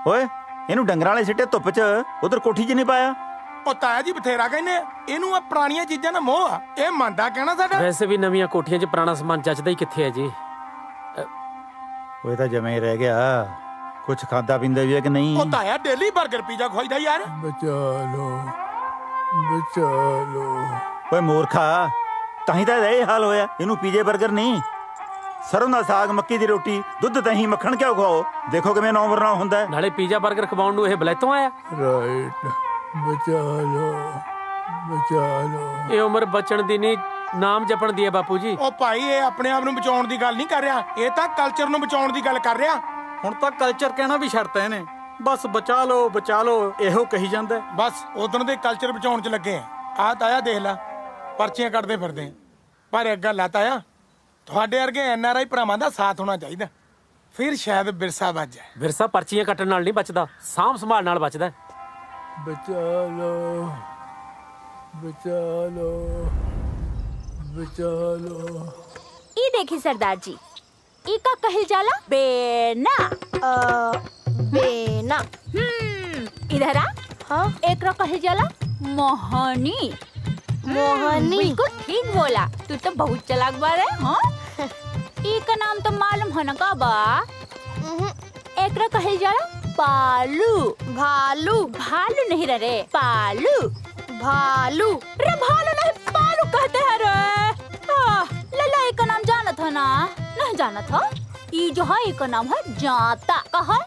S5: ਓਏ ਇਹਨੂੰ ਡੰਗਰਾਂ ਵਾਲੇ ਸਿੱਟੇ ਧੁੱਪ 'ਚ ਉਧਰ ਕੋਠੀ 'ਚ ਨਹੀਂ ਪਾਇਆ?
S18: ਉਹ ਤਾਇਆ ਜੀ ਬਥੇਰਾ ਕਹਿੰਦੇ ਇਹਨੂੰ ਆ ਪੁਰਾਣੀਆਂ ਚੀਜ਼ਾਂ ਦਾ ਮੋਹ ਆ, ਇਹ ਮੰਨਦਾ ਕਹਿਣਾ ਸਾਡਾ।
S14: ਵੈਸੇ ਵੀ ਨਵੀਆਂ ਕੋਠੀਆਂ 'ਚ ਪੁਰਾਣਾ ਸਮਾਨ ਜੱਜਦਾ ਹੀ ਕਿੱਥੇ ਹੈ ਜੀ।
S5: ਉਹ ਤਾਂ ਜਮੇ ਹੀ ਰਹਿ ਗਿਆ। ਕੁਛ ਖਾਦਾ ਪੀਂਦਾ ਵੀ ਹੈ ਕਿ ਨਹੀਂ?
S18: ਉਹ ਤਾਇਆ ਡੇਲੀ 버ਗਰ ਪੀਜ਼ਾ ਖਵਾਈਦਾ ਯਾਰ।
S2: ਬਚਾ ਲੋ।
S5: ਓਏ ਮੂਰਖਾ, ਤਾਂ ਹੀ ਤਾਂ ਇਹ ਹਾਲ ਹੋਇਆ। ਇਹਨੂੰ ਪੀਜੇ 버ਗਰ ਨਹੀਂ, ਸਰੋਂ ਦਾ ਸਾਗ, ਮੱਕੀ ਦੀ ਰੋਟੀ, ਦੁੱਧ, ਦਹੀਂ, ਮੱਖਣ ਕਿਉਂ ਖਵਾਓ? ਦੇਖੋ ਕਿਵੇਂ ਨੌਵਰਨਾ ਹੁੰਦਾ।
S14: ਨਾਲੇ ਪੀਜ਼ਾ 버ਗਰ ਖਵਾਉਣ ਨੂੰ ਇਹ ਬਲੈਤੋਂ ਆਇਆ।
S2: ਰਾਈਟ, ਬਚਾ ਲੋ।
S14: ਇਹ ਉਮਰ ਬਚਣ ਦੀ ਨਹੀਂ, ਨਾਮ ਜਪਣ ਦੀ ਹੈ ਬਾਪੂ ਜੀ।
S18: ਉਹ ਭਾਈ ਇਹ ਆਪਣੇ ਆਪ ਨੂੰ ਬਚਾਉਣ ਦੀ ਗੱਲ ਨਹੀਂ ਕਰ ਰਿਹਾ, ਇਹ ਤਾਂ ਕਲਚਰ ਨੂੰ ਬਚਾਉਣ ਦੀ ਗੱਲ ਕਰ ਰਿਹਾ।
S9: ਹੁਣ ਤਾਂ ਕਲਚਰ ਕਹਿਣਾ ਵੀ ਛੱਡਤਾ ਇਹਨੇ, ਬਸ ਬਚਾ ਲੋ ਇਹੋ ਕਹੀ ਜਾਂਦਾ।
S18: ਬਸ ਉਦੋਂ ਦੇ ਕਲਚਰ ਬਚਾਉਣ 'ਚ ਲੱਗੇ ਆ। ਆਹ ਤਾਇਆ ਦੇਖ ਲੈ, ਪਰਚੀਆਂ ਕੱਢਦੇ ਫਿਰਦੇ ਆ। ਪਰ ਇੱਕ ਗੱਲ ਆ ਤਾਇਆ, ਤੁਹਾਡੇ ਵਰਗੇ NRI ਭਰਾਵਾਂ ਦਾ ਸਾਥ ਹੋਣਾ ਚਾਹੀਦਾ, ਫਿਰ ਸ਼ਾਇਦ ਵਿਰਸਾ ਬਚ ਜਾਏ।
S14: ਵਿਰਸਾ ਪਰਚੀਆਂ ਕੱਟਣ ਨਾਲ ਨਹੀਂ ਬਚਦਾ, ਸਾਂਭ ਸੰਭਾਲ ਨਾਲ ਬਚਦਾ।
S2: ਬਚਾ ਲੋ।
S7: ये देखिए सरदार जी, इका कहल जाला बेना। बेना। इधर आ। हाँ। एकरा कहल जाला मोहनी। मोहनी। बिल्कुल ठीक बोला, तू तो बहुत चालाक बारे। हाँ। इका नाम तो मालूम है ना का बा? एकरा कहल जाला पालू। भालू। भालू नहीं रे, पालू। भालू। रे भालू नहीं, पालू कहते हैं रे। लला का नाम जाना था ना? नहीं जाना था? ये जो है का नाम है जाता। कहा?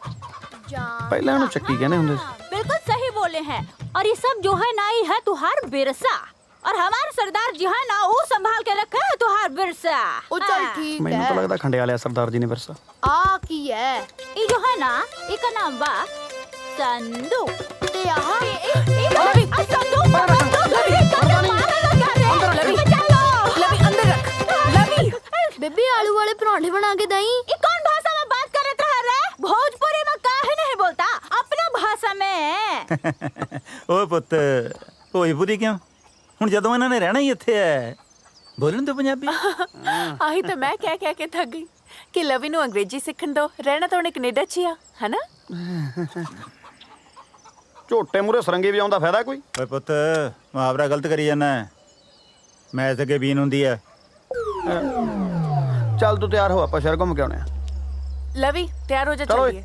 S16: पहले उन्हें चक्की कहने होंगे।
S7: बिल्कुल सही बोले हैं। और ये सब जो है ना, ये है तुहार बिरसा। और हमारे सरदार जी है ना, वो संभाल के रखे है तुहार बिरसा।
S15: ओ चल ठीक
S16: मैंने
S15: है।
S16: तो लगता खंडे वाले सरदार जी ने बिरसा।
S15: आ की है।
S7: ये जो है ना, इसका नाम बा संदू।
S15: ते यहाँ
S7: संदू
S12: बेबी आलू वाले पराठे बना के दई।
S7: ये कौन भाषा में बात करत रहा रे? भोजपुरी में काहे नहीं बोलता अपना भाषा में?
S5: ਓਏ ਪੁੱਤ, ਭੋਜਪੁਰੀ ਕਿਉਂ? ਹੁਣ ਜਦੋਂ ਇਹਨਾਂ ਨੇ ਰਹਿਣਾ ਹੀ ਇੱਥੇ ਹੈ, ਬੋਲਣ ਤੇ ਪੰਜਾਬੀ।
S6: ਆਹੀ ਤਾਂ ਮੈਂ ਕਹਿ ਕੇ ਥੱਕ ਗਈ ਕਿ ਲਵੀ ਨੂੰ ਅੰਗਰੇਜ਼ੀ ਸਿੱਖਣ ਦੋ, ਰਹਿਣਾ ਤਾਂ ਉਹਨੇ ਕੈਨੇਡਾ 'ਚ ਹੀ ਆ, ਹਨਾ?
S16: ਝੋਟੇ ਮੂਰੇ ਸਰੰਗੇ ਵੀ ਆਉਂਦਾ ਫਾਇਦਾ ਕੋਈ?
S5: ਓਏ ਪੁੱਤ, ਮੁਹਾਵਰਾ ਗਲਤ ਕਰੀ ਜਾਂਦਾ। ਮੈਚ ਅੱਗੇ ਬੀਨ ਹੁੰਦੀ ਹੈ।
S16: ਚੱਲ ਤੂੰ ਤਿਆਰ ਹੋ, ਆਪਾਂ ਸ਼ਹਿਰ ਘੁੰਮ ਕੇ ਆਉਣੇ ਆ।
S6: ਲਵੀ ਤਿਆਰ ਹੋ ਜਾ, ਚੱਲੀਏ।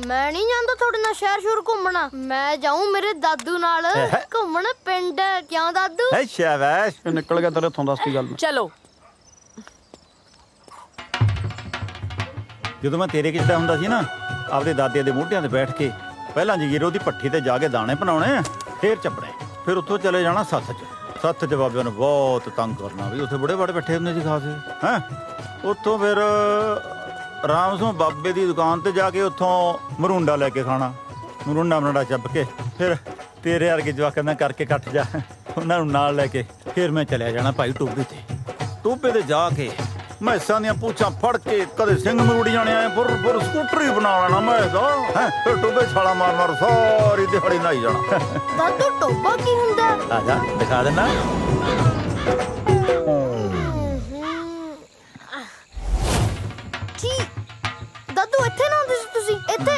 S12: ਮੈਂ ਨਹੀਂ ਜਾਂਦਾ ਤੁਹਾਡੇ ਨਾਲ ਸ਼ਹਿਰ ਸ਼ੁਰ ਘੁੰਮਣਾ। ਮੈਂ ਜਾਊਂ ਮੇਰੇ ਦਾਦੂ ਨਾਲ ਘੁੰਮਣ ਪਿੰਡ। ਕਿਉਂ ਦਾਦੂ?
S5: ਐ ਸ਼ਾਬਾਸ਼,
S16: ਨਿਕਲ ਗਿਆ ਤੇਰੇ ਹੱਥੋਂ, ਦੱਸਦੀ ਗੱਲ।
S6: ਚਲੋ।
S5: ਜਦੋਂ ਮੈਂ ਤੇਰੇ ਕਿਸਦਾ ਹੁੰਦਾ ਸੀ ਨਾ, ਆਪਦੇ ਦਾਦੇ ਦੇ ਮੋਢਿਆਂ ਤੇ ਬੈਠ ਕੇ ਪਹਿਲਾਂ ਜਗੀਰੋ ਦੀ ਭੱਠੀ ਤੇ ਜਾ ਕੇ ਦਾਣੇ ਬਣਾਉਣੇ, ਫੇਰ ਚੱਪੜੇ, ਫਿਰ ਉੱਥੋਂ ਚਲੇ ਜਾਣਾ ਸੱਥ 'ਚ। ਸੱਥ 'ਚ ਬਾਬਿਆਂ ਨੂੰ ਬਹੁਤ ਤੰਗ ਕਰਨਾ ਵੀ ਉੱਥੇ ਬੜੇ ਬੜੇ ਬੈਠੇ ਹੁੰਦੇ ਸੀ ਖਾਸੇ। ਹੈਂ, ਉੱਥੋਂ ਫਿਰ ਆਰਾਮ ਸੋਂ ਬਾਬੇ ਦੀ ਦੁਕਾਨ ਤੇ ਜਾ ਕੇ ਉੱਥੋਂ ਮਰੂੰਡਾ ਲੈ ਕੇ ਖਾਣਾ। ਮਰੂੰਡਾ ਮਰੂੰਡਾ ਚੱਪ ਕੇ ਫਿਰ ਤੇਰੇ ਵਰਗੇ ਜਵਾਕਾਂ ਦਾ ਕਰਕੇ ਕੱਟ ਜਾ, ਉਹਨਾਂ ਨੂੰ ਨਾਲ ਲੈ ਕੇ ਫਿਰ ਮੈਂ ਚਲਿਆ ਜਾਣਾ ਭਾਈ ਟੋਬੇ ਤੇ। ਟੋਬੇ ਤੇ ਜਾ ਕੇ ਮੈਸਾਂ ਦੀਆਂ ਪੂਛਾਂ ਫੜ ਕੇ ਕਦੇ ਸਿੰਘ ਮਰੂੜੀ ਜਾਣੇ ਆਏ, ਬੁਰ ਸਕੂਟਰ ਹੀ ਬਣਾ ਲੈਣਾ ਮੈਂ ਦਾ। ਹੈਂ, ਫਿਰ ਟੋਬੇ ਛਾਲਾ ਮਾਰ ਮਾਰ ਸਾਰੀ ਦਿਹਾੜੀ ਨਹਾਈ ਜਾਣਾ।
S12: ਦਾਦੂ ਟੋਬਾ ਕੀ ਹੁੰਦਾ?
S5: ਆ ਜਾ ਦਿਖਾ ਦੇਣਾ।
S12: ਕੀ ਦਾਦੂ ਇੱਥੇ ਨਾ ਹੁੰਦੇ ਸੀ ਤੁਸੀਂ? ਇੱਥੇ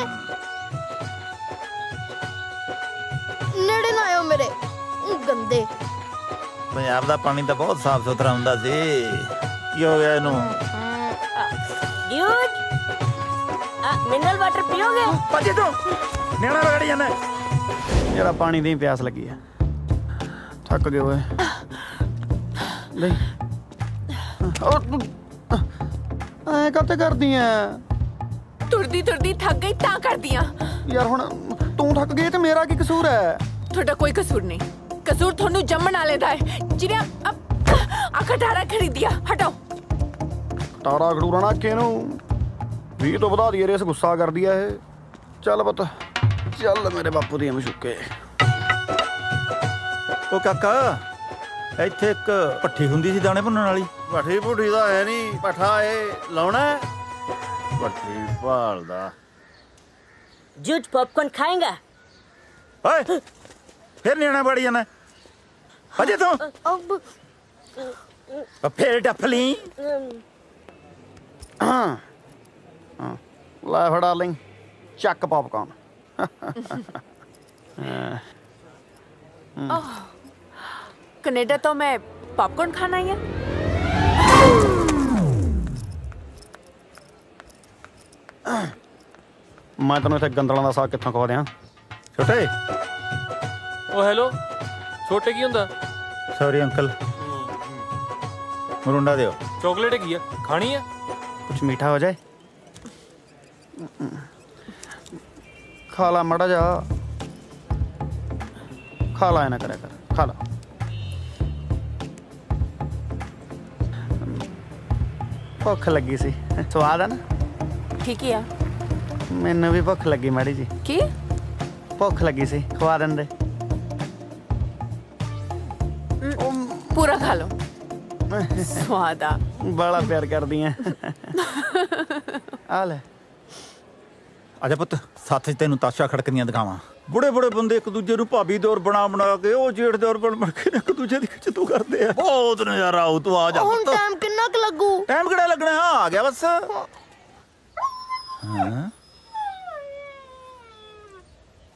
S12: ਨੇੜੇ ਨਾ ਆਇਓ ਮੇਰੇ, ਗੰਦੇ।
S5: ਪੰਜਾਬ ਦਾ ਪਾਣੀ ਤਾਂ ਬਹੁਤ ਸਾਫ਼ ਸੁਥਰਾ ਹੁੰਦਾ ਸੀ। ਕੀ ਹੋ ਗਿਆ ਇਹਨੂੰ?
S15: ड्यूड, मिनरल वाटर पियोगे?
S5: ਭੱਜੇ ਤੂੰ, ਨਿਆਣਾ ਰਗੜੀ ਜਾਂਦਾ।
S16: ਜਿਹੜਾ ਪਾਣੀ ਦੀ ਪਿਆਸ ਲੱਗੀ ਆ, ਥੱਕ ਗਏ ਓਏ। ਨਹੀਂ ਐ ਕਾਤੇ ਕਰਦੀ ਐ?
S6: ਤੁਰਦੀ ਤੁਰਦੀ ਥੱਕ ਗਈ ਤਾਂ ਕਰਦੀਆਂ।
S16: ਯਾਰ ਹੁਣ ਤੂੰ ਥੱਕ ਗਈ ਤੇ ਮੇਰਾ ਕੀ ਕਸੂਰ ਹੈ?
S6: ਤੁਹਾਡਾ ਕੋਈ ਕਸੂਰ ਨਹੀਂ। ਕਸੂਰ ਤੁਹਾਨੂੰ ਜੰਮਣ ਵਾਲੇ ਦਾ ਹੈ ਜਿਹਨੇ ਆ ਖਟਾਰਾ ਖਰੀਦਿਆ। ਹਟਾਓ।
S16: ਤਾਰਾ ਖੜੂਰਾ ਨਾ ਕਿਨੂੰ 20 ਤੋਂ ਵਧਾ ਦਈਏ ਰੇਸ, ਗੁੱਸਾ ਕਰਦੀ ਆ ਇਹ। ਚੱਲ ਪੁੱਤ ਚੱਲ ਮੇਰੇ ਬਾਪੂ ਦੀ ਮਸ਼ੂਕੇ।
S5: ਉਹ ਕਾਕਾ ਇੱਥੇ ਇੱਕ ਭੱਠੀ ਹੁੰਦੀ ਸੀ ਦਾਣੇ ਭੁੰਨਣ ਵਾਲੀ।
S10: ਭੱਠੀ ਭੁੱਠੀ ਦਾ ਹੈ ਨਹੀਂ, ਪੱਠਾ ਇਹ ਲਾਉਣਾ
S5: ਭੱਠੀ ਭਾਲਦਾ।
S15: जूझ पॉपकॉर्न खाएगा?
S5: ਓਏ ਫਿਰ ਨਿਆਣਾ ਬੜੀ ਜਾਣਾ ਅਜੇ ਤੂੰ ਫਿਰ ਡੱਫ ਲਈ।
S16: ਲੈ ਫੜ ਡਾਰਲਿੰਗ, ਚੱਕ ਪੌਪਕਾਰਨ।
S6: कनाडा तो मैं पॉपकॉर्न खाना ही है।
S16: ਮੈਂ ਤੈਨੂੰ ਇੱਥੇ ਗੰਦਲਾਂ ਦਾ ਸਾਗ ਕਿੱਥੋਂ ਖਵਾ ਦਿਆਂ
S5: ਛੋਟੇ।
S14: ਉਹ ਹੈਲੋ ਛੋਟੇ ਕੀ ਹੁੰਦਾ?
S5: ਸੌਰੀ ਅੰਕਲ, ਮਰੁੰਡਾ ਦਿਓ।
S14: ਚਾਕਲੇਟ ਕੀ ਆ ਖਾਣੀ ਆ?
S16: ਕੁਛ ਮੀਠਾ ਹੋ ਜਾਏ। ਖਾ ਲਾ ਮੜਾ ਜਾ, ਖਾ ਲਾ, ਨਾ ਕਰਿਆ ਕਰ, ਖਾ ਲਾ। ਭੁੱਖ ਲੱਗੀ ਸੀ, ਸਵਾਦ ਆ ਨਾ?
S6: ठीक है।
S16: ਮੈਨੂੰ ਵੀ ਭੁੱਖ ਲੱਗੀ ਮਾੜੀ ਜੀ।
S6: ਕੀ?
S16: ਭੁੱਖ ਲੱਗੀ ਸੀ, ਖਵਾ ਦਿੰਦੇ।
S6: पूरा खा लो। स्वाद आ।
S16: ਬੜਾ ਪਿਆਰ ਕਰਦੀ ਐ। ਆ ਲੈ
S5: ਆਜਾ ਪੁੱਤ, ਸੱਥ 'ਚ ਤੈਨੂੰ ਤਾਸ਼ਾ ਖੜਕਦੀਆਂ ਦਿਖਾਵਾਂ। ਬੁੜੇ ਬੁੜੇ ਬੰਦੇ ਇੱਕ ਦੂਜੇ ਨੂੰ ਭਾਬੀ ਦੌਰ ਬਣਾ ਕੇ, ਉਹ ਜੇਠ ਦੌਰ ਬਣ ਕੇ ਇੱਕ ਦੂਜੇ ਦੀ ਖਿੱਚਤੂ ਕਰਦੇ ਆ। ਬਹੁਤ ਨਜ਼ਾਰਾ ਆਉ। ਤੂੰ ਆ ਜਾ
S12: ਹੁਣ
S5: ਪੁੱਤ।
S12: ਟਾਈਮ ਕਿੰਨਾ ਕੁ ਲੱਗੂ?
S5: ਟਾਈਮ ਕਿਹੜਾ ਲੱਗਣਾ, ਆ ਗਿਆ ਬਸ। ਹਾਂ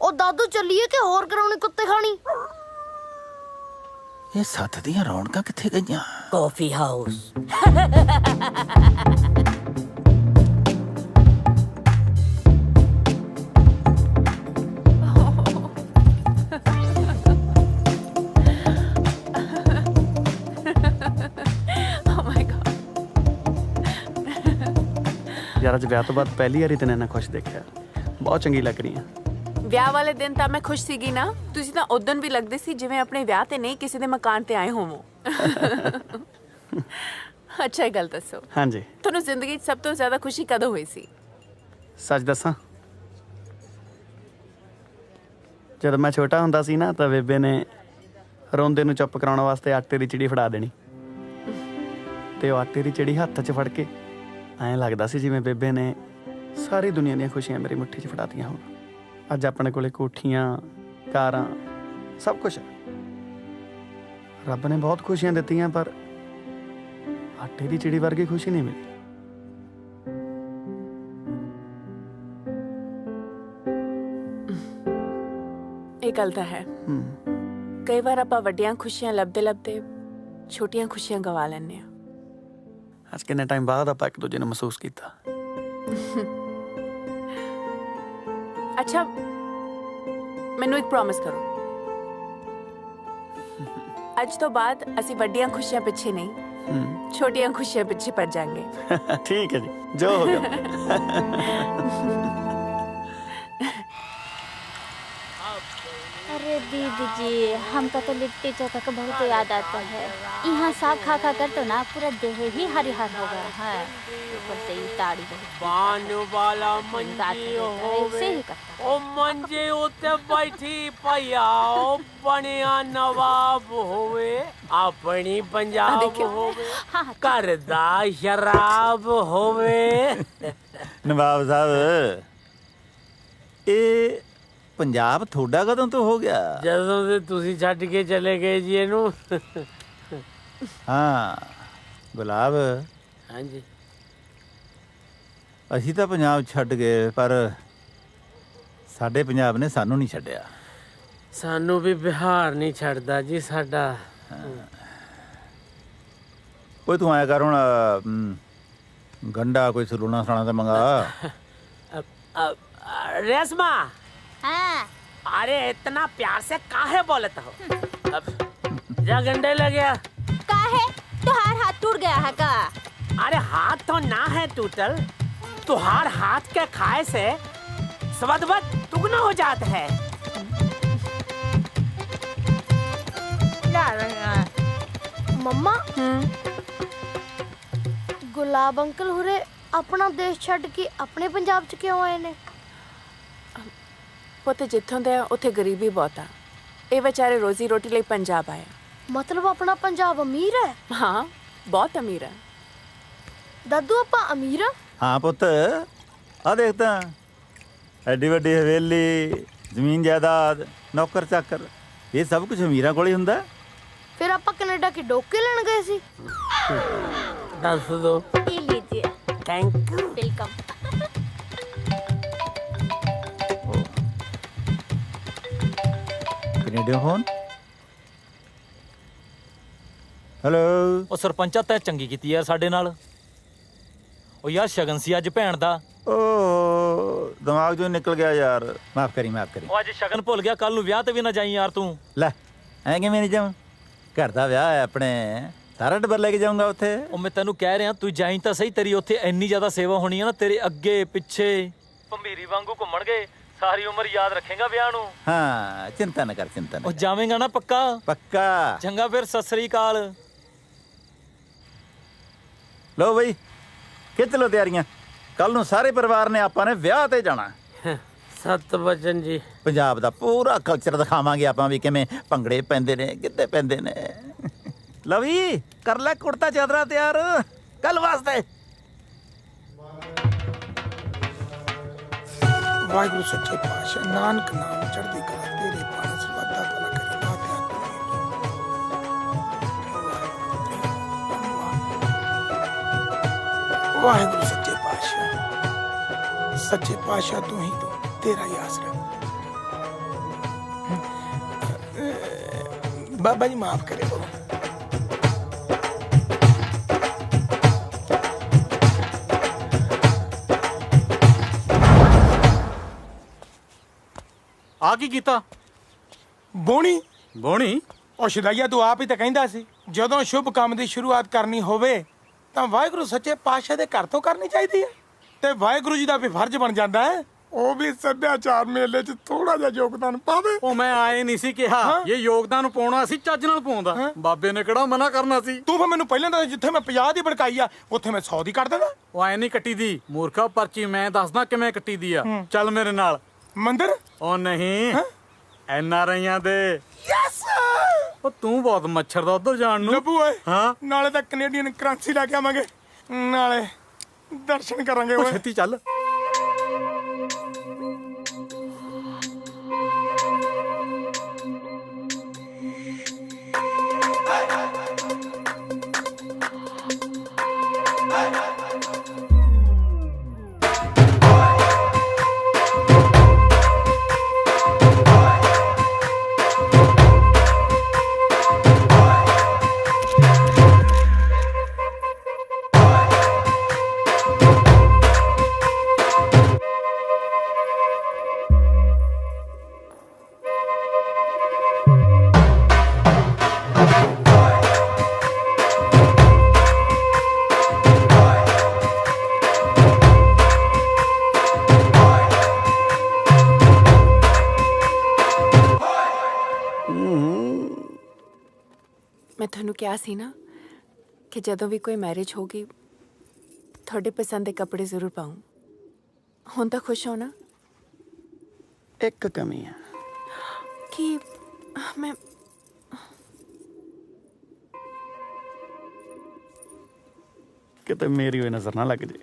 S12: ਉਹ ਦਾਦੂ ਚੱਲੀਏ ਕਿ ਹੋਰ ਕਰਾਉਣੀ ਕੁੱਤੇ ਖਾਣੀ?
S5: ਇਹ ਸੱਥ ਦੀਆਂ ਰੌਣਕਾਂ ਕਿੱਥੇ ਗਈਆਂ?
S15: Coffee house.
S16: ਯਾਰ ਅੱਜ ਵਿਆਹ ਤੋਂ ਬਾਅਦ ਪਹਿਲੀ ਵਾਰੀ ਤੈਨੂੰ ਇੰਨਾ ਖੁਸ਼ ਦੇਖਿਆ, ਬਹੁਤ ਚੰਗੀ ਲੱਗ ਰਹੀ ਆ।
S6: ਵਿਆਹ ਵਾਲੇ ਦਿਨ ਤਾਂ ਮੈਂ ਖੁਸ਼ ਸੀਗੀ ਨਾ। ਤੁਸੀਂ ਤਾਂ ਉਦੋਂ ਵੀ ਲੱਗਦੇ ਸੀ ਜਿਵੇਂ ਆਪਣੇ ਵਿਆਹ ਤੇ ਨਹੀਂ ਕਿਸੇ ਦੇ ਮਕਾਨ ਤੇ ਆਏ ਹੋਵੋ। ਅੱਛਾ ਇਹ ਗੱਲ ਦੱਸੋ,
S16: ਹਾਂਜੀ
S6: ਤੁਹਾਨੂੰ ਜ਼ਿੰਦਗੀ 'ਚ ਸਭ ਤੋਂ ਜ਼ਿਆਦਾ ਖੁਸ਼ੀ ਕਦੋਂ ਹੋਈ ਸੀ?
S16: ਸੱਚ ਦੱਸਾਂ, ਜਦੋਂ ਮੈਂ ਛੋਟਾ ਹੁੰਦਾ ਸੀ ਨਾ ਤਾਂ ਬੇਬੇ ਨੇ ਰੋਂਦੇ ਨੂੰ ਚੁੱਪ ਕਰਾਉਣ ਵਾਸਤੇ ਆਟੇ ਦੀ ਚਿੜੀ ਫੜਾ ਦੇਣੀ, ਤੇ ਉਹ ਆਟੇ ਦੀ ਚਿੜੀ ਹੱਥ 'ਚ ਫੜ ਕੇ ਐਂ ਲੱਗਦਾ ਸੀ ਜਿਵੇਂ ਬੇਬੇ ਨੇ ਸਾਰੀ ਦੁਨੀਆ ਦੀਆਂ ਖੁਸ਼ੀਆਂ ਮੇਰੀ ਮੁੱਠੀ 'ਚ ਫੜਾਤੀਆਂ ਹੋਣ। ਅੱਜ ਆਪਣੇ ਕੋਲੇ ਕੋਠੀਆਂ, ਕਾਰਾਂ, ਸਭ ਕੁਝ। ਰੱਬ ਨੇ ਬਹੁਤ ਖੁਸ਼ੀਆਂ ਦਿੱਤੀਆਂ, ਪਰ ਆਟੇ ਦੀ ਚਿੜੀ ਵਰਗੀ ਖੁਸ਼ੀ ਨਹੀਂ ਮਿਲੀ।
S6: ਇਹ ਗੱਲ ਤਾਂ ਹੈ। ਕਈ ਵਾਰ ਆਪਾਂ ਵੱਡੀਆਂ ਖੁਸ਼ੀਆਂ ਲੱਭਦੇ ਛੋਟੀਆਂ ਖੁਸ਼ੀਆਂ ਗਵਾ ਲੈਂਦੇ ਆ।
S16: ਅੱਜ ਕਿੰਨੇ ਟਾਈਮ ਬਾਅਦ ਆਪਾਂ ਇੱਕ ਦੂਜੇ ਨੂੰ ਮਹਿਸੂਸ ਕੀਤਾ।
S6: ਅੱਛਾ ਮੈਨੂੰ ਇੱਕ ਪ੍ਰੋਮਿਸ ਕਰੋ, ਅੱਜ ਤੋਂ ਬਾਅਦ ਅਸੀਂ ਵੱਡੀਆਂ ਖੁਸ਼ੀਆਂ ਪਿੱਛੇ ਨਹੀਂ, ਛੋਟੀਆਂ ਖੁਸ਼ੀਆਂ ਪਿੱਛੇ ਭੱਜ ਜਾएंगे।
S16: ठीक है जी, जो होगा।
S7: अरे दीदी जी, हमको तो लिट्टी चोखा का बहुत याद आता है। यहाँ साग खा खा कर तो ना पूरा देह ही हरिहर हो गया है। ऊपर से ये ताड़ी
S14: बान वाला मंजी होवे, ओ मंजे उते बैठी पयाओ बनिया नवाब होवे, अपनी पंजाब होवे, करदा शराब होवे।
S5: ਨਵਾਬ ਸਾਹਿਬ, ਇਹ ਪੰਜਾਬ ਤੁਹਾਡਾ ਕਦੋਂ ਤੋਂ ਹੋ ਗਿਆ?
S14: ਜਦੋਂ ਤੇ ਤੁਸੀਂ ਛੱਡ ਕੇ ਚਲੇ ਗਏ ਜੀ ਇਹਨੂੰ।
S5: ਹਾਂ ਗੁਲਾਬ,
S14: ਹਾਂਜੀ
S5: ਅਸੀਂ ਤਾਂ ਪੰਜਾਬ ਛੱਡ ਗਏ, ਪਰ ਸਾਡੇ ਪੰਜਾਬ ਨੇ ਸਾਨੂੰ ਨਹੀਂ ਛੱਡਿਆ।
S14: ਸਾਨੂੰ ਵੀ ਬਿਹਾਰ ਨਹੀਂ ਛੱਡਦਾ ਜੀ ਸਾਡਾ।
S5: ਓਏ ਤੂੰ ਆਇਆ ਕਰ ਹੁਣ, ਗੰਡਾ ਕੋਈ ਸਲੂਣਾ ਸਾਣਾ ਤੇ ਮੰਗਾ।
S14: रेशमा,
S7: हाँ।
S14: अरे इतना प्यार से काहे बोलत हो? अब जा गंडे लगे।
S7: काहे? तुहार हाथ टूट गया है का?
S14: अरे हाथ तो ना है टूटल, तुहार हाथ के खाए से स्वाद दुगना हो जाता है।
S7: जा रहे हैं।
S12: मम्मा गुलाब अंकल हुरे अपना देश छੱਡ के अपने पंजाब च क्यों आए ने?
S6: ਪੁੱਤ ਜਿੱਥੋਂ ਦੇ ਆ ਉੱਥੇ ਗਰੀਬੀ ਬਹੁਤ ਆ। ਇਹ ਵਿਚਾਰੇ ਰੋਜ਼ੀ ਰੋਟੀ ਲਈ ਪੰਜਾਬ ਆਏ।
S12: मतलब अपना पंजाब अमीर है?
S6: हाँ बहुत अमीर है।
S12: दादू अपा अमीर है?
S5: हाँ पुत आ देखता एडी वड्डी हवेली ਜ਼ਮੀਨ ਜਾਇਦਾਦ ਨੌਕਰ ਚਾਕਰ ਇਹ ਸਭ ਕੁਝ ਅਮੀਰਾਂ ਕੋਲ ਹੀ ਹੁੰਦਾ।
S12: फिर आपा कनाडा के डोके लेने गए सी?
S14: दस दो।
S7: ये लीजिए।
S14: Thank you.
S7: Welcome.
S5: Canadian phone hello.
S19: ਉਹ ਸਰਪੰਚਾ ਤੈਂ ਚੰਗੀ ਕੀਤੀ ਯਾਰ ਸਾਡੇ ਨਾਲ। ਉਹ ਯਾਰ ਸ਼ਗਨ ਸੀ ਅੱਜ ਭੈਣ ਦਾ।
S5: ਓ ਦਿਮਾਗ ਚੋਂ ਨਿਕਲ ਗਿਆ ਯਾਰ, ਮਾਫ ਕਰੀ ਮਾਫ ਕਰੀ।
S19: ਉਹ ਅੱਜ ਸ਼ਗਨ ਭੁੱਲ ਗਿਆ, ਕੱਲ ਨੂੰ ਵਿਆਹ ਤੇ ਵੀ ਨਾ ਜਾਈ ਯਾਰ ਤੂੰ।
S5: ਲੈ ਐਂ ਕਿਵੇਂ ਨਹੀਂ ਜਾਵਾਂ, ਘਰ ਦਾ ਵਿਆਹ ਹੈ ਆਪਣੇ, ਸਾਰਾ ਟੱਬਰ ਲੈ ਕੇ ਜਾਊਂਗਾ ਉੱਥੇ।
S19: ਉਹ ਮੈਂ ਤੈਨੂੰ ਕਹਿ ਰਿਹਾ ਤੂੰ ਜਾਈਂ ਤਾਂ ਸਹੀ, ਤੇਰੀ ਉੱਥੇ ਇੰਨੀ ਜ਼ਿਆਦਾ ਸੇਵਾ ਹੋਣੀ ਹੈ ਨਾ, ਤੇਰੇ ਅੱਗੇ ਪਿੱਛੇ ਭੰਬੀਰੀ ਵਾਂਗੂ ਘੁੰਮਣਗੇ, ਸਾਰੀ ਉਮਰ ਯਾਦ ਰੱਖੇਗਾ ਵਿਆਹ ਨੂੰ।
S5: ਹਾਂ ਚਿੰਤਾ ਨਾ ਕਰ, ਚਿੰਤਾ ਨਾ।
S19: ਉਹ ਜਾਵੇਂਗਾ ਨਾ ਪੱਕਾ?
S5: ਪੱਕਾ।
S19: ਚੰਗਾ ਫਿਰ ਸਤਿ ਸ੍ਰੀ ਅਕਾਲ।
S5: ਲੋ ਬਈ ਖਿੱਚ ਲੋ ਤਿਆਰੀਆਂ, ਕੱਲ ਨੂੰ ਸਾਰੇ ਪਰਿਵਾਰ ਨੇ ਆਪਾਂ ਨੇ ਵਿਆਹ ਤੇ ਜਾਣਾ।
S14: ਸਤ ਬਚਨ ਜੀ।
S5: ਪੰਜਾਬ ਦਾ ਪੂਰਾ ਕਲਚਰ ਦਿਖਾਵਾਂਗੇ ਆਪਾਂ ਵੀ, ਕਿਵੇਂ ਭੰਗੜੇ ਪੈਂਦੇ ਨੇ, ਗਿੱਧੇ ਪੈਂਦੇ ਨੇ। ਲਵੀ ਕਰ ਲੈ ਕੁੜਤਾ ਚਾਦਰਾ ਤਿਆਰ ਕੱਲ ਵਾਸਤੇ।
S18: ਵਾਹਿਗੁਰੂ ਸੱਚੇ ਪਾਤਸ਼ਾਹ ਨਾਨਕ ਨਾਮ ਚੜ੍ਹਦੀ ਕਲਾ ਤੇਰੇ ਬਾਣੇ ਸਰਬੱਤਾ ਭਲਾ ਕਰੀ ਦਾਤਿਆ। ਵਾਹਿਗੁਰੂ ਸੱਚੇ ਪਾਤਸ਼ਾਹ, ਸੱਚੇ ਪਾਤਸ਼ਾਹ ਤੂੰ ਹੀ ਤੂੰ, ਤੇਰਾ ਹੀ ਆਸਰਾ। ਬਾਬਾ ਜੀ ਮਾਫ ਕਰੇ ਬੋ।
S11: ਆ ਕੀ ਕੀਤਾ?
S18: ਬੋਣੀ
S11: ਬੋਣੀ?
S18: ਉਹ ਸ਼ਦਾਈਆ ਤੂੰ ਆਪ ਹੀ ਤਾਂ ਕਹਿੰਦਾ ਸੀ ਜਦੋਂ ਸ਼ੁਭ ਕੰਮ ਦੀ ਸ਼ੁਰੂਆਤ ਕਰਨੀ ਹੋਵੇ ਤਾਂ ਵਾਹਿਗੁਰੂ ਸੱਚੇ ਪਾਤਸ਼ਾਹ ਦੇ ਘਰ ਤੋਂ ਕਰਨੀ ਚਾਹੀਦੀ ਹੈ, ਤੇ ਵਾਹਿਗੁਰੂ ਜੀ ਦਾ ਵੀ ਫਰਜ਼ ਬਣ ਜਾਂਦਾ ਹੈ ਉਹ ਵੀ ਸੱਭਿਆਚਾਰ ਮੇਲੇ 'ਚ ਥੋੜਾ ਜਿਹਾ ਯੋਗਦਾਨ ਪਾਵੇ।
S11: ਉਹ ਮੈਂ ਆਏ ਨਹੀਂ ਸੀ ਕਿਹਾ, ਇਹ ਯੋਗਦਾਨ ਪਾਉਣਾ ਸੀ ਚੱਜ ਨਾਲ ਪਾਉਂਦਾ, ਬਾਬੇ ਨੇ ਕਿਹੜਾ ਮਨਾ ਕਰਨਾ ਸੀ।
S18: ਤੂੰ ਫਿਰ ਮੈਨੂੰ ਪਹਿਲਾਂ ਦੱਸ, ਜਿੱਥੇ ਮੈਂ 50 ਦੀ ਭੜਕਾਈ ਆ ਉੱਥੇ ਮੈਂ 100 ਦੀ ਕਰ ਦੇਣਾ।
S11: ਉਹ ਐ ਨਹੀਂ ਕੱਟੀ ਦੀ ਮੂਰਖਾ, ਪਰਚੀ ਮੈਂ ਦੱਸਦਾ ਕਿਵੇਂ ਕੱਟੀ ਦੀ ਆ। ਚੱਲ ਮੇਰੇ ਨਾਲ।
S18: ਮੰਦਰ?
S11: ਉਹ ਨਹੀਂ, NRIਆਂ ਦੇ।
S18: ਯੈਸ।
S11: ਉਹ ਤੂੰ ਬਹੁਤ ਮੱਛਰ ਦਾ ਉਧਰ ਜਾਣ ਨੂੰ।
S18: ਲੱਭੂ ਓਏ, ਨਾਲੇ ਤਾਂ ਕੈਨੇਡੀਅਨ ਕਰੰਸੀ ਲੈ ਕੇ ਆਵਾਂਗੇ, ਨਾਲੇ ਦਰਸ਼ਨ ਕਰਾਂਗੇ। ਓਏ
S11: ਛੇਤੀ ਚੱਲ।
S6: ਮੈਂ ਤੁਹਾਨੂੰ ਕਿਹਾ ਸੀ ਨਾ ਕਿ ਜਦੋਂ ਵੀ ਕੋਈ ਮੈਰਿਜ ਹੋਗੀ ਤੁਹਾਡੇ ਪਸੰਦ ਦੇ ਕੱਪੜੇ ਜ਼ਰੂਰ ਪਾऊं। ਹੁਣ ਤਾਂ ਖੁਸ਼ ਹੋ ਨਾ?
S16: ਇੱਕ ਕਮੀ ਹੈ
S6: ਕਿ ਮੈਂ
S16: ਕਿਤੇ ਮੇਰੀ ਹੋਈ ਨਜ਼ਰ ਨਾ ਲੱਗ ਜੇ।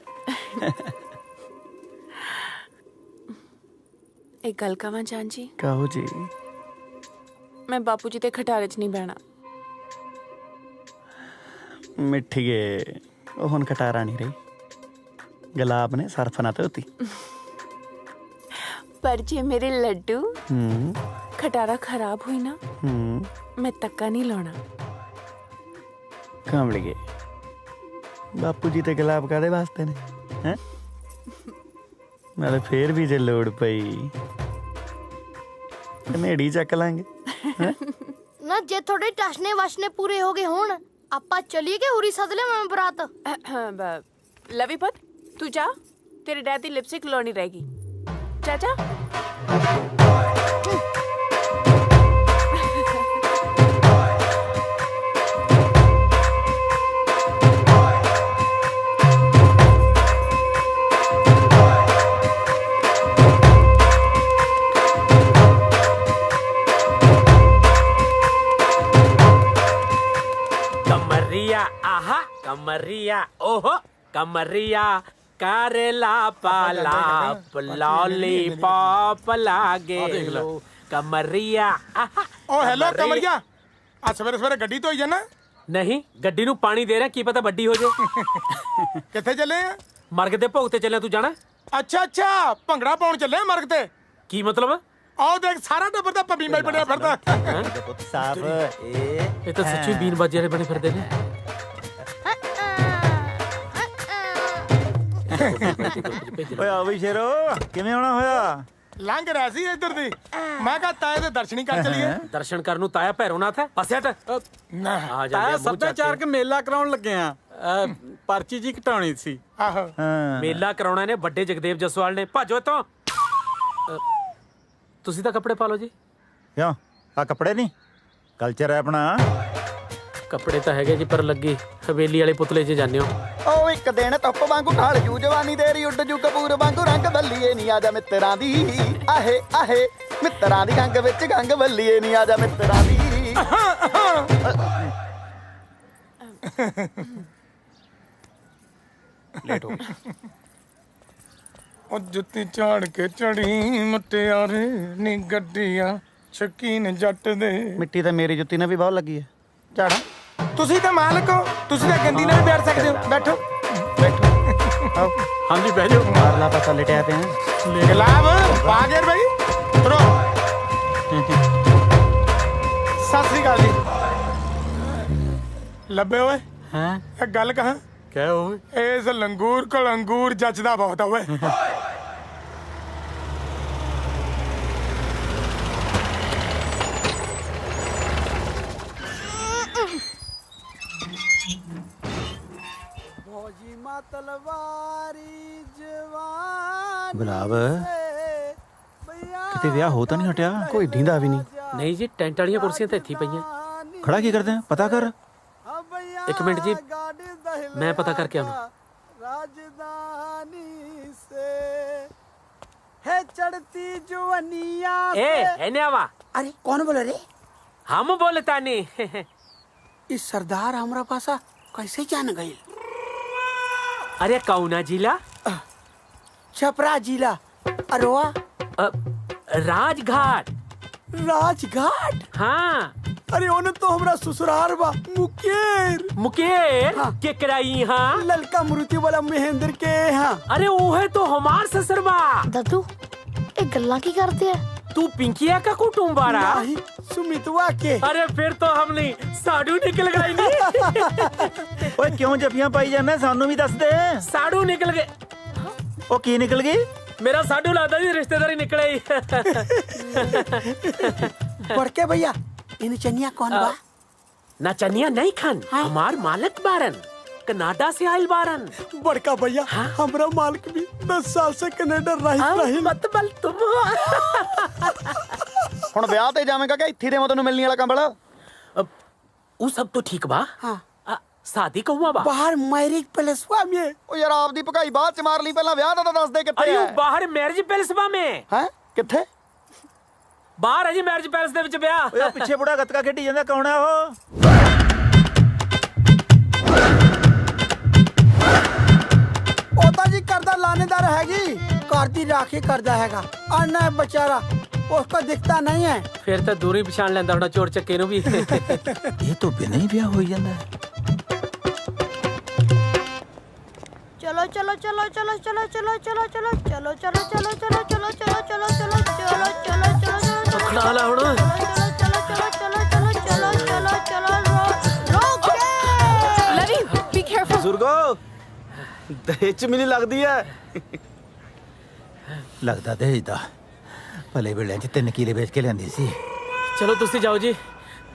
S6: ਇੱਕ ਗੱਲ ਕਹਾਂ ਜਾਨ ਜੀ?
S16: ਕਹੋ ਜੀ।
S6: ਮੈਂ ਬਾਪੂ ਜੀ ਦੇ ਖਟਾਰੇ 'ਚ ਨਹੀਂ ਬਹਿਣਾ।
S16: ਮਿੱਠੀਏ ਉਹ ਹੁਣ ਖਟਾਰਾ ਨਹੀਂ ਰਹੀ, ਗੁਲਾਬ ਨੇ ਸਰਫ ਨਾ ਧੋਤੀ।
S6: ਪਰ ਜੇ ਮੇਰੇ ਲੱਡੂ ਖਟਾਰਾ ਖਰਾਬ ਹੋਈ ਨਾ ਮੈਂ ਤੱਕਾ ਨਹੀਂ ਲਾਉਣਾ।
S16: ਕਾਮਲੀਏ ਬਾਪੂ ਜੀ ਤੇ ਗੁਲਾਬ ਕਾਦੇ ਵਾਸਤੇ ਨੇ ਹੈ? ਨਾਲੇ ਫੇਰ ਵੀ ਜੇ ਲੋੜ ਪਈ ਕਨੇੜੀ ਚੱਕ ਲਾਂਗੇ।
S12: ਨਾ ਜੇ ਤੁਹਾਡੇ ਟਸਨੇ ਵਸ਼ਨੇ ਪੂਰੇ ਹੋ ਗਏ ਹੁਣ ਆਪਾਂ ਚਲੀਏ ਕਿ ਉਰੀ ਸੱਦ ਲੈ ਮੈਂ ਬਰਾਤ।
S6: ਲਵੀ ਪੁੱਤ ਤੂੰ ਜਾ, ਤੇਰੇ ਡੈਡ ਦੀ ਲਿਪਸਟਿਕ ਲਾਉਣੀ ਰਹੇਗੀ। ਚਾਚਾ
S14: कमरिया ओहो कमरिया करेला पाला लॉलीपॉप लागे लो कमरिया
S18: ओ हेलो कमरिया आ सवेरे सवेरे गड्डी तो होई जाना
S14: नहीं गड्डी नू पानी दे रहा की पता बड्डी हो जाए
S18: किथे चले आ
S14: मर्ग दे भोग ते चले तू जाना
S18: अच्छा अच्छा भंगड़ा पाउण चले आ मर्ग ते
S14: की मतलब
S18: आओ देख सारा टब्बर दा पब्बी मैं बनया फिरदा
S5: साहब
S14: ये तो सच्ची बीन बाजी वाले बने फिरदे ने
S5: ਓਏ ਆ ਵੀ ਸ਼ੇਰੋ ਕਿਵੇਂ ਆਉਣਾ ਹੋਇਆ
S18: ਲੰਘ ਰਿਹਾ ਸੀ ਇੱਧਰ ਦੀ ਮੈਂ ਕਹਾ ਤਾਏ ਦੇ ਦਰਸ਼ਨੀ ਕਰ ਚਲੀਏ
S14: ਦਰਸ਼ਨ ਕਰਨ ਨੂੰ ਤਾਇਆ ਭੈਰੋਨਾਥ ਹੈ ਪਾਸੇ ਹਟ
S18: ਨਾ
S14: ਆ ਜਾ
S10: ਤਾਇਆ ਸੱਭਿਆਚਾਰਕ ਮੇਲਾ ਕਰਾਉਣ ਲੱਗੇ ਆ ਪਰਚੀ ਜੀ ਘਟਾਉਣੀ ਸੀ
S18: ਆਹੋ
S14: ਮੇਲਾ ਕਰਾਉਣਾ ਨੇ ਵੱਡੇ ਜਗਦੇਵ ਜਸਵਾਲ ਨੇ ਭਾਜੋ ਇੱਥੋਂ ਤੁਸੀਂ ਤਾਂ ਕੱਪੜੇ ਪਾ ਲਓ ਜੀ
S5: ਕਿਉਂ ਆ ਕੱਪੜੇ ਨਹੀਂ ਕਲਚਰ ਹੈ ਆਪਣਾ
S14: ਕੱਪੜੇ ਤਾਂ ਹੈਗੇ ਜੀ ਪਰ ਲੱਗੀ ਹਵੇਲੀ ਵਾਲੇ ਪੁਤਲੇ 'ਚ ਜਾਂਦੇ ਹੋ
S8: ਉਹ ਇੱਕ ਦਿਨ ਧੁੱਪ ਵਾਂਗੂ ਢਾਲ ਜੂ ਜਵਾਨੀ ਤੇਰੀ ਉੱਡ ਜੂ ਕਪੂਰ ਵਾਂਗੂ ਰੰਗ ਬੱਲੀਏ ਨਹੀਂ ਆ ਜਾ ਮਿੱਤਰਾਂ ਦੀ ਆਹੇ ਆਹੇ ਮਿੱਤਰਾਂ ਦੀ ਗੰਗ ਵਿੱਚ ਗੰਗ ਬੱਲੀਏ ਨਹੀਂ ਆ ਜਾ ਮਿੱਤਰਾਂ ਦੀ
S14: ਲੇਟ ਹੋ
S18: ਉਹ ਜੁੱਤੀ ਝਾੜ ਕੇ ਚੜੀ ਮੁਟਿਆਰੇ ਨੀ ਗੱਡੀਆਂ ਸ਼ਕੀਨ ਜੱਟ ਦੇ
S16: ਮਿੱਟੀ ਤਾਂ ਮੇਰੀ ਜੁੱਤੀ ਨਾਲ ਵੀ ਬਹੁਤ ਲੱਗੀ ਹੈ ਝਾੜਾ
S18: ਤੁਸੀਂ ਤਾਂ ਮਾਲਕ ਹੋ ਤੁਸੀਂ ਤਾਂ ਗੰਦੀ ਨਾਲ ਵੀ ਬੈਠ ਸਕਦੇ ਹੋ ਬੈਠੋ
S16: ਆਓ
S14: ਹਾਂਜੀ ਬਹਿ ਜਾਓ
S16: ਮਾਰਲਾ ਪਾਸਾ ਲਟਿਆ ਪਿਆ
S18: ਗੁਲਾਬ ਬਾਗੇਰ ਭਾਈ ਉਤਰੋ ਸਤਿ ਸ੍ਰੀ ਅਕਾਲ ਜੀ ਲੱਭੇ ਓਏ
S14: ਹਾਂ
S18: ਇੱਕ ਗੱਲ ਕਹਾਂ
S14: ਕਹਿ ਓਏ
S18: ਇਸ ਲੰਗੂਰ ਕੋਲ ਅੰਗੂਰ ਜੱਜਦਾ ਬਹੁਤ ਆ ਓਏ
S16: ਗੁਲਾਬ ਕਿਤੇ ਵਿਆਹ ਹੋ ਤਾਂ ਨਹੀਂ ਹਟਿਆ ਕੋਈ ਢੀਂਦਾ ਵੀ ਨਹੀਂ
S14: ਨਹੀਂ ਜੀ ਟੈਂਟ ਵਾਲੀਆਂ ਕੁਰਸੀਆਂ ਤਾਂ ਇੱਥੇ ਹੀ ਪਈਆਂ
S16: ਖੜਾ ਕੀ ਕਰਦੇ ਆ ਪਤਾ ਕਰ
S14: ਇੱਕ ਮਿੰਟ ਜੀ ਮੈਂ ਪਤਾ ਕਰਕੇ ਆਉਣਾ
S8: राजधानी से है चढ़ती जुवनिया
S14: ए एने आवा
S8: अरे कौन बोल रे
S14: हम बोलता नहीं
S8: इस सरदार हमरा पासा कैसे जान गई
S14: अरे कौना जिला
S8: छपरा जिला अरवा
S14: राजघाट
S8: राजघाट
S14: हाँ
S8: अरे ओने तो हमरा ससुराल बा मुकेर
S14: मुकेर के कराई हाँ
S8: ललका मुरुति वाला महेंद्र के हाँ
S14: अरे वो है तो हमार ससुरबा
S12: दादू ये गल्ला की करते है
S14: तू पिंकिया का कुटुंब बारा
S8: नहीं सुमितवा के
S14: अरे फिर तो हम नहीं साडू निकल गई नहीं
S5: ਓਏ ਕਿਉਂ ਜੱਫੀਆਂ ਪਾਈ ਜਾਂਦਾ ਸਾਨੂੰ ਵੀ ਦੱਸ ਦੇ
S14: साडू निकल गए
S5: ਉਹ ਕੀ ਨਿਕਲ ਗਈ
S14: मेरा साडू लगता जी रिश्तेदारी निकले ही
S8: बड़के भैया इन चनिया कौन बा
S14: ना चनिया नहीं खान हमार मालिक बारन कनाडा से आयल बारन
S8: बड़का भैया हमरा मालिक भी 10 साल से कनाडा रही
S14: मत बल तुम
S16: ਹੁਣ ਵਿਆਹ ਤੇ ਜਾਵੇਂਗਾ ਕਿ ਇੱਥੇ ਦੇ ਤੈਨੂੰ ਮਿਲਣੀ ਵਾਲਾ ਕੰਬਲ
S14: वो सब तो ठीक बा
S8: हाँ
S14: शादी का हुआ बा
S8: बाहर मैरिज पैलेस में
S16: ਉਹ ਯਾਰ ਆਪਦੀ ਭਗਾਈ ਬਾਅਦ ਚ ਮਾਰ ਲਈ ਪਹਿਲਾਂ ਵਿਆਹ ਦਾ ਤਾਂ ਦੱਸ ਦੇ ਕਿੱਥੇ
S14: अरे
S16: ਹੈ
S14: वो बाहर मैरिज पैलेस में
S16: ਹੈ ਕਿੱਥੇ
S14: बाहर है जी मैरिज पैलेस ਦੇ ਵਿੱਚ ਵਿਆਹ
S5: ਓਏ ਪਿੱਛੇ ਬੁੜਾ ਗੱਤਕਾ ਖੇਡੀ ਜਾਂਦਾ ਕੌਣ ਹੈ ਉਹ
S8: ਉਹ ਤਾਂ ਜੀ ਕਰਦਾ ਲਾਣੇਦਾਰ ਹੈਗੀ ਘਰ ਦੀ ਰਾਖੀ ਕਰਦਾ ਹੈਗਾ ਅੰਨਾ बेचारा उसको दिखता नहीं है
S14: ਫਿਰ ਤਾਂ ਦੂਰੀ ਪਛਾਣ ਲੈਂਦਾ ਹੋਣਾ ਚੋਰ ਚੱਕੇ ਨੂੰ ਵੀ
S5: ਇਹ ਤੋਂ ਬਿਨਾਂ ਹੀ ਵਿਆਹ ਹੋਈ ਜਾਂਦਾ
S12: चलो चलो चलो चलो चलो चलो चलो चलो चलो चलो चलो चलो चलो चलो चलो चलो चलो चलो चलो
S14: खड़ा ला ਹੁਣ
S6: लवी बी केयरफुल
S16: ਬਜ਼ੁਰਗੋ ਦਹੇਜ ਚ ਮੈਨੂੰ ਲੱਗਦੀ ਹੈ
S5: ਲੱਗਦਾ ਦੇਜਦਾ ਭਲੇ ਵੇਲੇ ਚ 3 ਕਿਲੇ ਵੇਚ ਕੇ ਲਿਆਂਦੀ ਸੀ
S14: ਚਲੋ ਤੁਸੀਂ ਜਾਓ ਜੀ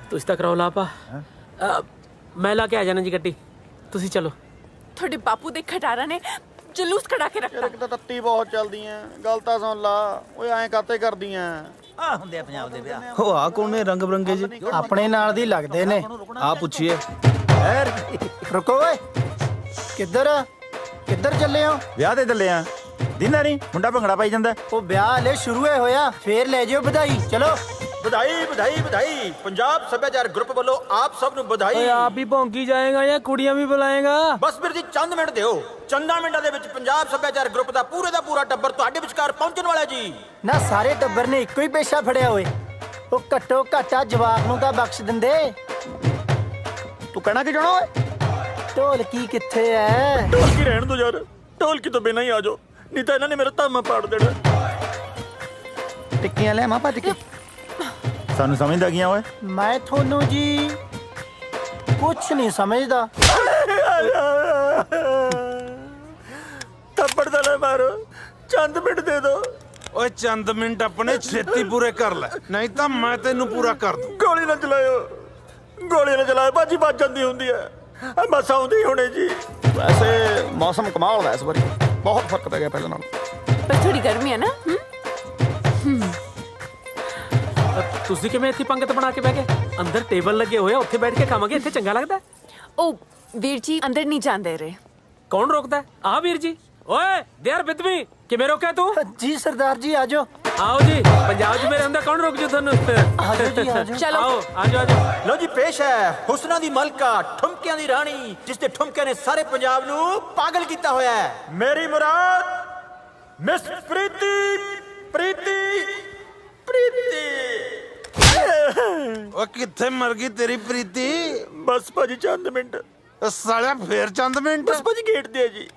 S14: ਤੁਸੀਂ ਤਾਂ ਕਰਾਓ ਲਾਪਾ ਮੈਂ ਲਾ ਕੇ ਆ ਜਾਣਾ ਜੀ ਗੱਡੀ ਤੁਸੀਂ ਚਲੋ
S6: ਤੁਹਾਡੇ ਬਾਪੂ ਦੇ ਖਟਾਰਾ ਨੇ ਜਲੂਸ ਕਢਾ ਕੇ ਰੱਖਤਾ
S16: ਇੱਕ ਤਾਂ ਤੱਤੀ ਬਹੁਤ ਚੱਲਦੀਆਂ ਗੱਲ ਤਾਂ ਸੁਣ ਲਾ ਓਏ ਐਂ ਕਾਤੇ ਕਰਦੀਆਂ
S5: ਆ ਹੁੰਦੇ ਆ ਪੰਜਾਬ ਦੇ ਵਿਆਹ
S10: ਉਹ ਆ ਕੋਨੇ ਰੰਗ ਬਰੰਗੇ ਜੀ
S4: ਆਪਣੇ ਨਾਲ ਦੀ ਲੱਗਦੇ ਨੇ
S10: ਆ ਪੁੱਛੀਏ
S4: ਰੁਕੋ ਓਏ ਕਿੱਧਰ ਚੱਲੇ ਹੋ
S5: ਵਿਆਹ ਤੇ ਚੱਲੇ ਆ ਦਿਨਾਂ ਨਹੀਂ ਮੁੰਡਾ ਭੰਗੜਾ ਪਾਈ ਜਾਂਦਾ
S4: ਉਹ ਵਿਆਹ ਹਲੇ ਸ਼ੁਰੂ ਹੋਇਆ ਫੇਰ ਲੈ ਜਿਓ ਵਧਾਈ ਚਲੋ
S1: ਵਧਾਈ ਵਧਾਈ ਵਧਾਈ ਪੰਜਾਬ ਸੱਭਿਆਚਾਰ ਗਰੁੱਪ ਵੱਲੋਂ ਆਪ ਸਭ ਨੂੰ ਵਧਾਈ।
S14: आप ही भौंकी जाएगा या कुड़ियां भी बुलाएगा?
S1: ਬਸ ਵੀਰ ਜੀ ਚੰਦ ਮਿੰਟ ਦਿਓ। ਚੰਦਾਂ ਮਿੰਟਾਂ ਦੇ ਵਿੱਚ ਪੰਜਾਬ ਸੱਭਿਆਚਾਰ ਗਰੁੱਪ ਦਾ ਪੂਰਾ ਟੱਬਰ ਤੁਹਾਡੇ ਵਿਚਕਾਰ ਪਹੁੰਚਣ ਵਾਲਾ ਜੀ।
S4: ਨਾ ਸਾਰੇ ਟੱਬਰ ਨੇ ਇੱਕੋ ਹੀ ਪੇਸ਼ਾ ਫੜਿਆ ਹੋਏ। ਉਹ ਘੱਟੋ ਘਾਟਾ ਜਵਾਬ ਨੂੰ ਤਾਂ ਬਖਸ਼ ਦਿੰਦੇ।
S16: ਤੂੰ ਕਹਿਣਾ ਕਿ ਜਾਣਾ ਓਏ?
S4: ਢੋਲਕੀ ਕਿੱਥੇ ਐ?
S11: ਢੋਲਕੀ ਰਹਿਣ ਦੋ ਯਾਰ, ਢੋਲਕੀ ਤੋਂ ਬਿਨਾਂ ਹੀ ਆ ਜਾਓ, ਨਹੀਂ ਤਾਂ ਇਹਨਾਂ ਨੇ ਮੇਰਾ ਧਾਮਾ ਪਾੜ ਦੇਣਾ।
S16: ਟਿੱਕੀਆਂ ਲੈ ਮਾਂ ਭੱਜ ਕੇ।
S5: ਸਾਨੂੰ ਸਮਝਦਾ ਗਿਆ ਓਏ?
S4: ਮੈਂ ਤੁਹਾਨੂੰ ਜੀ ਕੁਛ ਨਹੀਂ ਸਮਝਦਾ।
S11: ਥੱਪੜ ਤਾਂ ਨਾ ਮਾਰੋ, ਚੰਦ ਮਿੰਟ ਦੇ ਦਿਓ।
S9: ਓਏ ਚੰਦ ਮਿੰਟ ਆਪਣੇ ਛੇਤੀ ਪੂਰੇ ਕਰ ਲੈ, ਨਹੀਂ ਤਾਂ ਮੈਂ ਤੈਨੂੰ ਪੂਰਾ ਕਰ ਦੂੰ।
S11: ਗੋਲੀ ਨਾ ਚਲਾਇਓ, ਗੋਲੀ ਨਾ ਚਲਾਇਓ, ਬਾਜੀ ਵੱਜ ਜਾਂਦੀ ਹੁੰਦੀ ਹੈ। ਬਸ ਆਉਂਦੀ ਹੁਣੇ ਜੀ।
S16: ਵੈਸੇ ਮੌਸਮ ਕਮਾਲ ਦਾ ਇਸ ਵਾਰੀ, ਬਹੁਤ ਫਰਕ ਪੈ ਗਿਆ ਪਹਿਲਾਂ ਨਾਲੋਂ।
S6: ਪਰ ਥੋੜੀ ਗਰਮੀ ਹੈ ਨਾ।
S14: ਤੁਸੀਂ ਕਿਵੇਂ ਇੱਥੇ ਪੰਗਤ ਬਣਾ ਕੇ ਬਹਿ ਗਏ? ਅੰਦਰ ਟੇਬਲ ਲੱਗੇ ਹੋਏ ਆ, ਉੱਥੇ ਬੈਠ ਕੇ ਖਾਵਾਂਗੇ। ਇੱਥੇ ਚੰਗਾ ਲੱਗਦਾ?
S6: ओ वीर जी अंदर नहीं जान दे रहे।
S14: कौन रोकता है? आ वीर जी। ओए देर बिदवी किवें रोका तू?
S4: जी सरदार जी आजो।
S14: आओ जी, पंजाब च मेरे अंदर कौन रोक जू थानू?
S4: आजो जी आजो।
S6: चलो
S14: आओ आजो आजो।
S1: ਲੋ ਜੀ ਪੇਸ਼ ਹੈ ਹੁਸਨਾ ਦੀ ਮਲਕਾ, ਠੁਮਕਿਆਂ ਦੀ ਰਾਣੀ, ਜਿਸ ਦੇ ਠੁਮਕਿਆਂ ਨੇ ਸਾਰੇ ਪੰਜਾਬ ਨੂੰ ਪਾਗਲ ਕੀਤਾ ਹੋਇਆ ਹੈ। ਮੇਰੀ ਮੁਰਾਦ ਮਿਸ ਪ੍ਰੀਤੀ ਪ੍ਰੀਤੀ ਪ੍ਰੀਤੀ।
S9: ਓ ਕਿੱਥੇ ਮਰ ਗਈ ਤੇਰੀ ਪ੍ਰੀਤੀ?
S11: ਬਸ ਭਾਜੀ ਚੰਦ ਮਿੰਟ।
S9: ਸਾਲਿਆ ਫੇਰ ਚੰਦ ਮਿੰਟ?
S11: ਬਸ ਭਾਜੀ ਗੇਟ ਦੇ ਜੀ।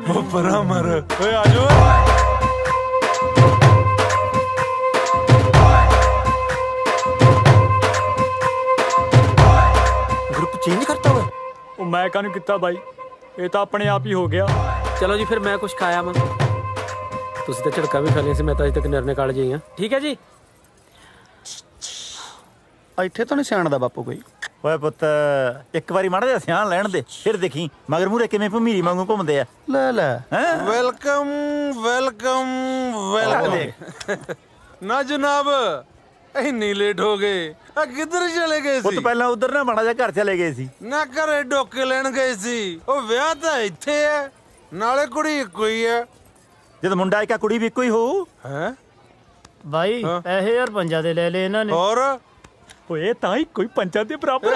S9: ਓ ਪਰਾਂ ਮਰ। ਓਏ ਆਜੋ।
S1: ਗਰੁੱਪ ਚੇਂਜ ਕਰਤਾ ਹੋਇਆ।
S11: ਉਹ ਮੈਂ ਕਾਹਨੂੰ ਕੀਤਾ ਬਾਈ, ਇਹ ਤਾਂ ਆਪਣੇ ਆਪ ਹੀ ਹੋ ਗਿਆ।
S14: चलो जी फिर मैं कुछ खाया मैं। तुसी तो झड़का भी खा लिया सी, मैं तो अज तक निरने काल जी हाँ। ठीक है जी।
S16: ਇੱਥੇ ਤਾਂ ਨਹੀਂ ਸਿਆਣਦਾ ਬਾਪੂ ਕੋਈ।
S5: ਓਏ ਪੁੱਤ ਇੱਕ ਵਾਰੀ ਮਾੜਾ ਜਿਹਾ ਸਿਆਣ ਲੈਣ ਦੇ, ਫਿਰ ਦੇਖੀ ਮਗਰ ਮੂਰੇ ਕਿਵੇਂ ਭਮੀਰੀ ਵਾਂਗੂ ਘੁੰਮਦੇ ਆ।
S16: ਲੈ ਲੈ
S9: ਵੈਲਕਮ ਵੈਲਕਮ ਵੈਲਕਮ। ਨਾ ਜਨਾਬ ਇੰਨੀ ਲੇਟ ਹੋ ਗਏ, ਆ ਕਿੱਧਰ ਚਲੇ ਗਏ ਸੀ?
S5: ਪੁੱਤ ਪਹਿਲਾਂ ਉਧਰ ਨਾ ਮਾੜਾ ਜਿਹਾ ਘਰ ਚਲੇ ਗਏ ਸੀ।
S9: ਨਾ ਘਰੇ ਡੋਕੇ ਲੈਣ ਗਏ ਸੀ। ਉਹ ਵਿਆਹ ਤਾਂ ਇੱਥੇ ਹੈ, ਨਾਲੇ ਕੁੜੀ ਇੱਕੋ ਹੀ ਹੈ।
S5: ਜਦ ਮੁੰਡਾ ਇੱਕ ਕੁੜੀ ਵੀ ਇੱਕੋ ਹੀ ਹੋਊ।
S9: ਹੈ
S4: ਭਾਈ ਪੈਸੇ ਯਾਰ ਪੰਜਾਂ ਦੇ ਲੈ ਲਏ ਇਹਨਾਂ ਨੇ।
S9: ਹੋਰ
S11: ਓਏ ਤਾਂ ਹੀ ਕੋਈ ਪੰਜਾਂ ਦੇ ਬਰਾਬਰ।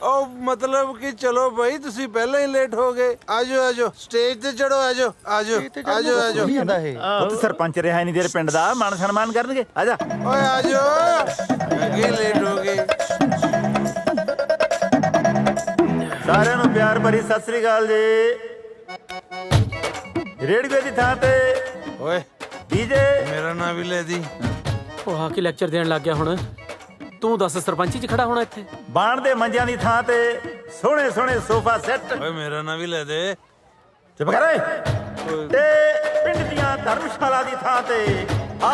S9: ਉਹ ਮਤਲਬ ਕਿ ਚਲੋ ਭਾਈ ਤੁਸੀਂ ਪਹਿਲਾਂ ਹੀ ਲੇਟ ਹੋ ਗਏ। ਆਜੋ ਆਜੋ ਸਟੇਜ ਤੇ ਚੜੋ। ਆਜੋ ਆਜੋ ਆਜੋ ਆਜੋ।
S5: ਪੁੱਤ ਸਰਪੰਚ ਰਿਹਾ ਨਹੀਂ ਤੇਰੇ ਪਿੰਡ ਦਾ, ਮਾਨ ਸਨਮਾਨ ਕਰਨਗੇ। ਆਜਾ
S9: ਓਏ ਆਜੋ, ਅੱਗੇ ਲੇਟ ਹੋ ਗਏ।
S5: ਸਾਰਿਆਂ ਨੂੰ ਪਿਆਰ ਭਰੀ ਸਤਿ ਸ੍ਰੀ ਅਕਾਲ ਜੀ। ਰੇਡੀਓ ਦੀ ਥਾਂ ਤੇ
S9: ਓਏ
S5: ਡੀਜੇ
S9: ਮੇਰਾ ਨਾਂ ਵੀ ਲੈ ਦੀ।
S14: ਉਹ ਆ ਕੇ ਲੈਕਚਰ ਦੇਣ ਲੱਗ ਗਿਆ ਹੁਣ। ਤੂੰ ਦੱਸ ਸਰਪੰਚੀ ਚ ਖੜਾ ਹੋਣਾ ਇੱਥੇ?
S5: ਬਾਣ ਦੇ ਮੰਜਿਆਂ ਦੀ ਥਾਂ ਤੇ ਸੋਹਣੇ ਸੋਹਣੇ ਸੋਫਾ ਸੈੱਟ।
S9: ਓਏ ਮੇਰਾ ਨਾਂ ਵੀ ਲੈ ਦੇ।
S5: ਚੁੱਪ ਕਰ ਓਏ। ਤੇ ਪਿੰਡ ਦੀਆਂ ਧਰਮਸ਼ਾਲਾ ਦੀ ਥਾਂ ਤੇ ਆ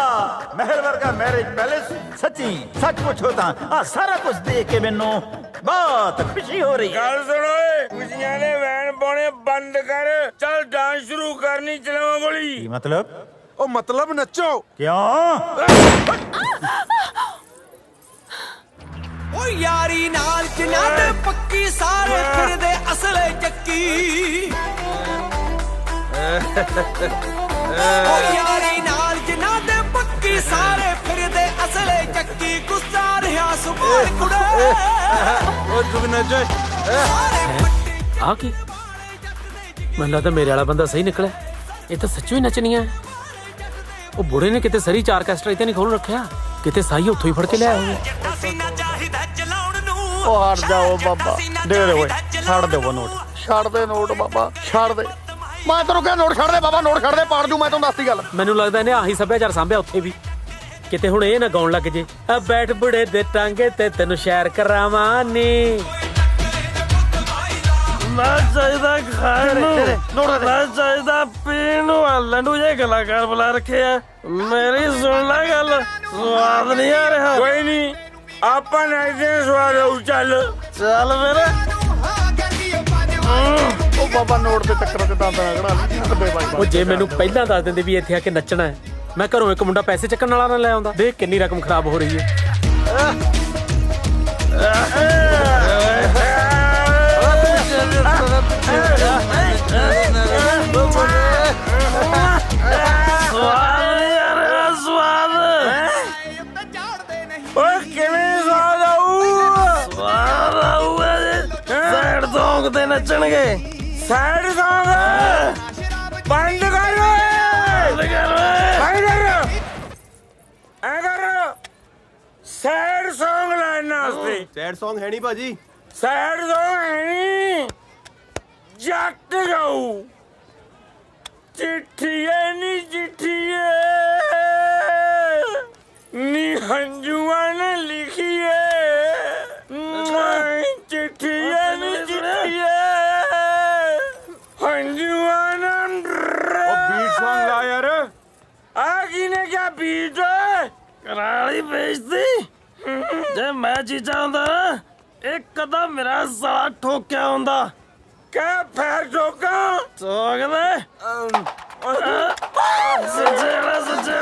S5: ਮਹਿਲ ਵਰਗਾ ਮੈਰਿਜ ਪੈਲੇਸ। ਸੱਚੀ ਸੱਚ ਪੁੱਛੋ ਤਾਂ ਆ ਸਾਰਾ ਕੁਝ ਦੇਖ ਕੇ ਮੈਨੂੰ ਬਹੁਤ ਖੁਸ਼ੀ ਹੋ ਰਹੀ ਹੈ।
S9: ਗੱਲ ਸੁਣ ਓਏ, ਖੁਸ਼ੀਆਂ ਦੇ ਵੈਨ ਪਾਉਣੇ ਬੰਦ ਕਰ। ਚੱਲ ਡਾਂਸ ਸ਼ੁਰੂ ਕਰਨੀ, ਚਲਾਵਾਂ ਗੋਲੀ।
S5: ਕੀ ਮਤਲਬ?
S9: ਉਹ ਮਤਲਬ ਨੱਚੋ।
S5: ਕਿਉਂ?
S8: ਓ ਯਾਰੀ ਨਾਲ ਜਿਨ੍ਹਾਂ ਦੇ ਪੱਕੀ ਸਾਰੇ ਫਿਰਦੇ ਅਸਲੇ ਚੱਕੀ। ਓ ਯਾਰੀ ਨਾਲ ਜਿਨ੍ਹਾਂ ਦੇ ਪੱਕੀ ਸਾਰੇ ਫਿਰਦੇ ਅਸਲੇ ਚੱਕੀ। ਗੁੱਸਾ ਰਿਹਾ ਸੁਭਾਰ ਕੁੜੇ।
S9: ਓ ਤੂੰ ਨੱਚੋ।
S14: ਆ ਕੀ ਮੈਨੂੰ ਲੱਗਦਾ ਮੇਰੇ ਵਾਲਾ ਬੰਦਾ ਸਹੀ ਨਿਕਲਿਆ। ਇਹ ਤਾਂ ਸੱਚੀ ਹੀ ਨੱਚਣੀਆਂ। ਉਹ ਬੁੜੇ ਨੇ ਕਿਤੇ ਸਰੀ ਚਾਰ ਕੈਸਟਰ ਇੱਥੇ ਨਹੀਂ ਖੋਲ ਰੱਖਿਆ, ਕਿਤੇ ਸਾਈ ਉੱਥੋਂ ਹੀ ਫੜ ਕੇ ਲਿਆਇਆ ਹੋਵੇ।
S16: ਉਹ ਹਟ ਜਾਓ ਬਾਬਾ, ਦੇ ਦੇ ਓਏ, ਛੱਡ ਦੇ ਉਹ ਨੋਟ, ਛੱਡ ਦੇ ਨੋਟ ਬਾਬਾ, ਛੱਡ ਦੇ। ਮੈਂ ਤੈਨੂੰ ਕਿਹਾ ਨੋਟ ਛੱਡ ਦੇ ਬਾਬਾ, ਨੋਟ ਛੱਡ ਦੇ, ਪਾੜ ਜੂ ਮੈਂ ਤੈਨੂੰ ਦੱਸਦੀ ਗੱਲ।
S14: ਮੈਨੂੰ ਲੱਗਦਾ ਇਹਨੇ ਆਹੀ ਸੱਭਿਆਚਾਰ ਸਾਂਭਿਆ ਉੱਥੇ ਵੀ। ਕਿਤੇ ਹੁਣ ਇਹ ਨਾ ਗਾਉਣ ਲੱਗ ਜੇ ਆ ਬੈਠ ਬੁੜੇ ਦੇ ਟਾਂਗੇ ਤੇ ਤੈਨੂੰ ਸ਼ੈਰ ਕਰਾਵਾਂ ਨੀ।
S20: ਮੈਂ ਚਾਹੀਦਾ ਖਾਣ ਨੂੰ, ਮੈਂ ਚਾਹੀਦਾ ਪੀਣ ਨੂੰ। ਲੰਡੂ ਜੇ ਕਲਾਕਾਰ ਬੁਲਾ ਰੱਖੇ ਆ। ਮੇਰੀ ਸੁਣ ਲੈ ਗੱਲ, ਸਵਾਦ ਨਹੀਂ ਆ ਰਿਹਾ।
S9: ਕੋਈ ਨਹੀਂ, ਆਪਾਂ ਨਾਈਦੇ ਸਵਾਦ ਆਉ। ਚੱਲ
S20: ਚੱਲ ਫਿਰ।
S16: ਉਹ ਬਾਬਾ ਨੋਟ ਦੇ ਚੱਕਰਾਂ ਤੇ ਦੰਦ ਨਾ ਕਢਾ ਲਈ।
S14: ਉਹ ਜੇ ਮੈਨੂੰ ਪਹਿਲਾਂ ਦੱਸ ਦਿੰਦੇ ਵੀ ਇੱਥੇ ਆ ਕੇ ਨੱਚਣਾ ਹੈ ਮੈਂ ਘਰੋਂ ਇੱਕ ਮੁੰਡਾ ਪੈਸੇ ਚੱਕਣ ਵਾਲਾ ਨਾ ਲੈ ਆਉਂਦਾ। ਦੇਖ ਕਿੰਨੀ ਰਕਮ ਖਰਾਬ ਹੋ ਰਹੀ ਹੈ।
S20: ਸੈਡ ਸੌਂਗ ਤੇ ਨੱਚਣਗੇ।
S5: ਸੈਡ ਸੌਂਗ ਬੰਦ ਕਰ ਸੈਡ ਸੌਂਗ ਲਾਈਨ ਵਾਸਤੇ।
S16: ਸੈਡ ਸੌਂਗ ਹੈ ਨਹੀਂ ਭਾਜੀ।
S5: ਸੈਡ ਸੌਂਗ ਹੈ ਨਹੀਂ, ਜੱਟ ਗਾਊ। ਚਿੱਠੀਏ ਨੀ ਚਿੱਠੀਏ ਨੀ ਹੰਝੂਆਂ ਨੇ ਲਿਖੀਏ, ਚਿੱਠੀਏ ਨੀ ਚਿੱਠੀਏ ਹੰਝੂਆਂ ਨੇ।
S20: ਉਹ ਬੀਟ ਸੌਂਗ ਲਾ ਯਾਰ।
S5: ਆ ਕਿਨੇ ਕਿਆ ਬੀਟ
S20: ਕਰਾਲੀ ਵੇਚਦੀ। ਜੇ ਮੈਂ ਚੀਜ਼ਾਂ ਹੁੰਦਾ ਨਾ, ਇੱਕ ਕਦਮ ਮੇਰਾ ਸਾਲਾ ਠੋਕਿਆ ਹੁੰਦਾ।
S5: ਕਹਿ ਫੇਰ ਠੋਕਾਂ
S20: ਠੋਕ ਦੇ। ਸੱਚੇ ਸੱਚੇ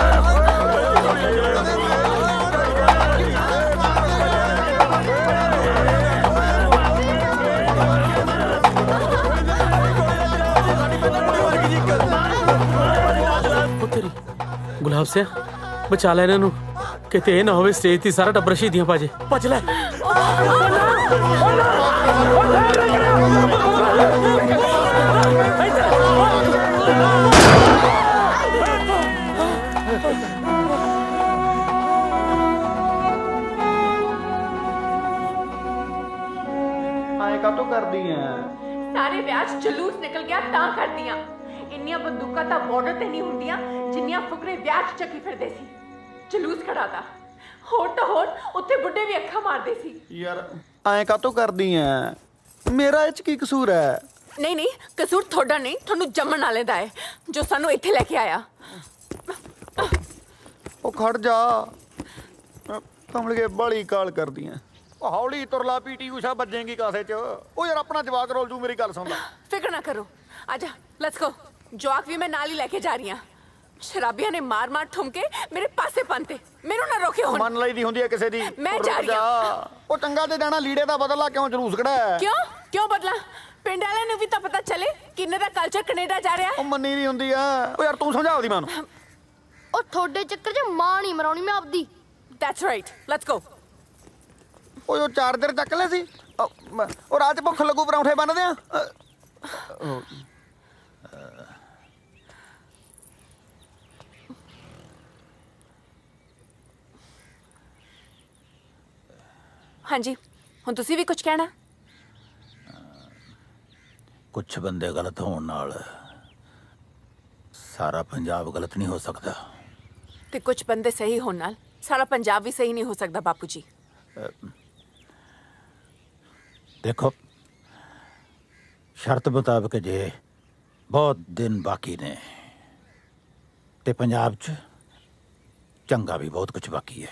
S14: ਗੁਲਾਬ ਸਿਆ ਬਚਾ ਲੈ ਇਹਨਾਂ ਨੂੰ, ਕਿਤੇ ਇਹ ਨਾ ਹੋਵੇ ਸਟੇਜ ਤੇ ਸਾਰਾ ਟੱਬਰ ਸ਼ਹੀਦੀਆਂ ਪਾ ਜੇ। ਭੱਜ ਲੈ।
S16: ਆਏ ਕਾਤੋਂ ਕਰਦੀ ਐ?
S6: ਸਾਰੇ ਵਿਆਹ 'ਚ ਜਲੂਸ ਨਿਕਲ ਗਿਆ ਤਾਂ ਕਰਦੀਆਂ। ਇੰਨੀਆਂ ਬੰਦੂਕਾਂ ਤਾਂ ਬਾਰਡਰ ਤੇ ਨਹੀਂ ਹੁੰਦੀਆਂ ਜਿੰਨੀਆਂ ਫੁਕਰੇ ਵਿਆਹ 'ਚ ਚੱਕੀ ਫਿਰਦੇ ਸੀ। ਜਲੂਸ ਖੜਾਤਾ, ਹੋਰ ਤਾਂ ਹੋਰ ਉੱਥੇ ਬੁੱਢੇ ਵੀ ਅੱਖਾਂ ਮਾਰਦੇ ਸੀ।
S16: ਯਾਰ ਐਂ ਕਾਤੋਂ ਕਰਦੀ ਐ? ਮੇਰਾ ਇਹ ਚ ਕੀ ਕਸੂਰ ਐ?
S6: ਨਹੀਂ ਨਹੀਂ, ਕਸੂਰ ਤੁਹਾਡਾ ਨਹੀਂ, ਤੁਹਾਨੂੰ ਜੰਮਣ ਵਾਲੇ ਦਾ ਹੈ ਜੋ ਸਾਨੂੰ ਇੱਥੇ ਲੈ ਕੇ ਆਇਆ।
S16: ਉਹ ਖੜ ਜਾ, ਕਮਲਗੇ ਬਾਲੀ ਕਾਲ ਕਰਦੀ ਐ। ਉਹ ਹੌਲੀ ਤੁਰਲਾ, ਪੀਟੀ ਊਸ਼ਾ ਵੱਜੇਗੀ ਕਾਸੇ ਚ। ਉਹ ਯਾਰ ਆਪਣਾ ਜਵਾਕ ਰੋਲ ਜੂ, ਮੇਰੀ ਗੱਲ ਸੁਣ ਲੈ।
S6: ਫਿਕਰ ਨਾ ਕਰੋ, ਆਜਾ ਲੈਟਸ ਗੋ। ਜਵਾਕ ਵੀ ਮੈਂ ਨਾਲ ਹੀ ਲੈ ਕੇ ਜਾ ਰਹੀ ਹਾਂ। ਸ਼ਰਾਬੀਆਂ ਨੇ ਮਾਰ ਮਾਰ ਠੁਮਕੇ ਮੇਰੇ ਪਾਸੇ ਪੰਤੇ, ਮੈਨੂੰ ਨਾ ਰੋਕਿਓ ਹੁਣ।
S16: ਮੰਨ ਲਈ ਦੀ ਹੁੰਦੀ ਹੈ ਕਿਸੇ ਦੀ।
S6: ਮੈਂ ਜਾ ਰਹੀ ਹਾਂ।
S16: ਉਹ ਚੰਗਾ ਤੇ ਜਾਣਾ, ਲੀੜੇ ਦਾ ਬਦਲਾ ਕਿਉਂ ਜਲੂਸ ਕਢਾਇਆ?
S6: ਕਿਉਂ ਬਦਲਾ? ਪਿੰਡ ਵਾਲਿਆਂ ਨੂੰ ਵੀ ਤਾਂ ਪਤਾ ਚੱਲੇ ਕਿੰਨੇ ਦਾ ਕਲਚਰ ਕੈਨੇਡਾ ਜਾ ਰਿਹਾ।
S16: ਉਹ ਮੰਨੀ ਨਹੀਂ ਹੁੰਦੀ ਆ। ਉਹ ਯਾਰ ਤੂੰ ਸਮਝਾ ਉਹਦੀ ਮਾਂ ਨੂੰ।
S12: ਉਹ ਤੁਹਾਡੇ ਚੱਕਰ 'ਚ ਮਾਂ ਨਹੀਂ ਮਰਾਉਣੀ ਮੈਂ ਆਪਦੀ।
S6: That's right, let's go.
S16: ਓਏ ਉਹ ਚਾਰਜਰ ਚੱਕ ਲੈ ਸੀ। ਉਹ ਰਾਤ ਭੁੱਖ ਲੱਗੂ, ਪਰੌਂਠੇ ਬੰਨਦੇ ਆ।
S6: ਹਾਂਜੀ, ਹੁਣ ਤੁਸੀਂ ਵੀ ਕੁਝ ਕਹਿਣਾ?
S5: ਕੁਝ ਬੰਦੇ ਗਲਤ ਹੋਣ ਨਾਲ ਸਾਰਾ ਪੰਜਾਬ ਗਲਤ ਨਹੀਂ ਹੋ ਸਕਦਾ,
S6: ਤੇ ਕੁਝ ਬੰਦੇ ਸਹੀ ਹੋਣ ਨਾਲ ਸਾਰਾ ਪੰਜਾਬ ਵੀ ਸਹੀ ਨਹੀਂ ਹੋ ਸਕਦਾ ਬਾਪੂ ਜੀ।
S5: ਦੇਖੋ, ਸ਼ਰਤ ਮੁਤਾਬਕ ਜੇ ਬਹੁਤ ਦਿਨ ਬਾਕੀ ਨੇ ਤੇ ਪੰਜਾਬ 'ਚ ਚੰਗਾ ਵੀ ਬਹੁਤ ਕੁਝ ਬਾਕੀ ਹੈ।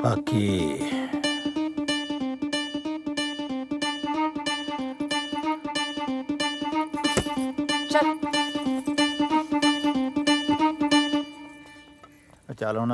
S5: ਬਾਕੀ ਚੱਲ ਹੁਣ।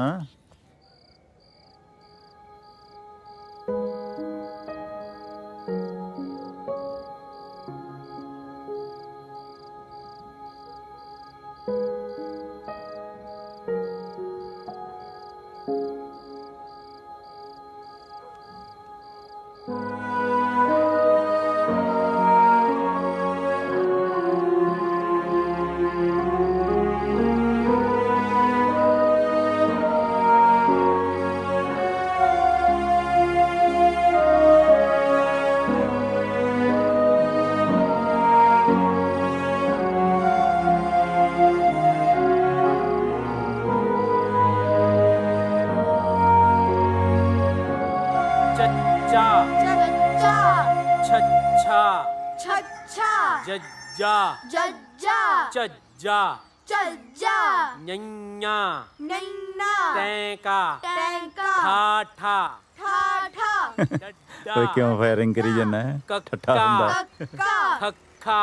S5: ਓਏ ਕਿਉਂ ਫਾਇਰਿੰਗ ਕਰੀ ਜਾਂਦਾ ਹੈ? ਠੱਠਾ ਹੁੰਦਾ।
S14: ਖਾ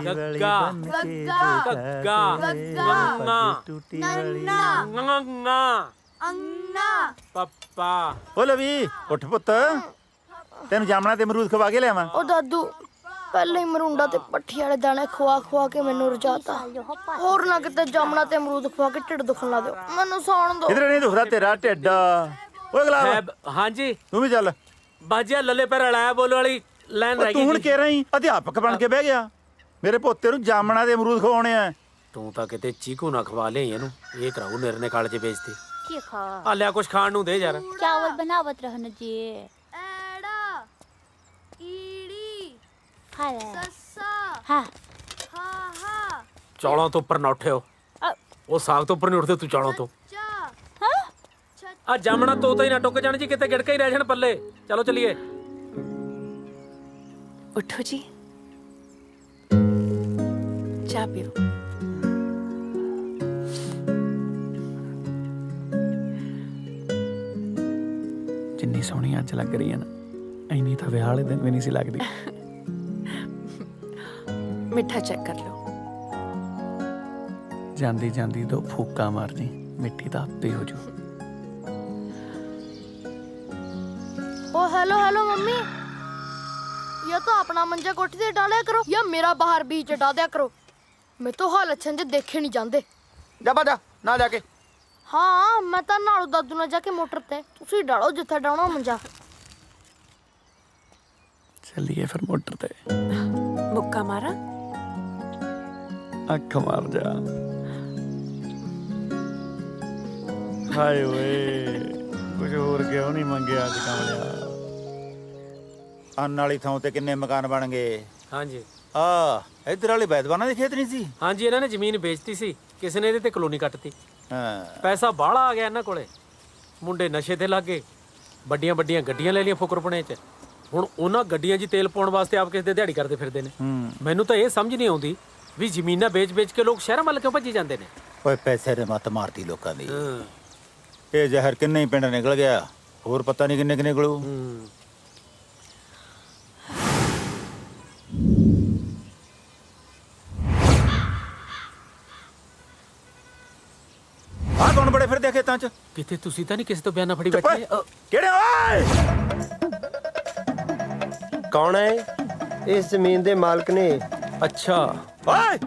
S14: ਗੱਗਾ ਗੱਗਾ ਪੱਪਾ
S5: ਓ ਲਵੀ ਉੱਠ ਪੁੱਤ ਤੈਨੂੰ ਜਾਮਣਾ ਤੇ ਅਮਰੂਦ ਖਵਾ ਕੇ ਲਿਆਵਾਂ।
S12: ਉਹ ਦਾਦੂ ਪਹਿਲੇ ਹੀ ਮਰੂੰਡਾ ਤੇ ਪੱਠੀ ਵਾਲੇ ਦਾਣੇ ਖਵਾ ਕੇ ਮੈਨੂੰ ਰਜਾਤਾ। ਹੋਰ ਨਾ ਕਿਤੇ ਜਾਮਣਾ ਤੇ ਅਮਰੂਦ ਖਵਾ ਕੇ ਢਿੱਡ ਦੁਖਣ ਲਾ ਦਿਓ। ਮੈਨੂੰ ਸੌਣ ਦਿਓ।
S5: ਇਧਰ ਨਹੀਂ ਦੁਖਦਾ ਤੇਰਾ ਢਿੱਡ। ਓਏ ਗੁਲਾਬ
S14: ਹਾਂਜੀ
S5: ਤੂੰ ਵੀ ਚੱਲ।
S14: ਬਾਜਿਆ ਲੱਲੇ ਪੈਰ ਹਲਾਇਆ ਬੋਲ ਵਾਲੀ ਲਾਈਨ ਰਹਿ ਗਈ।
S5: ਤੂੰ ਹੁਣ ਕਹਿ ਰਹੀ ਅਧਿਆਪਕ ਬਣ ਕੇ ਬਹਿ ਗਿਆ। ਮੇਰੇ ਪੋਤੇ ਨੂੰ ਜਾਮਣਾ ਦੇ ਅਮਰੂਦ ਖਵਾਉਣੇ ਆ।
S14: ਤੂੰ ਤਾਂ ਕਿਤੇ ਚੀਕੂ ਨਾ ਖਵਾ ਲੈ ਇਹਨੂੰ। ਇਹ ਕਰਾਉ ਨਿਰਨੇ ਕਾਲ ਚ ਵੇਚਦੇ
S7: ਕੀ ਖਾ
S14: ਆ ਲਿਆ ਕੁਛ ਖਾਣ ਨੂੰ ਦੇ ਯਾਰ।
S7: ਚਾਵਲ बनावत रहना जी
S12: ਐੜਾ ਈੜੀ
S7: सस्सा हाँ
S12: ਹਾ
S14: ਚੌਲਾਂ ਤੋਂ ਉੱਪਰ ਨਾ ਉੱਠਿਓ। ਉਹ ਸਾਗ ਤੋਂ ਉੱਪਰ ਨਹੀਂ ਉੱਠਦੇ ਤੂੰ ਚੌਲਾਂ ਤੋਂ। ਆ ਜਾਮਣਾ ਤੋਤਾ ਹੀ ਨਾ ਟੁੱਕ ਜਾਣ ਜੀ ਕਿਤੇ ਗਿੜਕਾ ਹੀ ਰਹਿ ਜਾਣ ਪੱਲੇ। ਚਲੋ ਚਲੀਏ।
S6: उठो जी चाय पियो।
S16: ਜਿੰਨੀ ਸੋਹਣੀ ਅੱਜ ਲੱਗ ਰਹੀ ਹੈ ਨਾ ਇੰਨੀ ਤਾਂ ਵਿਆਹ ਵਾਲੇ ਦਿਨ ਵੀ ਨਹੀਂ ਸੀ ਲੱਗਦੀ।
S6: मिठा चेक कर लो।
S16: ਜਾਂਦੀ ਜਾਂਦੀ ਦੋ ਫੂਕਾਂ ਮਾਰ ਜੀ ਮਿੱਠੀ ਤਾਂ ਆਪੇ ਹੋ ਜੂ।
S12: ओ हेलो मम्मी या तो अपना मंजा कोठी से डालिया करो या मेरा बाहर बीच डा दिया करो। मैं तो हाल अच्छे जे देखे नहीं जाते।
S1: जा बाजा ना जाके।
S12: हाँ मैं तो नालू दादू ना जाके मोटर ते तुसी डालो जिथे डाउना मंजा।
S16: चलिए फिर मोटर ते।
S6: मुक्का मारा
S16: अख मार जा। हाय वे कुछ होर क्यों नहीं मंगया अज कमलिया।
S5: ਅੰਨ ਵਾਲੀ ਥਾਂ ਤੇ ਕਿੰਨੇ ਮਕਾਨ ਬਣ ਗਏ।
S14: ਹਾਂਜੀ
S5: ਆ ਇਧਰ ਵਾਲੇ ਬੈਦਵਾਨਾਂ ਦੇ ਖੇਤ ਨਹੀਂ ਸੀ।
S14: ਹਾਂਜੀ ਇਹਨਾਂ ਨੇ ਜ਼ਮੀਨ ਵੇਚਤੀ ਸੀ ਕਿਸੇ ਨੇ ਇਹਦੇ ਤੇ ਕਲੋਨੀ ਕੱਟਤੀ।
S5: ਹਾਂ
S14: ਪੈਸਾ ਬਾਹਲਾ ਆ ਗਿਆ ਇਹਨਾਂ ਕੋਲੇ। ਮੁੰਡੇ ਨਸ਼ੇ ਤੇ ਲੱਗ ਗਏ। ਵੱਡੀਆਂ ਵੱਡੀਆਂ ਗੱਡੀਆਂ ਲੈ ਲਈਆਂ ਫੁਕਰਪਣੇ 'ਚ। ਹੁਣ ਉਹਨਾਂ ਗੱਡੀਆਂ 'ਚ ਤੇਲ ਪਾਉਣ ਵਾਸਤੇ ਆਪ ਕਿਸੇ ਦੇ ਦਿਹਾੜੀ ਕਰਦੇ ਫਿਰਦੇ ਨੇ। ਮੈਨੂੰ ਤਾਂ ਇਹ ਸਮਝ ਨਹੀਂ ਆਉਂਦੀ ਵੀ ਜ਼ਮੀਨਾਂ ਵੇਚ ਕੇ ਲੋਕ ਸ਼ਹਿਰਾਂ ਵੱਲ ਕਿਉਂ ਭੱਜੀ ਜਾਂਦੇ ਨੇ।
S5: ਓਏ ਪੈਸੇ ਨੇ ਮੱਤ ਮਾਰਤੀ ਲੋਕਾਂ ਦੀ। ਇਹ ਜ਼ਹਿਰ ਕਿੰਨੇ ਹੀ ਪਿੰਡ ਨਿਕਲ ਗਿਆ ਹੋਰ ਪਤਾ ਨਹੀਂ ਕਿੰਨੇ ਕਿੰਨੇ ਨਿਕਲੂ। ਆ ਕੌਣ ਬੜੇ ਫਿਰਦੇ ਖੇਤਾਂ 'ਚ?
S14: ਕਿਤੇ ਤੁਸੀਂ ਤਾਂ ਨਹੀਂ ਕਿਸੇ ਤੋਂ ਬਿਆਨਾ ਫੜੀ ਬੈਠੇ?
S5: ਕਿਹੜੇ ਓਏ?
S4: ਕੌਣ ਹੈ? ਇਸ ਜ਼ਮੀਨ ਦੇ ਮਾਲਕ ਨੇ।
S14: ਅੱਛਾ
S5: ਓਏ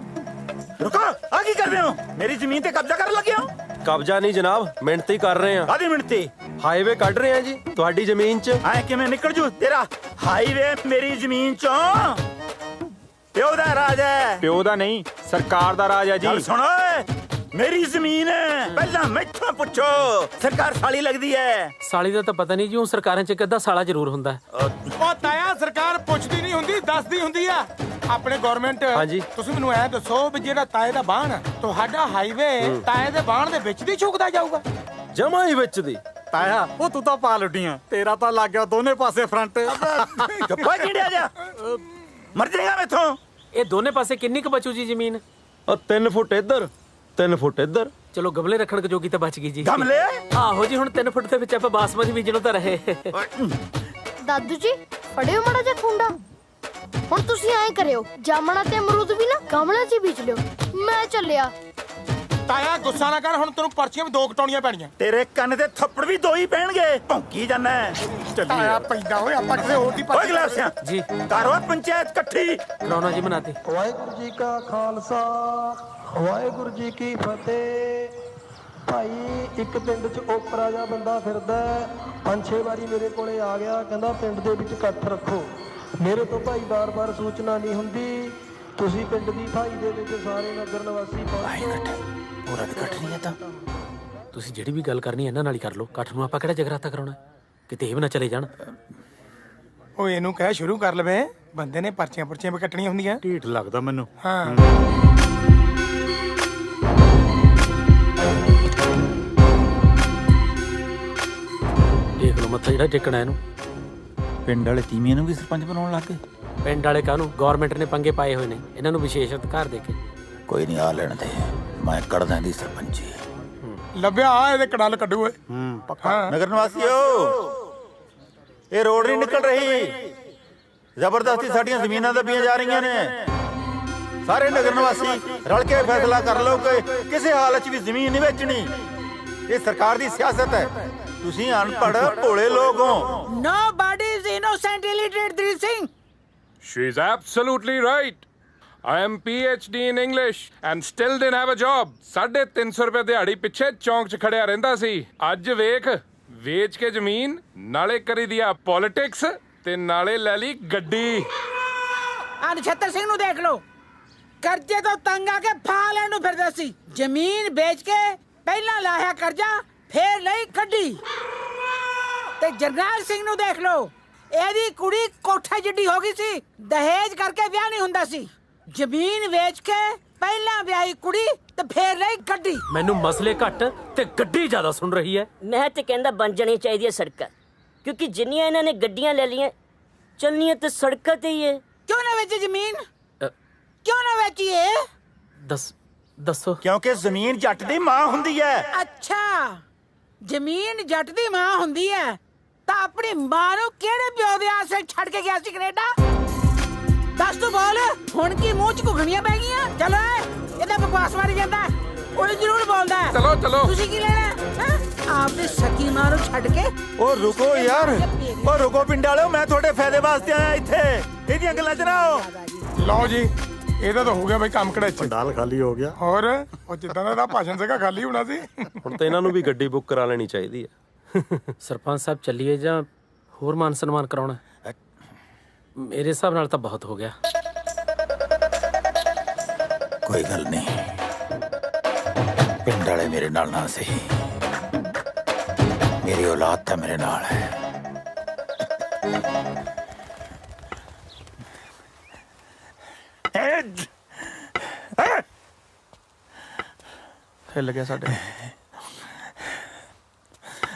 S5: ਰੁਕੋ ਆ ਕੀ ਕਰਦੇ ਹੋ? ਮੇਰੀ ਜ਼ਮੀਨ ਤੇ ਕਬਜ਼ਾ ਕਰਨ ਲੱਗੇ ਹੋ?
S4: ਕਬਜ਼ਾ ਨਹੀਂ ਜਨਾਬ ਮਿਹਨਤ ਹੀ ਕਰ ਰਹੇ ਆ।
S5: ਕਾਹਦੀ ਮਿਹਨਤੀ?
S4: ਹਾਈਵੇ ਕੱਢ ਰਹੇ ਆ ਜੀ ਤੁਹਾਡੀ ਜ਼ਮੀਨ 'ਚ।
S5: ਐ ਕਿਵੇਂ ਨਿਕਲ ਜੂ ਤੇਰਾ ਹਾਈਵੇ ਮੇਰੀ ਜ਼ਮੀਨ 'ਚੋਂ? ਪਿਓ ਦਾ ਰਾਜ ਹੈ।
S21: ਪਿਓ ਦਾ ਨਹੀਂ ਸਰਕਾਰ ਦਾ ਰਾਜ ਹੈ ਜੀ।
S5: ਗੱਲ ਸੁਣ ਓਏ ਮੇਰੀ ਜ਼ਮੀਨ ਹੈ ਪਹਿਲਾਂ ਮੈਥੋਂ ਪੁੱਛੋ। ਸਰਕਾਰ ਸਾਲੀ ਲੱਗਦੀ ਹੈ।
S14: ਸਾਲੀ ਦਾ ਤਾਂ ਪਤਾ ਨਹੀਂ ਜੀ ਉਹ ਸਰਕਾਰਾਂ 'ਚ ਇੱਕ ਅੱਧਾ ਸਾਲਾ ਜ਼ਰੂਰ ਹੁੰਦਾ।
S18: ਉਹ ਤਾਇਆ ਸਰਕਾਰ ਪੁੱਛਦੀ ਨਹੀਂ ਹੁੰਦੀ ਦੱਸਦੀ ਹੁੰਦੀ ਆ। ਆਪਣੇ ਗਵਰਨਮੈਂਟ ਤੁਸੀਂ ਮੈਨੂੰ ਐ ਦੱਸੋ ਵੀ ਜਿਹੜਾ ਤਾਏ ਦਾ ਬਾਣ ਤੁਹਾਡਾ ਹਾਈਵੇ ਤਾਏ ਦੇ ਬਾਣ ਦੇ ਵਿੱਚ ਦੀ ਝੁਕਦਾ ਜਾਊਗਾ?
S4: ਜਮਾ ਹੀ ਵਿੱਚ ਦੀ।
S11: ਤਾਇਆ ਉਹ ਤੂੰ ਤਾਂ ਪਾ ਲੁੱਟੀਆਂ ਤੇਰਾ ਤਾਂ ਲੱਗ ਗਿਆ ਦੋਨੇ ਪਾਸੇ ਫਰੰਟ।
S5: ਗੱਪਾ ਕਿਹੜਿਆ ਜਾ ਮਰ ਜਾਏਗਾ ਮੈਥੋਂ।
S14: ਇਹ ਦੋਨੇ ਪਾਸੇ ਕਿੰਨੀ ਕੁ ਬਚੂ ਜੀ ਜ਼ਮੀਨ?
S4: 3 ਫੁੱਟ ਇੱਧਰ 3 ਫੁੱਟ ਇੱਧਰ।
S14: ਚਲੋ ਗਮਲੇ ਰੱਖਣ ਜੋਗੀ ਤਾਂ ਬਚ ਗਈ ਜੀ।
S5: ਗਮਲੇ?
S14: ਆਹੋ ਜੀ ਹੁਣ 3 ਫੁੱਟ ਦੇ ਵਿੱਚ ਆਪਾਂ ਬਾਸਮਤੀ ਬੀਜਣੋਂ ਤਾਂ ਰਹੇ।
S12: दादू जी फड़ियो माड़ा जा खुंडा। हुण तुसी ऐ करियो जामना ते अमरूद भी ना गमले 'ਚ बीज लियो। मैं चलिया।
S18: ਤਾਇਆ ਗੁੱਸਾ ਨਾ ਕਰ ਹੁਣ ਤੈਨੂੰ ਪਰਚੀਆਂ ਵੀ 2 ਕਟਾਉਣੀਆਂ ਪੈਣੀਆਂ।
S5: ਤੇਰੇ ਕੰਨ ਤੇ ਥੱਪੜ ਵੀ 2 ਹੀ ਪੈਣਗੇ। ਭੌਂਕੀ ਜਾਂਦਾ
S18: ਤਾਇਆ ਪੈਂਦਾ ਓਏ ਆਪਾਂ ਕਿਸੇ ਹੋਰ ਦੀ
S5: ਓਏ ਗਲਾਸਿਆਂ
S14: ਜੀ
S5: ਕਰੋ ਪੰਚਾਇਤ ਇਕੱਠੀ।
S14: ਕਰਾਉਣਾ ਜੀ ਬਣਾਤੇ।
S22: ਵਾਹਿਗੁਰੂ ਜੀ ਕਾ ਖਾਲਸਾ ਵਾਹਿਗੁਰੂ ਜੀ ਕੀ ਫਤਿਹ। ਭਾਈ ਇੱਕ ਪਿੰਡ 'ਚ ਓਪਰਾ ਜਿਹਾ ਬੰਦਾ ਫਿਰਦਾ 5-6 ਵਾਰੀ ਮੇਰੇ ਕੋਲੇ ਆ ਗਿਆ ਕਹਿੰਦਾ ਪਿੰਡ ਦੇ ਵਿੱਚ ਇਕੱਠ ਰੱਖੋ। ਮੇਰੇ ਤੋਂ ਭਾਈ ਬਾਰ-ਬਾਰ ਸੂਚਨਾ ਨਹੀਂ ਹੁੰਦੀ। ਤੁਸੀਂ ਪਿੰਡ ਦੀ ਭਾਈ ਦੇ ਵਿੱਚ ਸਾਰੇ ਨਗਰ ਨਿਵਾਸੀ ਪਹੁੰਚੋ।
S5: ਪੂਰਾ ਇਕੱਠ ਨਹੀਂ ਹੈ ਤਾਂ
S14: ਤੁਸੀਂ ਜਿਹੜੀ ਵੀ ਗੱਲ ਕਰਨੀ ਇਹਨਾਂ ਨਾਲ ਹੀ ਕਰ ਲਓ। ਇਕੱਠ ਨੂੰ ਆਪਾਂ ਕਿਹੜਾ ਜਗਰਾਤਾ ਕਰਾਉਣਾ ਕਿਤੇ ਇਹ ਵੀ ਨਾ ਚਲੇ ਜਾਣ।
S18: ਓਏ ਇਹਨੂੰ ਕਹਿ ਸ਼ੁਰੂ ਕਰ ਲਵੇ ਬੰਦੇ ਨੇ ਪਰਚੀਆਂ ਵੀ ਕੱਟਣੀਆਂ ਹੁੰਦੀਆਂ।
S11: ਢੀਠ ਲੱਗਦਾ ਮੈਨੂੰ।
S18: ਹਾਂ
S14: ਦੇਖ ਲਓ ਮੱਥਾ ਜਿਹੜਾ ਟੇਕਣਾ ਇਹਨੂੰ।
S5: ਪਿੰਡ ਵਾਲੇ ਤੀਵੀਆਂ ਨੂੰ ਵੀ ਸਰਪੰਚ ਬਣਾਉਣ ਲੱਗ ਗਏ।
S14: ਪਿੰਡ ਵਾਲੇ ਕਾਹਨੂੰ ਗਵਰਨਮੈਂਟ ਨੇ ਪੰਗੇ ਪਾਏ ਹੋਏ ਨੇ ਇਹਨਾਂ ਨੂੰ ਵਿਸ਼ੇਸ਼ ਅਧਿਕਾਰ ਦੇ ਕੇ।
S5: ਕੋਈ ਨਹੀਂ ਆ ਲੈਣ ਦੇ ਮੈਂ ਕੱਢਦਾ ਦੀ ਸਰਪੰਚੀ।
S18: ਲੱਭਿਆ ਆ ਇਹਦੇ ਕੜਲ ਕੱਢੂ ਓਏ।
S5: ਪੱਕਾ ਨਗਰ ਨਿਵਾਸੀਓ ਇਹ ਰੋਡ ਨਹੀਂ ਨਿਕਲ ਰਹੀ। ਜ਼ਬਰਦਸਤੀ ਸਾਡੀਆਂ ਜ਼ਮੀਨਾਂ ਦੱਬੀਆਂ ਜਾ ਰਹੀਆਂ ਨੇ। ਸਾਰੇ ਨਗਰ ਨਿਵਾਸੀ ਰਲ ਕੇ ਫੈਸਲਾ ਕਰ ਲਓ ਕਿ ਕਿਸੇ ਹਾਲਤ 'ਚ ਵੀ ਜ਼ਮੀਨ ਨਹੀਂ ਵੇਚਣੀ। ਇਹ ਸਰਕਾਰ ਦੀ ਸਿਆਸਤ ਹੈ। ਤੁਸੀਂ ਅਨਪੜ੍ਹ ਭੋਲੇ ਲੋਕ ਹੋ।
S3: Nobody is innocent, illiterate, Dhir Singh.
S13: She's absolutely right. I am PhD in English and still didn't have a job. 350 ਰੁਪਏ ਦਿਹਾੜੀ ਪਿੱਛੇ ਚੌਂਕ 'ਚ ਖੜਿਆ ਰਹਿੰਦਾ ਸੀ। ਅੱਜ ਵੇਖ, ਵੇਚ ਕੇ ਜ਼ਮੀਨ, ਨਾਲੇ ਕਰੀ ਦੀ ਆ ਪੋਲਿਟਿਕਸ ਤੇ ਨਾਲੇ ਲੈ ਲਈ ਗੱਡੀ।
S3: ਆ ਨਛੱਤਰ ਸਿੰਘ ਨੂੰ ਦੇਖ ਲਓ, ਕਰਜ਼ੇ ਤੋਂ ਤੰਗ ਆ ਕੇ ਫਾ ਲੈਣ ਨੂੰ ਫਿਰਦਾ ਸੀ। ਜ਼ਮੀਨ ਵੇਚ ਕੇ ਪਹਿਲਾਂ ਲਾਇਆ ਕਰਜ਼ਾ, ਫੇਰ ਲਈ ਗੱਡੀ। ਤੇ ਜਰਨੈਲ ਸਿੰਘ ਨੂੰ ਦੇਖ ਲਓ, ਇਹਦੀ ਕੁੜੀ ਕੋਠਾ ਜਿੱਡੀ ਹੋ ਗਈ ਸੀ, ਦਹੇਜ ਕਰਕੇ ਵਿਆਹ ਨਹੀਂ ਹੁੰਦਾ ਸੀ। ਜ਼ਮੀਨ ਵੇਚ ਕੇ ਪਹਿਲਾਂ ਵਿਆਹੀ ਕੁੜੀ ਤੇ ਫੇਰ ਲਈ ਗੱਡੀ।
S14: ਮੈਨੂੰ ਮਸਲੇ ਘੱਟ ਤੇ ਗੱਡੀ ਜ਼ਿਆਦਾ ਸੁਣ ਰਹੀ ਹੈ।
S15: ਮੈਂ ਤੇ ਕਹਿੰਦਾ ਬਣ ਜਾਣੀ ਚਾਹੀਦੀ ਹੈ ਸੜਕਾਂ, ਕਿਉਂਕਿ ਜਿੰਨੀਆਂ ਇਹਨਾਂ ਨੇ ਗੱਡੀਆਂ ਲੈ ਲਈਆਂ, ਚੱਲਣੀਆਂ ਤੇ ਸੜਕਾਂ ਤੇ ਹੀ ਹੈ।
S3: ਕਿਉਂ ਨਾ ਵੇਚੀ ਜ਼ਮੀਨ? ਕਿਉਂ ਨਾ ਵੇਚੀਏ?
S14: ਦੱਸੋ।
S5: ਕਿਉਂਕਿ ਜ਼ਮੀਨ ਜੱਟ ਦੀ ਮਾਂ ਹੁੰਦੀ ਹੈ।
S3: ਅੱਛਾ, ਜ਼ਮੀਨ ਜੱਟ ਦੀ ਮਾਂ ਹੁੰਦੀ ਹੈ ਤਾਂ ਆਪਣੀ ਮਾਂ ਨੂੰ ਕਿਹੜੇ ਪਿਓ ਦੇ ਆਸਰੇ ਛੱਡ ਕੇ ਗਿਆ ਸੀ ਕੈਨੇਡਾ? ਦੱਸ ਤੂੰ ਬੋਲ, ਹੁਣ ਕੀ ਮੂੰਹ 'ਚ ਘੁਗਣੀਆਂ ਪੈ ਗਈਆਂ? ਚਲੋ ਇਹਦਾ ਬਕਵਾਸ ਮਾਰੀ ਜਾਂਦਾ, ਉਹ ਜ਼ਰੂਰ ਬੋਲਦਾ।
S13: ਚਲੋ ਚਲੋ,
S3: ਤੁਸੀਂ ਕੀ ਲੈਣਾ? ਆਪਦੇ ਸਕੀ ਮਾਂ ਨੂੰ ਛੱਡ ਕੇ।
S5: ਉਹ ਰੁਕੋ ਯਾਰ, ਉਹ ਰੁਕੋ ਪਿੰਡ ਵਾਲਿਓ, ਮੈਂ ਤੁਹਾਡੇ ਫਾਇਦੇ ਵਾਸਤੇ ਆਇਆ ਇੱਥੇ। ਇਹਦੀਆਂ ਗੱਲਾਂ 'ਚ ਨਾ ਆਓ।
S18: ਲਓ ਜੀ, ਇਹਦਾ ਤਾਂ ਹੋ ਗਿਆ ਬਈ ਕੰਮ ਕੜਾਚ।
S10: ਪੰਡਾਲ ਖਾਲੀ ਹੋ ਗਿਆ।
S18: ਹੋਰ ਉਹ ਜਿੱਦਾਂ ਦਾ ਭਾਸ਼ਣ ਸੀਗਾ ਖਾਲੀ ਹੋਣਾ ਸੀ।
S20: ਹੁਣ ਤਾਂ ਇਹਨਾਂ ਨੂੰ ਵੀ ਗੱਡੀ ਬੁੱਕ ਕਰਾ ਲੈਣੀ ਚਾਹੀਦੀ ਹੈ।
S14: ਸਰਪੰਚ ਸਾਹਿਬ ਚੱਲੀਏ ਜਾਂ ਹੋਰ ਮਾਨ ਸਨਮਾਨ ਕਰਾਉਣਾ? ਮੇਰੇ ਹਿਸਾਬ ਨਾਲ ਤਾਂ ਬਹੁਤ ਹੋ ਗਿਆ।
S5: ਕੋਈ ਗੱਲ ਨਹੀਂ, ਪਿੰਡ ਵਾਲੇ ਮੇਰੇ ਨਾਲ ਨਾ ਸਹੀ, ਮੇਰੀ ਔਲਾਦ ਤਾਂ ਮੇਰੇ ਨਾਲ ਹੈ।
S16: ਹਿੱਲ ਗਿਆ ਸਾਡੇ।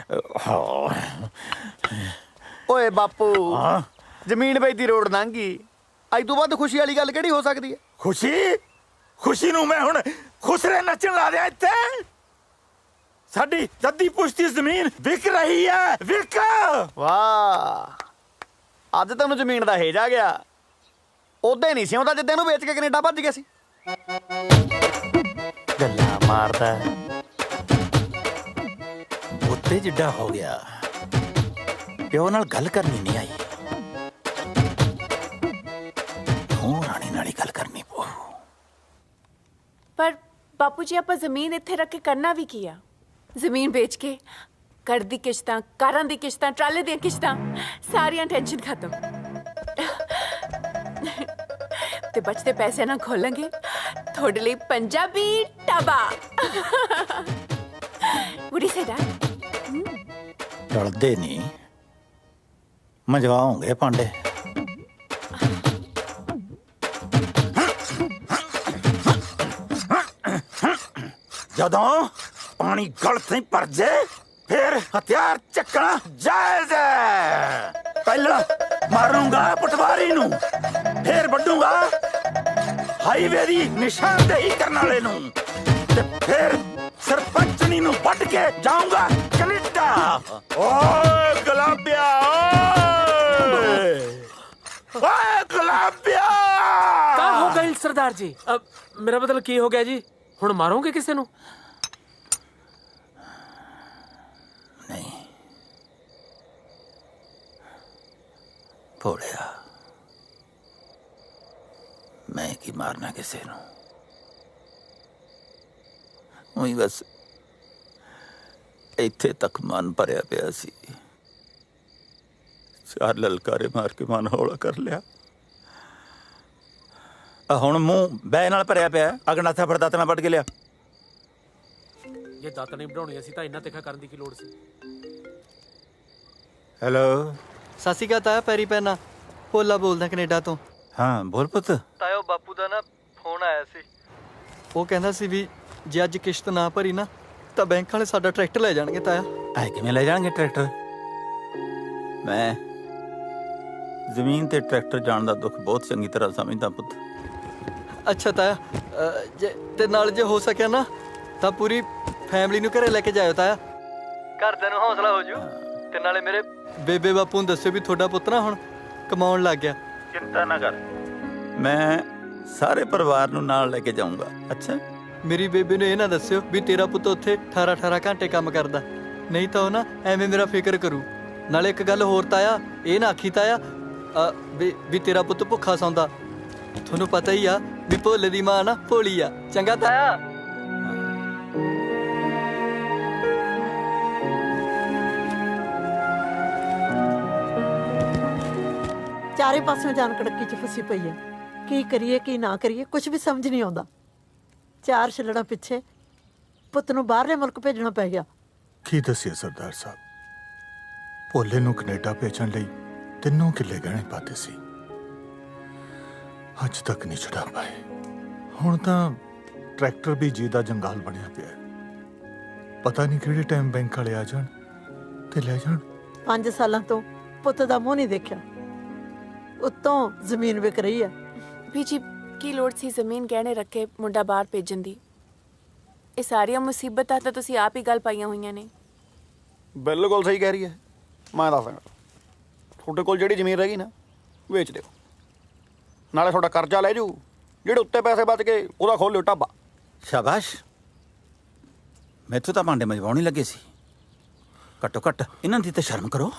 S16: ਓਏ ਬਾਪੂ, ਜ਼ਮੀਨ ਵੇਚਦੀ ਰੋਡ ਲੰਘ ਗਈ, ਅੱਜ ਤੋਂ ਬਾਅਦ ਖੁਸ਼ੀ ਵਾਲੀ ਗੱਲ ਕਿਹੜੀ ਹੋ ਸਕਦੀ ਹੈ?
S5: ਖੁਸ਼ੀ? ਖੁਸ਼ੀ ਨੂੰ ਮੈਂ ਹੁਣ ਖੁਸਰੇ ਨੱਚਣ ਲਾ ਦਿਆਂ ਇੱਥੇ? ਸਾਡੀ ਜੱਦੀ ਪੁਸ਼ਤੀ ਜ਼ਮੀਨ ਵਿਕ ਰਹੀ ਹੈ, ਵਿਕ।
S16: ਵਾਹ, ਅੱਜ ਤੈਨੂੰ ਜ਼ਮੀਨ ਦਾ ਹੇਜ ਆ ਗਿਆ। ਉਹਦੇ ਨਹੀਂ ਸੀ ਆਉਂਦਾ ਜਿੱਦੇ ਨੂੰ ਵੇਚ ਕੇ ਕੈਨੇਡਾ ਭੱਜ ਗਿਆ ਸੀ। ਗੱਲਾਂ ਮਾਰਦਾ,
S5: ਉੱਤੇ ਜਿੱਡਾ ਹੋ ਗਿਆ, ਪਿਓ ਨਾਲ ਗੱਲ ਕਰਨੀ ਨਹੀਂ ਆਈ, ਹੁਣ ਰਾਣੀ ਨਾਲ ਹੀ ਗੱਲ ਕਰਨੀ ਪਊ।
S6: ਪਰ ਬਾਪੂ ਜੀ, ਆਪਾਂ ਜ਼ਮੀਨ ਇੱਥੇ ਰੱਖ ਕੇ ਕਰਨਾ ਵੀ ਕੀ ਆ? ਜ਼ਮੀਨ ਵੇਚ ਕੇ ਘਰ ਦੀ ਕਿਸ਼ਤਾਂ, ਕਾਰਾਂ ਦੀ ਕਿਸ਼ਤਾਂ, ਟਰਾਲੇ ਦੀਆਂ ਕਿਸ਼ਤਾਂ, ਸਾਰੀਆਂ ਟੈਨਸ਼ਨ ਖਤਮ। ਤੇ ਬਚਦੇ ਪੈਸੇ ਨਾਲ ਖੋਲਾਂਗੇ ਤੁਹਾਡੇ ਲਈ ਪੰਜਾਬੀ ਢਾਬਾ। ਬੁੜੀ ਸੇ ਡੈਡ
S5: ਟਲਦੇ ਨਹੀਂ, ਮਜਵਾਉਂਗੇ ਭਾਂਡੇ। ਜਦੋਂ ਪਾਣੀ ਗਲ ਤੇ ਭਰ ਜੇ, ਫਿਰ ਹਥਿਆਰ ਚੱਕਣਾ ਜਾਇਜ਼ ਹੈ। ਪਹਿਲਾਂ ਮਾਰੂੰਗਾ ਪਟਵਾਰੀ ਨੂੰ, ਫਿਰ ਵੱਢੂੰਗਾ ਹਾਈਵੇ ਦੀ ਨਿਸ਼ਾਨਦੇਹੀ ਕਰਨ ਵਾਲੇ ਨੂੰ, ਤੇ ਫਿਰ ਸਰਪੰਚਣੀ ਨੂੰ ਵੱਢ ਕੇ ਜਾਊਂਗਾ ਕੈਨੇਡਾ। ਓਏ ਗੁਲਾਬੀਆ, ਓਏ ਗੁਲਾਬੀਆ।
S14: ਕਾ ਹੋ ਗਈ ਸਰਦਾਰ ਜੀ? ਮੇਰਾ ਮਤਲਬ ਕੀ ਹੋ ਗਿਆ ਜੀ? ਹੁਣ ਮਾਰੋਗੇ ਕਿਸੇ ਨੂੰ?
S5: ਨਹੀਂ ਭੋਲਿਆ, ਮੈਂ ਕੀ ਮਾਰਨਾ ਕਿਸੇ ਨੂੰ। ਉਹੀ ਬਸ ਇੱਥੇ ਤੱਕ ਮਨ ਭਰਿਆ ਪਿਆ ਸੀ, ਚਾਰ ਲਲਕਾਰੇ ਮਾਰ ਕੇ ਮਨ ਹੌਲਾ ਕਰ ਲਿਆ। ਹੁਣ ਮੂੰਹ ਬੈ ਨਾਲ ਭਰਿਆ ਪਿਆ, ਅਗਣਾ ਥਾ ਫੜ ਦਾਤਣਾ ਵੱਢ ਕੇ ਲਿਆ।
S14: ਜੇ ਦਾਤ ਨਹੀਂ ਬਣਾਉਣੀ ਸੀ ਤਾਂ ਇੰਨਾ ਤਿੱਖਾ ਕਰਨ ਦੀ ਕੀ ਲੋੜ ਸੀ?
S5: ਹੈਲੋ,
S23: ਸਤਿ ਸ਼੍ਰੀ ਅਕਾਲ ਤਾਇਆ, ਪੈਰੀ ਪੈਣਾ ਭੋਲਾ ਬੋਲਦਾ ਕੈਨੇਡਾ ਤੋਂ।
S5: ਹਾਂ ਬੋਲ ਪੁੱਤ।
S23: ਤਾਇਆ, ਬਾਪੂ ਦਾ ਨਾ ਫੋਨ ਆਇਆ ਸੀ, ਉਹ ਕਹਿੰਦਾ ਸੀ ਵੀ ਜੇ ਅੱਜ ਕਿਸ਼ਤ ਨਾ ਭਰੀ ਨਾ ਤਾਂ ਬੈਂਕ ਵਾਲੇ ਸਾਡਾ ਟਰੈਕਟਰ ਲੈ ਜਾਣਗੇ। ਤਾਇਆ,
S5: ਐ ਕਿਵੇਂ ਲੈ ਜਾਣਗੇ ਟਰੈਕਟਰ? ਮੈਂ ਜ਼ਮੀਨ ਤੇ ਟਰੈਕਟਰ ਜਾਣ ਦਾ ਦੁੱਖ ਬਹੁਤ ਚੰਗੀ ਤਰ੍ਹਾਂ ਸਮਝਦਾ ਪੁੱਤ।
S23: ਅੱਛਾ ਤਾਇਆ, ਜੇ ਤੇ ਨਾਲ ਜੇ ਹੋ ਸਕਿਆ ਨਾ ਤਾਂ ਪੂਰੀ ਫੈਮਿਲੀ ਨੂੰ ਘਰੇ ਲੈ ਕੇ ਜਾਇਓ ਤਾਇਆ, ਘਰਦਿਆਂ ਨੂੰ ਹੌਸਲਾ ਹੋ ਜੂ। ਤੇ ਨਾਲੇ ਮੇਰੇ ਬੇਬੇ ਬਾਪੂ ਨੂੰ ਦੱਸਿਓ ਵੀ ਤੁਹਾਡਾ ਪੁੱਤ ਨਾ ਹੁਣ ਕਮਾਉਣ ਲੱਗ ਗਿਆ।
S5: चिंता ना कर, मैं सारे परिवार ਨੂੰ ਨਾਲ ਲੈ ਕੇ ਜਾਊਂਗਾ। ਅੱਛਾ
S23: ਮੇਰੀ ਬੇਬੇ ਨੂੰ ਇਹ ਨਾ ਦੱਸਿਓ ਵੀ ਤੇਰਾ ਪੁੱਤ ਉੱਥੇ 18 ਘੰਟੇ ਕੰਮ ਕਰਦਾ, ਨਹੀਂ ਤਾਂ ਉਹ ਨਾ ਐਵੇਂ ਮੇਰਾ ਫਿਕਰ ਕਰੂ। ਨਾਲੇ ਇੱਕ ਗੱਲ ਹੋਰ ਤਾਇਆ, ਇਹ ਨਾ ਆਖੀ ਤਾਇਆ ਵੀ ਤੇਰਾ ਪੁੱਤ ਭੁੱਖਾ ਸੌਂਦਾ। ਤੁਹਾਨੂੰ ਪਤਾ ਹੀ ਆ ਵੀ ਭੋਲੇ ਦੀ ਮਾਂ ਨਾ ਭੋਲੀ ਆ। ਚੰਗਾ ਤਾਇਆ।
S2: ਚਾਰੇ ਪਾਸਿਓਂ ਜਾਨ ਕੜਕੀ ਚ ਫਸੀ ਪਈ ਹੈ। ਕੀ ਕਰੀਏ ਕੀ ਨਾ ਕਰੀਏ, ਕੁਝ ਵੀ ਸਮਝ ਨਹੀਂ ਆਉਂਦਾ। 4 ਛਿਲੜਾਂ ਪਿੱਛੇ ਪੁੱਤ ਨੂੰ ਬਾਹਰਲੇ ਮੁਲਕ ਭੇਜਣਾ ਪੈ ਗਿਆ।
S11: ਕੀ ਦੱਸਿਆ ਸਰਦਾਰ ਸਾਹਿਬ, ਭੋਲੇ ਨੂੰ ਕੈਨੇਡਾ ਭੇਜਣ ਲਈ 3 ਕਿੱਲੇ ਗਹਿਣੇ ਪਾਤੇ ਸੀ, ਅੱਜ ਤੱਕ ਨਹੀਂ ਛੁਡਾ ਪਾਏ। ਹੁਣ ਤਾਂ ਟਰੈਕਟਰ ਵੀ ਜੀ ਦਾ ਜੰਗਾਲ ਬਣਿਆ ਪਿਆ, ਪਤਾ ਨਹੀਂ ਕਿਹੜੇ ਟਾਈਮ ਬੈਂਕ ਵਾਲੇ ਆ ਜਾਣ ਤੇ ਲੈ ਜਾਣ।
S2: 5 ਸਾਲਾਂ ਤੋਂ ਪੁੱਤ ਦਾ ਮੂੰਹ ਨਹੀਂ ਦੇਖਿਆ, ਉੱਤੋਂ ਜ਼ਮੀਨ ਵਿਕ ਰਹੀ ਹੈ।
S6: ਬੀਜੀ ਕੀ ਲੋੜ ਸੀ ਜ਼ਮੀਨ ਗਹਿਣੇ ਰੱਖੇ ਮੁੰਡਾ ਬਾਹਰ ਭੇਜਣ ਦੀ? ਇਹ ਸਾਰੀਆਂ ਮੁਸੀਬਤਾਂ ਤਾਂ ਤੁਸੀਂ ਆਪ ਹੀ ਗੱਲ ਪਾਈਆਂ ਹੋਈਆਂ ਨੇ।
S17: ਬਿਲਕੁਲ ਸਹੀ ਕਹਿ ਰਹੀ ਹੈ। ਮੈਂ ਦੱਸਾਂਗਾ, ਤੁਹਾਡੇ ਕੋਲ ਜਿਹੜੀ ਜ਼ਮੀਨ ਰਹਿ ਗਈ ਨਾ ਵੇਚ ਦਿਓ, ਨਾਲੇ ਤੁਹਾਡਾ ਕਰਜ਼ਾ ਲੈ ਜੂ, ਜਿਹੜੇ ਉੱਤੇ ਪੈਸੇ ਬਚ ਗਏ ਉਹਦਾ ਖੋਲ ਲਿਓ ਢਾਬਾ।
S5: ਸ਼ਾਬਾਸ਼, ਮੈਥੋਂ ਤਾਂ ਭਾਂਡੇ ਮਜਵਾਉਣ ਹੀ ਲੱਗੇ ਸੀ। ਘੱਟੋ ਘੱਟ ਇਹਨਾਂ ਦੀ ਤਾਂ ਸ਼ਰਮ ਕਰੋ।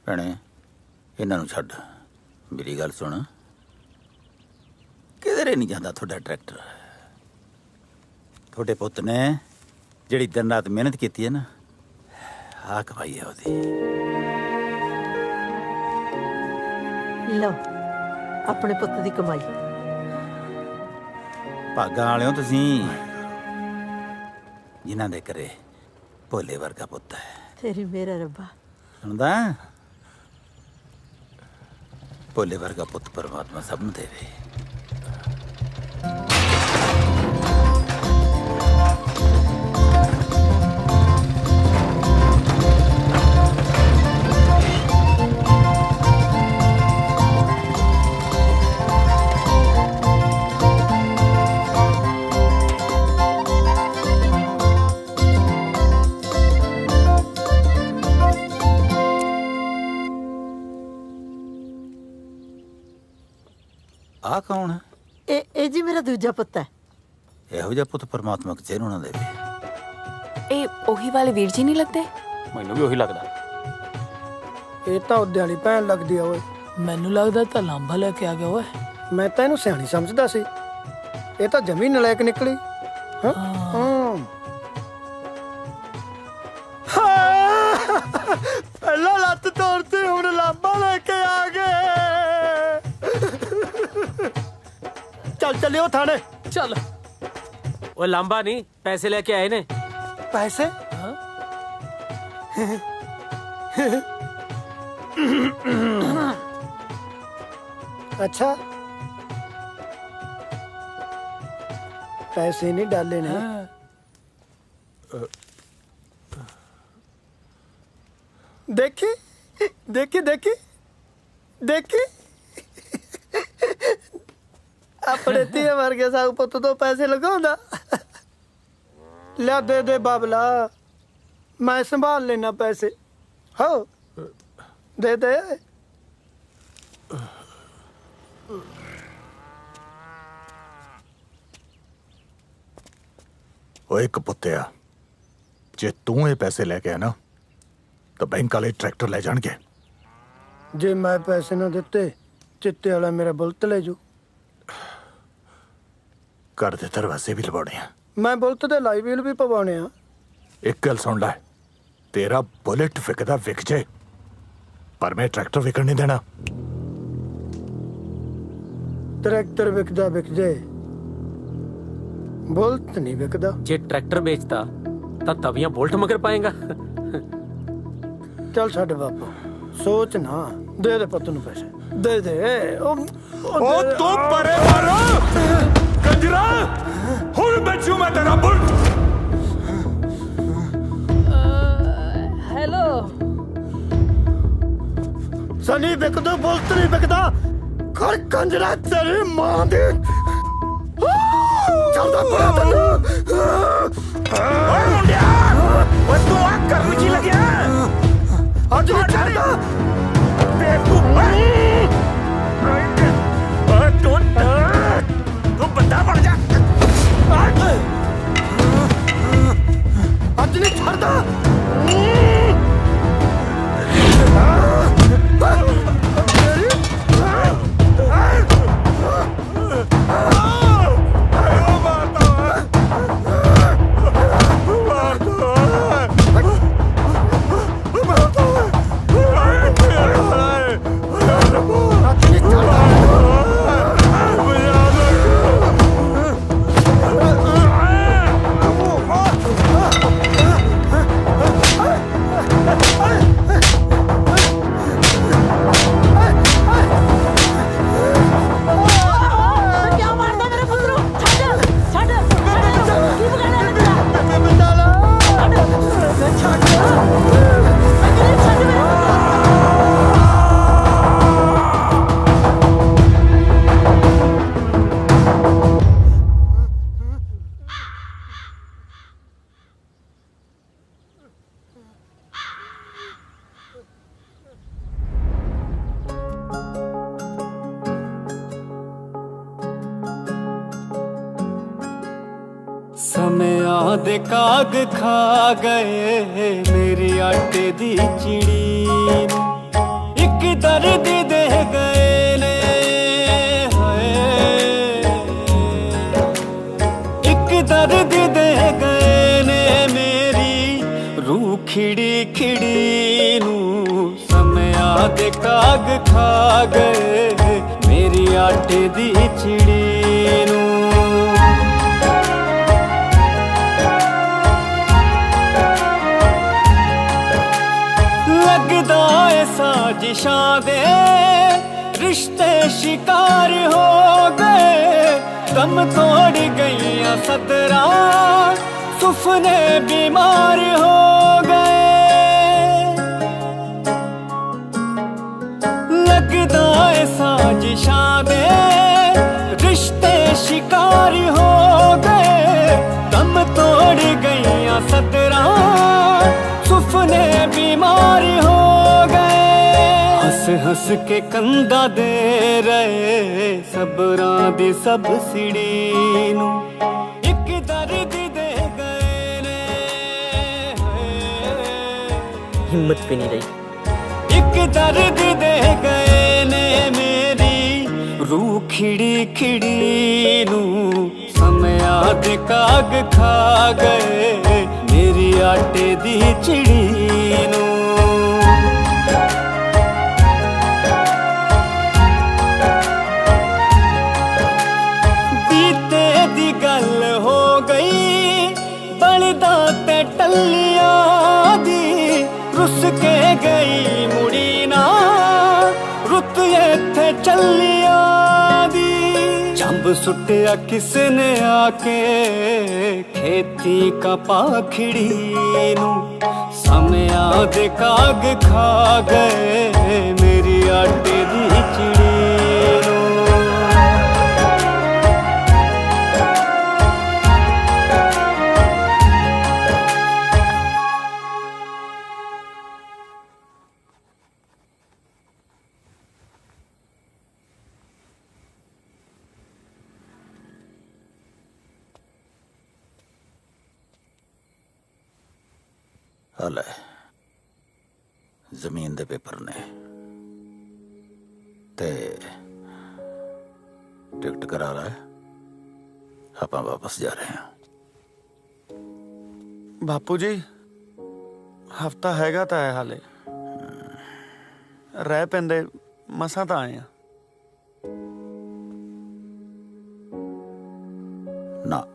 S5: ਭੈਣੇ ਇਹਨਾਂ ਨੂੰ ਛੱਡ, ਮੇਰੀ ਗੱਲ ਸੁਣ, ਕਿਧਰੇ ਨਹੀਂ ਜਾਂਦਾ ਤੁਹਾਡਾ ਟਰੈਕਟਰ। ਤੁਹਾਡੇ ਪੁੱਤ ਨੇ ਜਿਹੜੀ ਦਿਨ ਰਾਤ ਮਿਹਨਤ ਕੀਤੀ ਹੈ ਨਾ, ਆਹ ਕਮਾਈ ਹੈ ਉਹਦੀ।
S2: ਲਓ ਆਪਣੇ ਪੁੱਤ ਦੀ ਕਮਾਈ।
S5: ਭਾਗਾਂ ਵਾਲਿਓ ਤੁਸੀਂ, ਜਿਨ੍ਹਾਂ ਦੇ ਘਰੇ ਭੋਲੇ ਵਰਗਾ ਪੁੱਤ ਹੈ।
S2: ਤੇਰੀ ਮੇਰਾ ਰੱਬਾ।
S5: ਸੁਣਦਾ, ਭੋਲੇ ਵਰਗਾ ਪੁੱਤ ਪਰਮਾਤਮਾ ਸਭ ਨੂੰ ਦੇਵੇ। ਆ ਕੌਣ ਹੈ?
S2: ਇਹ ਜੀ ਮੇਰਾ ਦੂਜਾ ਪੁੱਤ ਹੈ।
S5: ਇਹੋ ਜਿਹਾ ਪੁੱਤ ਪਰਮਾਤਮਾ ਕਿਸੇ ਨੂੰ ਨਾ ਦੇਵੇ।
S6: ਇਹ ਉਹੀ ਵਾਲੇ ਵੀਰ ਜੀ ਨਹੀਂ ਲੱਗਦੇ?
S17: ਮੈਨੂੰ ਵੀ ਉਹੀ ਲੱਗਦਾ।
S4: ਇਹ ਤਾਂ ਉਹਦੇ ਵਾਲੀ ਭੈਣ ਲੱਗਦੀ ਆ ਓਏ।
S3: ਮੈਨੂੰ ਲੱਗਦਾ ਤਾਂ ਲਾਂਬਾ ਲੈ ਕੇ ਆ ਗਿਆ ਓਏ।
S4: ਮੈਂ ਤਾਂ ਇਹਨੂੰ ਸਿਆਣੀ ਸਮਝਦਾ ਸੀ, ਇਹ ਤਾਂ ਜਮੀ ਨਲਾਇਕ ਨਿਕਲੀ। ਹਾਂ ਪਹਿਲਾਂ ਲੱਤ ਤੋੜਤੀ, ਹੁਣ ਲਾਂਬਾ ਲੈ ਕੇ ਆ ਗਏ। ਚੱਲ ਚੱਲਿਓ ਥਾਣੇ।
S14: ਚੱਲ। ਉਹ ਲਾਂਬਾ ਨਹੀਂ, ਪੈਸੇ ਲੈ ਕੇ ਆਏ ਨੇ।
S4: ਪੈਸੇ? अच्छा पैसे नहीं डाले ने। देखी देखी देखी देखी अपने धीए वर्गे साग पुत तो पैसे लगाਉਂਦਾ। लिया दे दे बाबला, मैं संभाल लेना पैसे। हो दे दे।
S11: ਉਹ ਇੱਕ ਪੁੱਤਿਆ, ਜੇ ਤੂੰ ਇਹ ਪੈਸੇ ਲੈ ਕੇ ਆ ਨਾ ਤਾਂ ਬੈਂਕ ਵਾਲੇ ਟਰੈਕਟਰ ਲੈ ਜਾਣਗੇ।
S4: ਜੇ ਮੈਂ ਪੈਸੇ ਨਾ ਦਿੱਤੇ, ਚਿੱਤੇ ਵਾਲਾ ਮੇਰਾ ਬੁਲਟ ਲੈ ਜੂ।
S11: ਘਰ ਦੇ ਦਰਵਾਜ਼ੇ ਵੀ ਲਵਾਉਣੇ ਆ।
S4: ਮੈਂ ਬੁਲਟ ਦੇ ਲਾਈ ਵੀਲ ਵੀ ਪਵਾਉਣੇ ਆ।
S11: ਇੱਕ ਗੱਲ ਸੁਣ ਲੈ, ਤੇਰਾ ਬੁਲਟ ਵਿਕਦਾ ਵਿਕ ਜੇ, ਪਰ ਮੈਂ ਟਰੈਕਟਰ ਵਿਕਣ ਨਹੀਂ ਦੇਣਾ।
S4: ਟਰੈਕਟਰ ਵਿਕਦਾ ਵਿਕ ਜੇ, ਬੁਲਟ ਨਹੀਂ ਵਿਕਦਾ।
S14: ਜੇ ਟਰੈਕਟਰ ਵੇਚਦਾ ਤਾਂ ਤਵੀਆਂ ਬੁਲਟ ਮਗਰ ਪਾਏਗਾ।
S4: ਚੱਲ ਛੱਡ ਬਾਪੂ, ਸੋਚ ਨਾ। ਦੇ ਦੇ ਪੁੱਤ ਨੂੰ ਪੈਸੇ, ਦੇ ਦੇ। ਉਹ
S11: ਤੂੰ ਪਰੇ ਮਾਰੋ ਕੰਜਰਾ, ਹੁਣ ਬਚੂ ਮੈਂ ਤੇਰਾ ਬੁਲਟ।
S2: ਹੈਲੋ
S4: ਸਨੀ, ਵਿਕਦਾ ਬੁਲਟ ਨਹੀਂ ਵਿਕਦਾ। ਖੜ ਕੰਜਰਾ ਤੇਰੀ ਮਾਂ ਦੇ। ਚੱਲਦਾ ਪੜਾ ਤੈਨੂੰ। ਓਏ ਮੁੰਡਿਆ, ਓਏ ਤੂੰ ਆ ਕਰਨ ਕੀ ਲੱਗਿਆ? ਅੱਜ ਨਹੀਂ ਛੱਡਦਾ।
S8: ਸਮਿਆਂ ਦੇ ਕਾਗ ਖਾ ਗਏ ਮੇਰੀ ਆਟੇ ਦੀ ਚਿੜੀ ਨੂੰ ਇੱਕ ਦਰਦ ਦੇ ਗਏ ਨੇ ਹਾਏ ਇੱਕ ਦਰਦ ਦੇ ਗਏ ਨੇ ਮੇਰੀ ਰੂਹ ਖਿੜੀ ਖਿੜੀ ਨੂੰ ਸਮਿਆਂ ਦੇ ਕਾਗ ਖਾ ਗਏ ਮੇਰੀ ਆਟੇ ਦੀ ਚਿੜੀ ਨੂੰ लगदा है साजिशां दे रिश्ते शिकार हो गए दम तोड़ गईयां सदरा सुफने बीमार हो गए लगदा है साजिशां दे रिश्ते शिकार हो गए दम तोड़ गईयां सदरा सुफने बीमार हो गए हंस हंस के कंधा दे रहे सबरां दी सब सिड़ी नू एक दर्द दे गए ने
S15: हिम्मत भी नहीं रही
S8: एक दर्द दे गए ने मेरी रूह खिड़ी खिड़ी नू समया दे काग खा गए मेरी आटे दी चिड़ी नू बीते दी गल हो गई बलदा ते टल्लिया दी रुस के गई मुड़ी ना रुत इत्थे चलिया दी जंब सुटिया किसने आके खेती का पाखड़ी नू समया दे काग खा गए मेरी आटे दी चिड़ी नू
S5: ਹਲੇ ਜ਼ਮੀਨ ਦੇ ਪੇਪਰ ਨੇ ਤੇ ਟਿਕਟ ਕਰਾ ਲੈ ਆਪਾਂ ਵਾਪਸ ਜਾ ਰਹੇ ਹਾਂ
S16: ਬਾਪੂ ਜੀ ਹਫਤਾ ਹੈਗਾ ਤਾਂ ਹੈ ਹਾਲੇ ਰਹਿ ਪੈਂਦੇ ਮਸਾਂ ਤਾਂ ਆਏ ਆ
S5: ਨਾ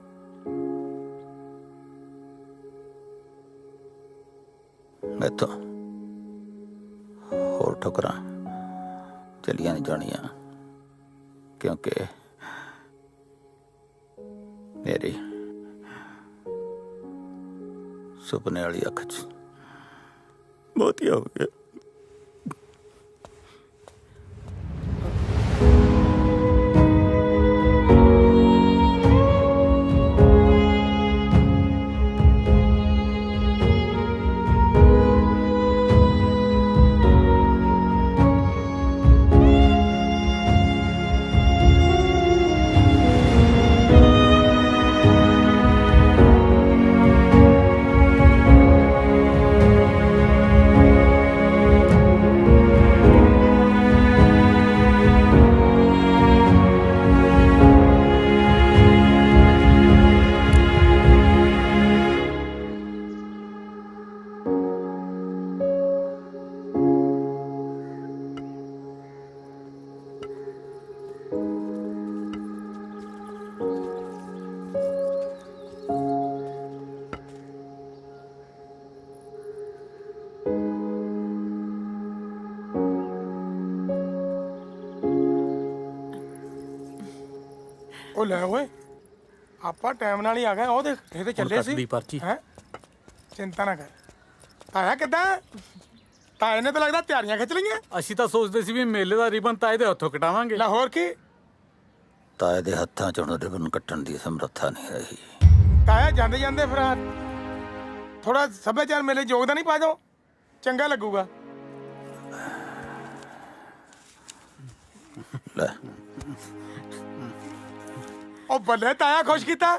S5: ਮੈਥੋਂ ਹੋਰ ਠੁਕਰਾਂ ਚਲੀਆਂ ਨਹੀਂ ਜਾਣੀਆਂ ਕਿਉਂਕਿ ਮੇਰੀ ਸੁਪਨੇ ਵਾਲੀ ਅੱਖ 'ਚ ਮੋਤੀਆ ਹੋ ਗਿਆ
S18: ਉਹ ਲੈ ਓਏ ਆਪਾਂ ਟਾਈਮ ਨਾਲ ਹੀ ਆ ਗਏ ਉਹ ਦੇਖ ਇਹ ਤੇ ਚੱਲੇ ਸੀ ਹੈ ਚਿੰਤਾ ਨਾ ਕਰ ਆਇਆ ਕਿੱਦਾਂ ਤਾਏ ਨੇ ਤਾਂ ਲੱਗਦਾ ਤਿਆਰੀਆਂ ਖਿੱਚ ਲਈਆਂ
S11: ਅਸੀਂ ਤਾਂ ਸੋਚਦੇ ਸੀ ਵੀ ਮੇਲੇ ਦਾ ਰਿਬਨ ਤਾਏ ਦੇ ਹੱਥੋਂ ਕਟਾਵਾਂਗੇ
S18: ਲਾਹੌਰ ਕੀ
S5: ਤਾਏ ਦੇ ਹੱਥਾਂ 'ਚ ਹੁਣ ਰਿਬਨ ਕੱਟਣ ਦੀ ਸਮਰੱਥਾ ਨਹੀਂ ਰਹੀ
S18: ਤਾਇਆ ਜਾਂਦੇ ਜਾਂਦੇ ਫਿਰ ਥੋੜਾ ਸੱਭਿਆਚਾਰ ਮੇਲੇ ਯੋਗਦਾਨ ਨਹੀਂ ਪਾ ਦਿਓ ਚੰਗਾ ਲੱਗੂਗਾ
S5: ਲੈ
S18: ਉਹ ਬੱਲੇ ਤਾਇਆ ਖੁਸ਼ ਕੀਤਾ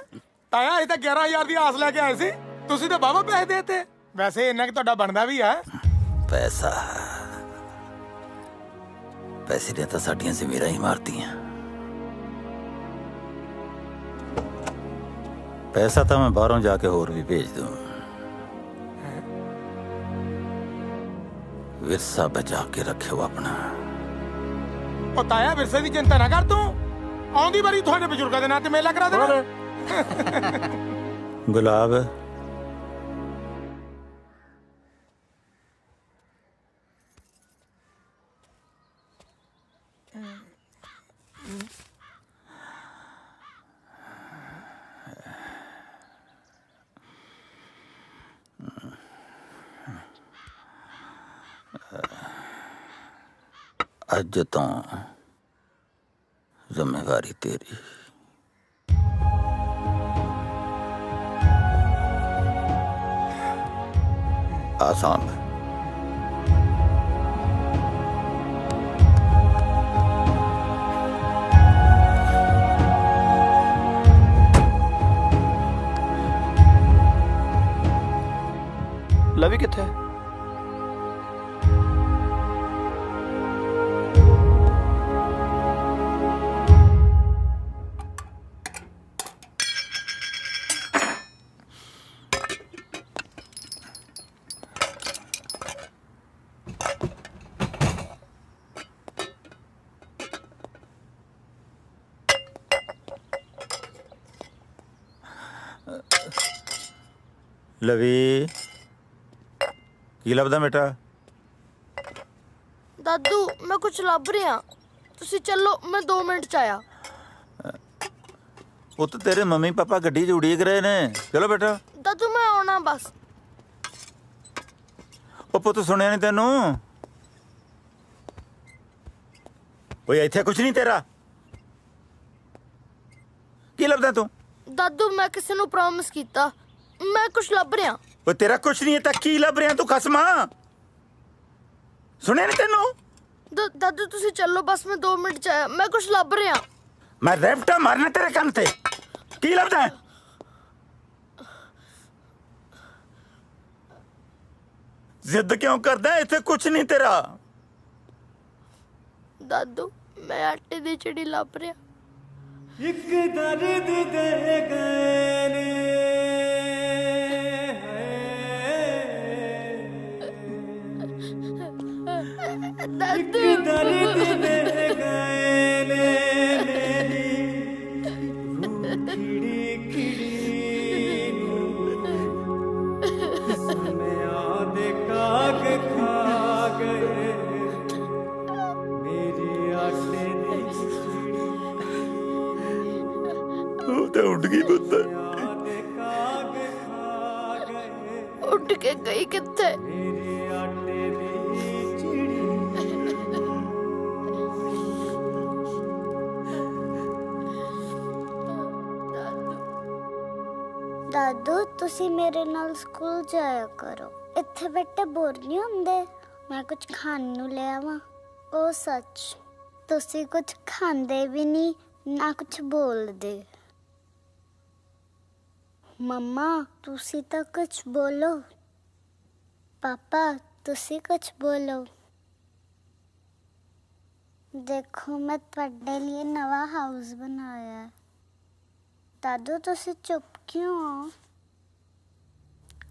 S18: ਤਾਇਆ ਇਹ ਤਾਂ 11000 ਦੀ ਆਸ ਲੈ ਕੇ ਆਏ ਸੀ, ਤੁਸੀਂ ਤਾਂ ਬਾਬਾ ਪੈਸੇ ਦੇਤੇ। ਵੈਸੇ ਇੰਨਾ ਕਿ ਤੁਹਾਡਾ ਬਣਦਾ ਵੀ ਆ।
S5: ਪੈਸਾ ਪੈਸੇ ਨੇ ਤਾਂ ਸਾਡੀਆਂ ਜ਼ਮੀਰਾਂ ਹੀ ਮਾਰਤੀਆਂ। ਪੈਸਾ ਤਾਂ ਮੈਂ ਬਾਹਰੋਂ ਜਾ ਕੇ ਹੋਰ ਵੀ ਭੇਜ ਦੂੰ। ਵਿਰਸਾ ਬਚਾ ਕੇ ਰੱਖਿਓ ਆਪਣਾ।
S18: ਉਹ ਤਾਇਆ ਵਿਰਸੇ ਦੀ ਚਿੰਤਾ ਨਾ ਕਰ ਤੂੰ, ਆਉਂਦੀ ਵਾਰੀ ਤੁਹਾਡੇ ਬਜ਼ੁਰਗਾਂ ਦੇ ਨਾਂ ਤੇ ਮੇਲਾ ਕਰਾ ਦੇਣਾ।
S5: ਗੁਲਾਬ ਅੱਜ ਤੋਂ ਜ਼ਿੰਮੇਵਾਰੀ ਤੇਰੀ। आसान है।
S17: लवी किथे?
S5: ਲਵੀ ਕੀ ਲੱਭਦਾ ਬੇਟਾ?
S12: ਦਾਦੂ ਮੈਂ ਕੁਝ ਲੱਭ ਰਿਹਾ, ਤੁਸੀਂ ਚੱਲੋ, ਮੈਂ 2 ਮਿੰਟ ਚ ਆਇਆ।
S5: ਪੁੱਤ ਤੇਰੇ ਮੰਮੀ ਪਾਪਾ ਗੱਡੀ 'ਚ ਉਡੀਕ ਰਹੇ ਨੇ, ਚਲੋ ਬੇਟਾ।
S12: ਦਾਦੂ ਮੈਂ ਆਉਣਾ ਬਸ।
S5: ਉਹ ਪੁੱਤ ਸੁਣਿਆ ਨਹੀਂ ਤੈਨੂੰ? ਓਏ ਇੱਥੇ ਕੁਛ ਨਹੀਂ ਤੇਰਾ, ਕੀ ਲੱਭਦਾ ਤੂੰ?
S12: ਦਾਦੂ ਮੈਂ ਕਿਸੇ ਨੂੰ ਪ੍ਰੋਮਿਸ ਕੀਤਾ, ਮੈਂ ਕੁਝ ਲੱਭ ਰਿਹਾ।
S5: ਓਏ ਤੇਰਾ ਕੁਛ ਨਹੀਂ ਹੈ ਤਾਂ ਕੀ ਲੱਭ ਰਿਹਾ ਤੂੰ ਖਸਮਾ? ਸੁਣਿਆ ਨਹੀਂ ਤੈਨੂੰ?
S12: ਦਾਦੂ ਤੁਸੀਂ ਚੱਲੋ ਬਸ, ਮੈਂ 2 ਮਿੰਟ ਚ ਆਇਆ, ਮੈਂ ਕੁਝ ਲੱਭ ਰਿਹਾ।
S5: ਮੈਂ ਰੈਫਟਾ ਮਾਰਨਾ ਤੇਰੇ ਕੰਨ ਤੇ, ਕੀ ਲੱਭਦਾ? ਜ਼ਿੱਦ ਕਿਉਂ ਕਰਦਾ? ਇੱਥੇ ਕੁਛ ਨਹੀਂ ਤੇਰਾ।
S12: ਦਾਦੂ ਮੈਂ ਆਟੇ ਦੀ ਚਿੜੀ ਲੱਭ ਰਿਹਾ।
S8: ਇੱਕ ਦਰਦ ਦੇ ਗਏ ਨੇ
S12: ਦਾਦੂ
S8: ਦਰਦ ਦੇ ਗਏ ਨੇ ਮੇਰੀ ਰੂਹ ਖਿੜੀ ਨੂੰ ਸਮਿਆਂ ਦੇ ਕਾਗ ਖਾ ਗਏ ਮੇਰੀ ਆਟੇ ਦੀ
S5: ਉਹ ਤਾਂ ਉੱਡ ਗਈ ਪੁੱਤ।
S12: ਉੱਡ ਕੇ ਗਈ ਕਿੱਥੇ?
S7: ਦਾਦੂ ਤੁਸੀਂ ਮੇਰੇ ਨਾਲ ਸਕੂਲ ਜਾਇਆ ਕਰੋ, ਇੱਥੇ ਬੈਠੇ ਬੋਰ ਨਹੀਂ ਹੁੰਦੇ। ਮੈਂ ਕੁਝ ਖਾਣ ਨੂੰ ਲੈ ਆਵਾਂ? ਉਹ ਸੱਚ ਤੁਸੀਂ ਕੁਝ ਖਾਂਦੇ ਵੀ ਨਹੀਂ ਨਾ ਕੁਝ ਬੋਲਦੇ। ਮੰਮਾ ਤੁਸੀਂ ਤਾਂ ਕੁਝ ਬੋਲੋ। ਪਾਪਾ ਤੁਸੀਂ ਕੁਝ ਬੋਲੋ। ਦੇਖੋ ਮੈਂ ਤੁਹਾਡੇ ਲਈ ਨਵਾਂ ਹਾਊਸ ਬਣਾਇਆ। दादू तुसी चुप क्यों हो?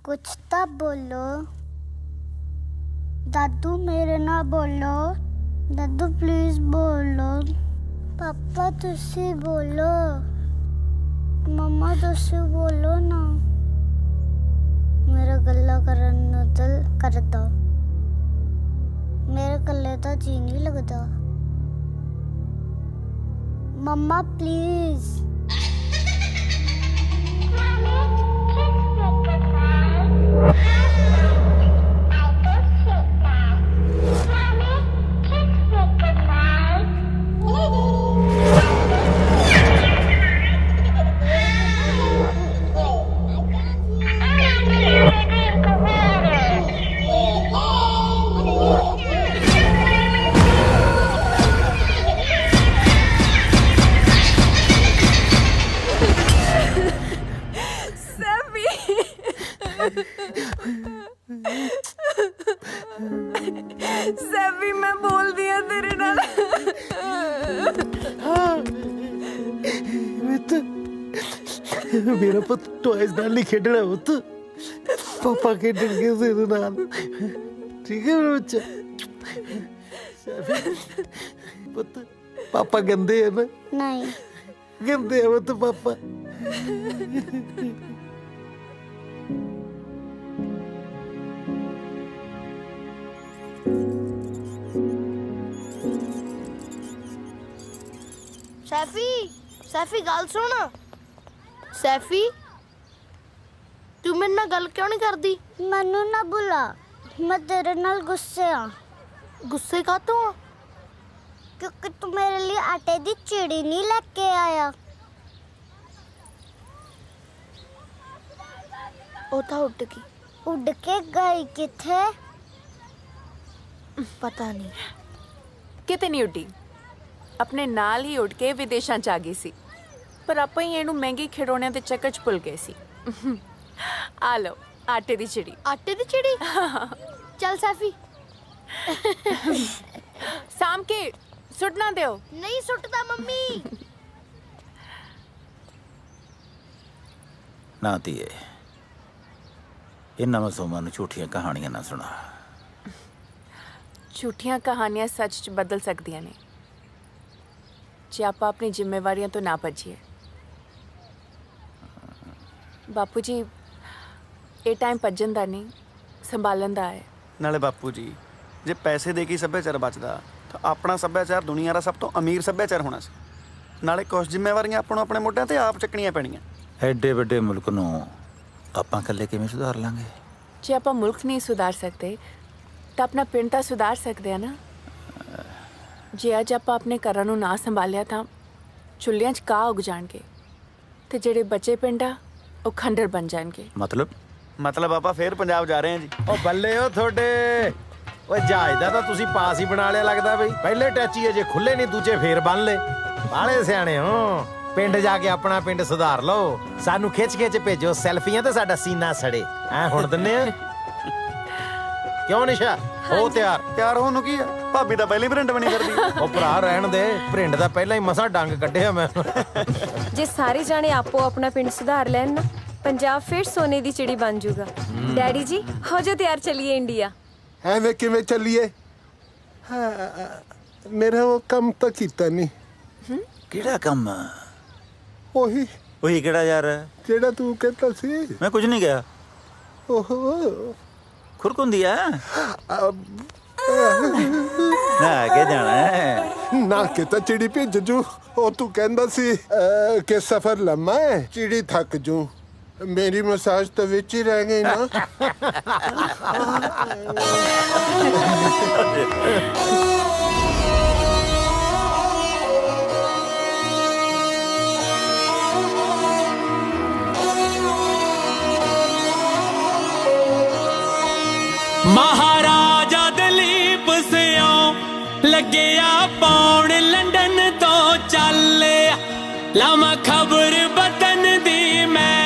S7: कुछ तो बोलो। दादू मेरे ना बोलो। दादू प्लीज बोलो। पापा तुसी बोलो। मम्मा तुसी बोलो ना। मेरा गल्ला करन नूं दिल करदा, मेरे गल्ले दा जी नहीं लगदा। मम्मा प्लीज।
S6: सैफी मैं बोल दिया तेरे नाल
S4: मेरा पुत टॉयज नाल नहीं खेडना पुत पापा खेडणगे तेरे नाल ठीक है मेरा बच्चा पुत पापा गंदे है ना
S7: नहीं
S4: गंदे है पुत पापा
S12: सैफी गल सुन सैफी तू मेरे नाल गल क्यों नहीं करदी
S7: मनु ना बुला मैं तेरे नाल गुस्से
S12: गुस्से कातों
S7: क्योंकि तू मेरे लिए आटे दी चिड़ी नहीं लेके आया
S12: ओ था उड़ के
S7: गई किथे
S12: पता नहीं
S6: किते नहीं उड्डी अपने नाल ही उड़ के विदेशां च आ गई सी पर ਆਪਾਂ ਹੀ ਇਹਨੂੰ ਮਹਿੰਗੇ ਖਿਡੌਣਿਆਂ ਦੇ ਚੱਕਰ 'ਚ ਭੁੱਲ ਗਏ ਸੀ ਆ ਲਓ ਆਟੇ ਦੀ ਚਿੜੀ
S12: चल सैफी
S6: साम के सुट ना दो
S12: नहीं सुटता मम्मी
S5: ना धीए इन्हां मासूमां नूं झूठियां कहानियां ना सुना
S6: झूठियां कहानियां सच च बदल सकदियां ने जे आप अपनी जिम्मेवारियां तो ना भजिए बापू जी ये टाइम भजन दा नहीं संभालन दा है
S16: नाले बापू जी जे पैसे दे के सभ्याचार बचदा तो अपना सभ्याचार दुनिया का सब तो अमीर सभ्याचार होना सी नाले कुछ जिम्मेवारियां आपनों अपने मोढियां ते आप चकणियां पैणियां
S5: एडे वड्डे मुल्क नूं आपां कल्ले किवें सुधार लांगे
S6: जे आप मुल्क नहीं सुधार सकते तो अपना पिंड तो सुधार सकते हैं ना जे अज आप अपने घरां नूं ना संभालिया तो चुल्लियां च घाह उग जाणगे ते जेड़े बचे पिंड आ वो खंडर बन जाएंगे
S16: मतलब ਆਪਾਂ ਫੇਰ ਪੰਜਾਬ ਜਾ ਰਹੇ ਹਾਂ ਜੀ
S1: ਉਹ ਬੱਲੇ ਉਹ ਤੁਹਾਡੇ ਓਏ ਜਹਾਜ਼ ਦਾ ਤਾਂ ਤੁਸੀਂ ਪਾਸ ਹੀ ਬਣਾ ਲਿਆ ਲੱਗਦਾ ਬਈ ਪਹਿਲੇ ਟੈਚੀ ਅਜੇ ਖੁੱਲੇ ਨਹੀਂ ਦੂਜੇ ਫੇਰ ਬੰਨ ਲੇ ਬਾਲੇ ਸਿਆਣੇ ਹੋ ਪਿੰਡ ਜਾ ਕੇ ਆਪਣਾ ਪਿੰਡ ਸੁਧਾਰ ਲਓ ਸਾਨੂੰ ਖਿੱਚ ਭੇਜੋ ਸੈਲਫੀਆਂ ਤੇ ਸਾਡਾ ਸੀਨਾ ਸੜੇ ਐ ਹੁਣ ਦਿੰਨੇ ਆ ਕਿਉਂ ਨਿਸ਼ਾ ਹੋ ਤਿਆਰ
S16: ਹੋਣ ਨੂੰ ਕੀ ਆ ਭਾਬੀ ਤਾਂ ਪਹਿਲਾਂ ਹੀ ਭਰਿੰਡ ਬਣੀ ਕਰਦੀ
S1: ਉਹ ਭਰਾ ਰਹਿਣ ਦੇ ਭਰਿੰਡ ਦਾ ਪਹਿਲਾਂ ਹੀ ਮਸਾਂ ਡੰਗ ਕੱਢਿਆ ਮੈਂ
S9: ਜੇ ਸਾਰੇ ਜਾਣੇ ਆਪੋ ਆਪਣਾ ਪਿੰਡ ਸੁਧਾਰ ਲੈਣ ਨਾ ਪੰਜਾਬ ਫਿਰ ਸੋਨੇ ਦੀ ਚਿੜੀ ਬਣ ਜਾਊਗਾ ਡੈਡੀ ਜੀ ਹੋ ਜਾ ਤਿਆਰ ਚੱਲੀਏ ਇੰਡੀਆ
S19: ਐਵੇਂ ਕਿਵੇਂ ਚੱਲੀਏ ਮੇਰਾ ਉਹ ਕੰਮ ਤਾਂ ਕੀਤਾ ਨਹੀਂ
S5: ਕਿਹੜਾ ਕੰਮ
S19: ਉਹੀ
S5: ਕਿਹੜਾ ਯਾਰ
S19: ਜਿਹੜਾ ਤੂੰ ਕਹਿੰਦਾ ਸੀ
S5: ਮੈਂ ਕੁਝ ਨਹੀਂ ਕਿਹਾ
S19: ਓਹੋ
S5: ਖੁਰਕੁੰਦੀ ਆ ਨਾ ਕੇ ਜਾਣਾ ਹੈ
S19: ਨਾ ਕਿ ਤਾਂ ਚਿੜੀ ਭੇਜ ਜੂ ਉਹ ਤੂੰ ਕਹਿੰਦਾ ਸੀ ਕਿ ਸਫ਼ਰ ਲੰਮਾ ਹੈ ਚਿੜੀ ਥੱਕ ਜੂ ਮੇਰੀ ਮਸਾਜ ਤਾਂ ਵਿੱਚ ਹੀ ਰਹਿ ਗਈ ਨਾ
S8: महाराजा दलीप सियों लग्या पौण लंडन तो चले लामा खबर बतन दी मैं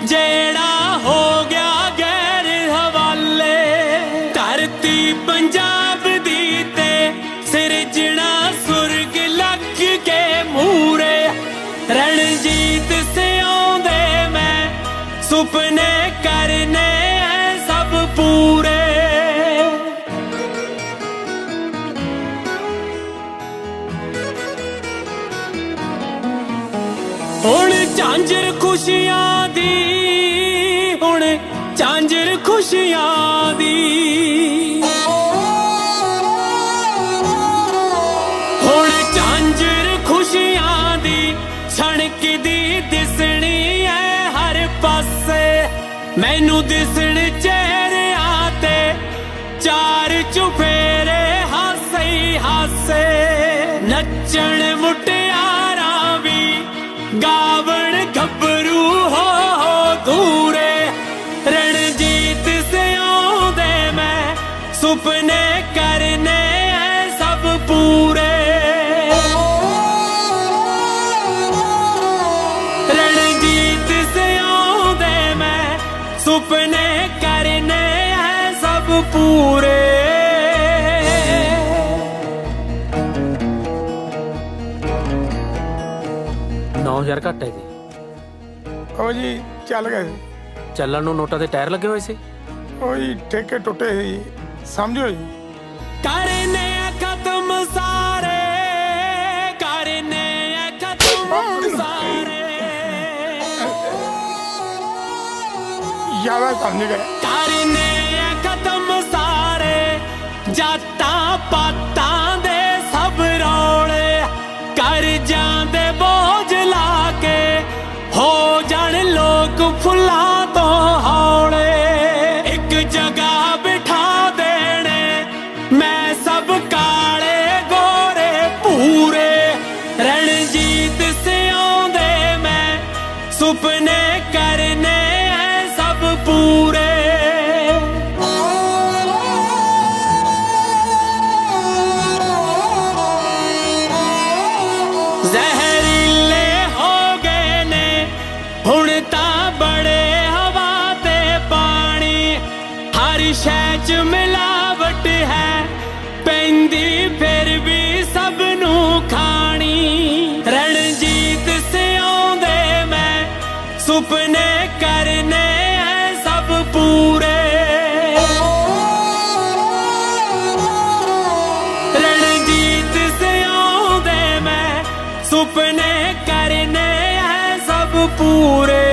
S8: जेड़ा हो गया गैर हवाले धरती पंजाब दी ते सिरजना सुर्ग लग के मूरे रणजीत सियों दे मैं सुपने करने सब पूरे हुण झांझर खुशियां दी हुण झांझर खुशियां दी हुण झांझर खुशियां दी सड़क दी दिसनी है हर पासे मैनू दिसण चेहरे आते चार चुफेरे हासे ही हासे नचण मुटियारा भी गावण गभरू हो दूरे रणजीत सियों दे मैं सुपने करने सब पूरे रणजीत सियों दे मैं सुपने पूरे
S14: 9000 ਘੱਟ ਹੈ ਜੀ।
S18: ਉਹ ਜੀ ਚੱਲ ਗਏ ਸੀ।
S14: ਚੱਲਣ ਨੂੰ ਨੋਟਾਂ ਦੇ ਟਾਇਰ ਲੱਗੇ ਹੋਏ ਸੀ।
S18: ਉਹ ਜੀ ਠੇਕੇ ਟੁੱਟੇ ਸੀ ਜੀ, ਸਮਝੋ ਜੀ।
S8: करने खत्म सारे करने खत्म सारे
S18: याद समझ गए
S8: करने खत्म सारे जाता पाता दे सब रौले कर जांदे बोझ लाके हो जान लोग फुल्ला तो हौले एक जगह बिठा देने मैं सब काले गोरे पूरे रणजीत से आंदे मैं सुपने करने हैं सब पूरे जहरीले हो गए ने हुण तां बड़े हवा ते पानी हर शै च मिलावट है ਪੈਂਦੀ ਫਿਰ ਵੀ ਸਭ ਨੂੰ ਖਾਣੀ ਰਣਜੀਤ ਸਿਆਉਂਦੇ ਮੈਂ ਸੁਪਨੇ ਕਰਨੇ ਐ ਸਭ ਪੂਰੇ ਰਣਜੀਤ ਸਿਆਉਂਦੇ ਮੈਂ ਸੁਪਨੇ ਕਰਨੇ ਐ ਸਭ ਪੂਰੇ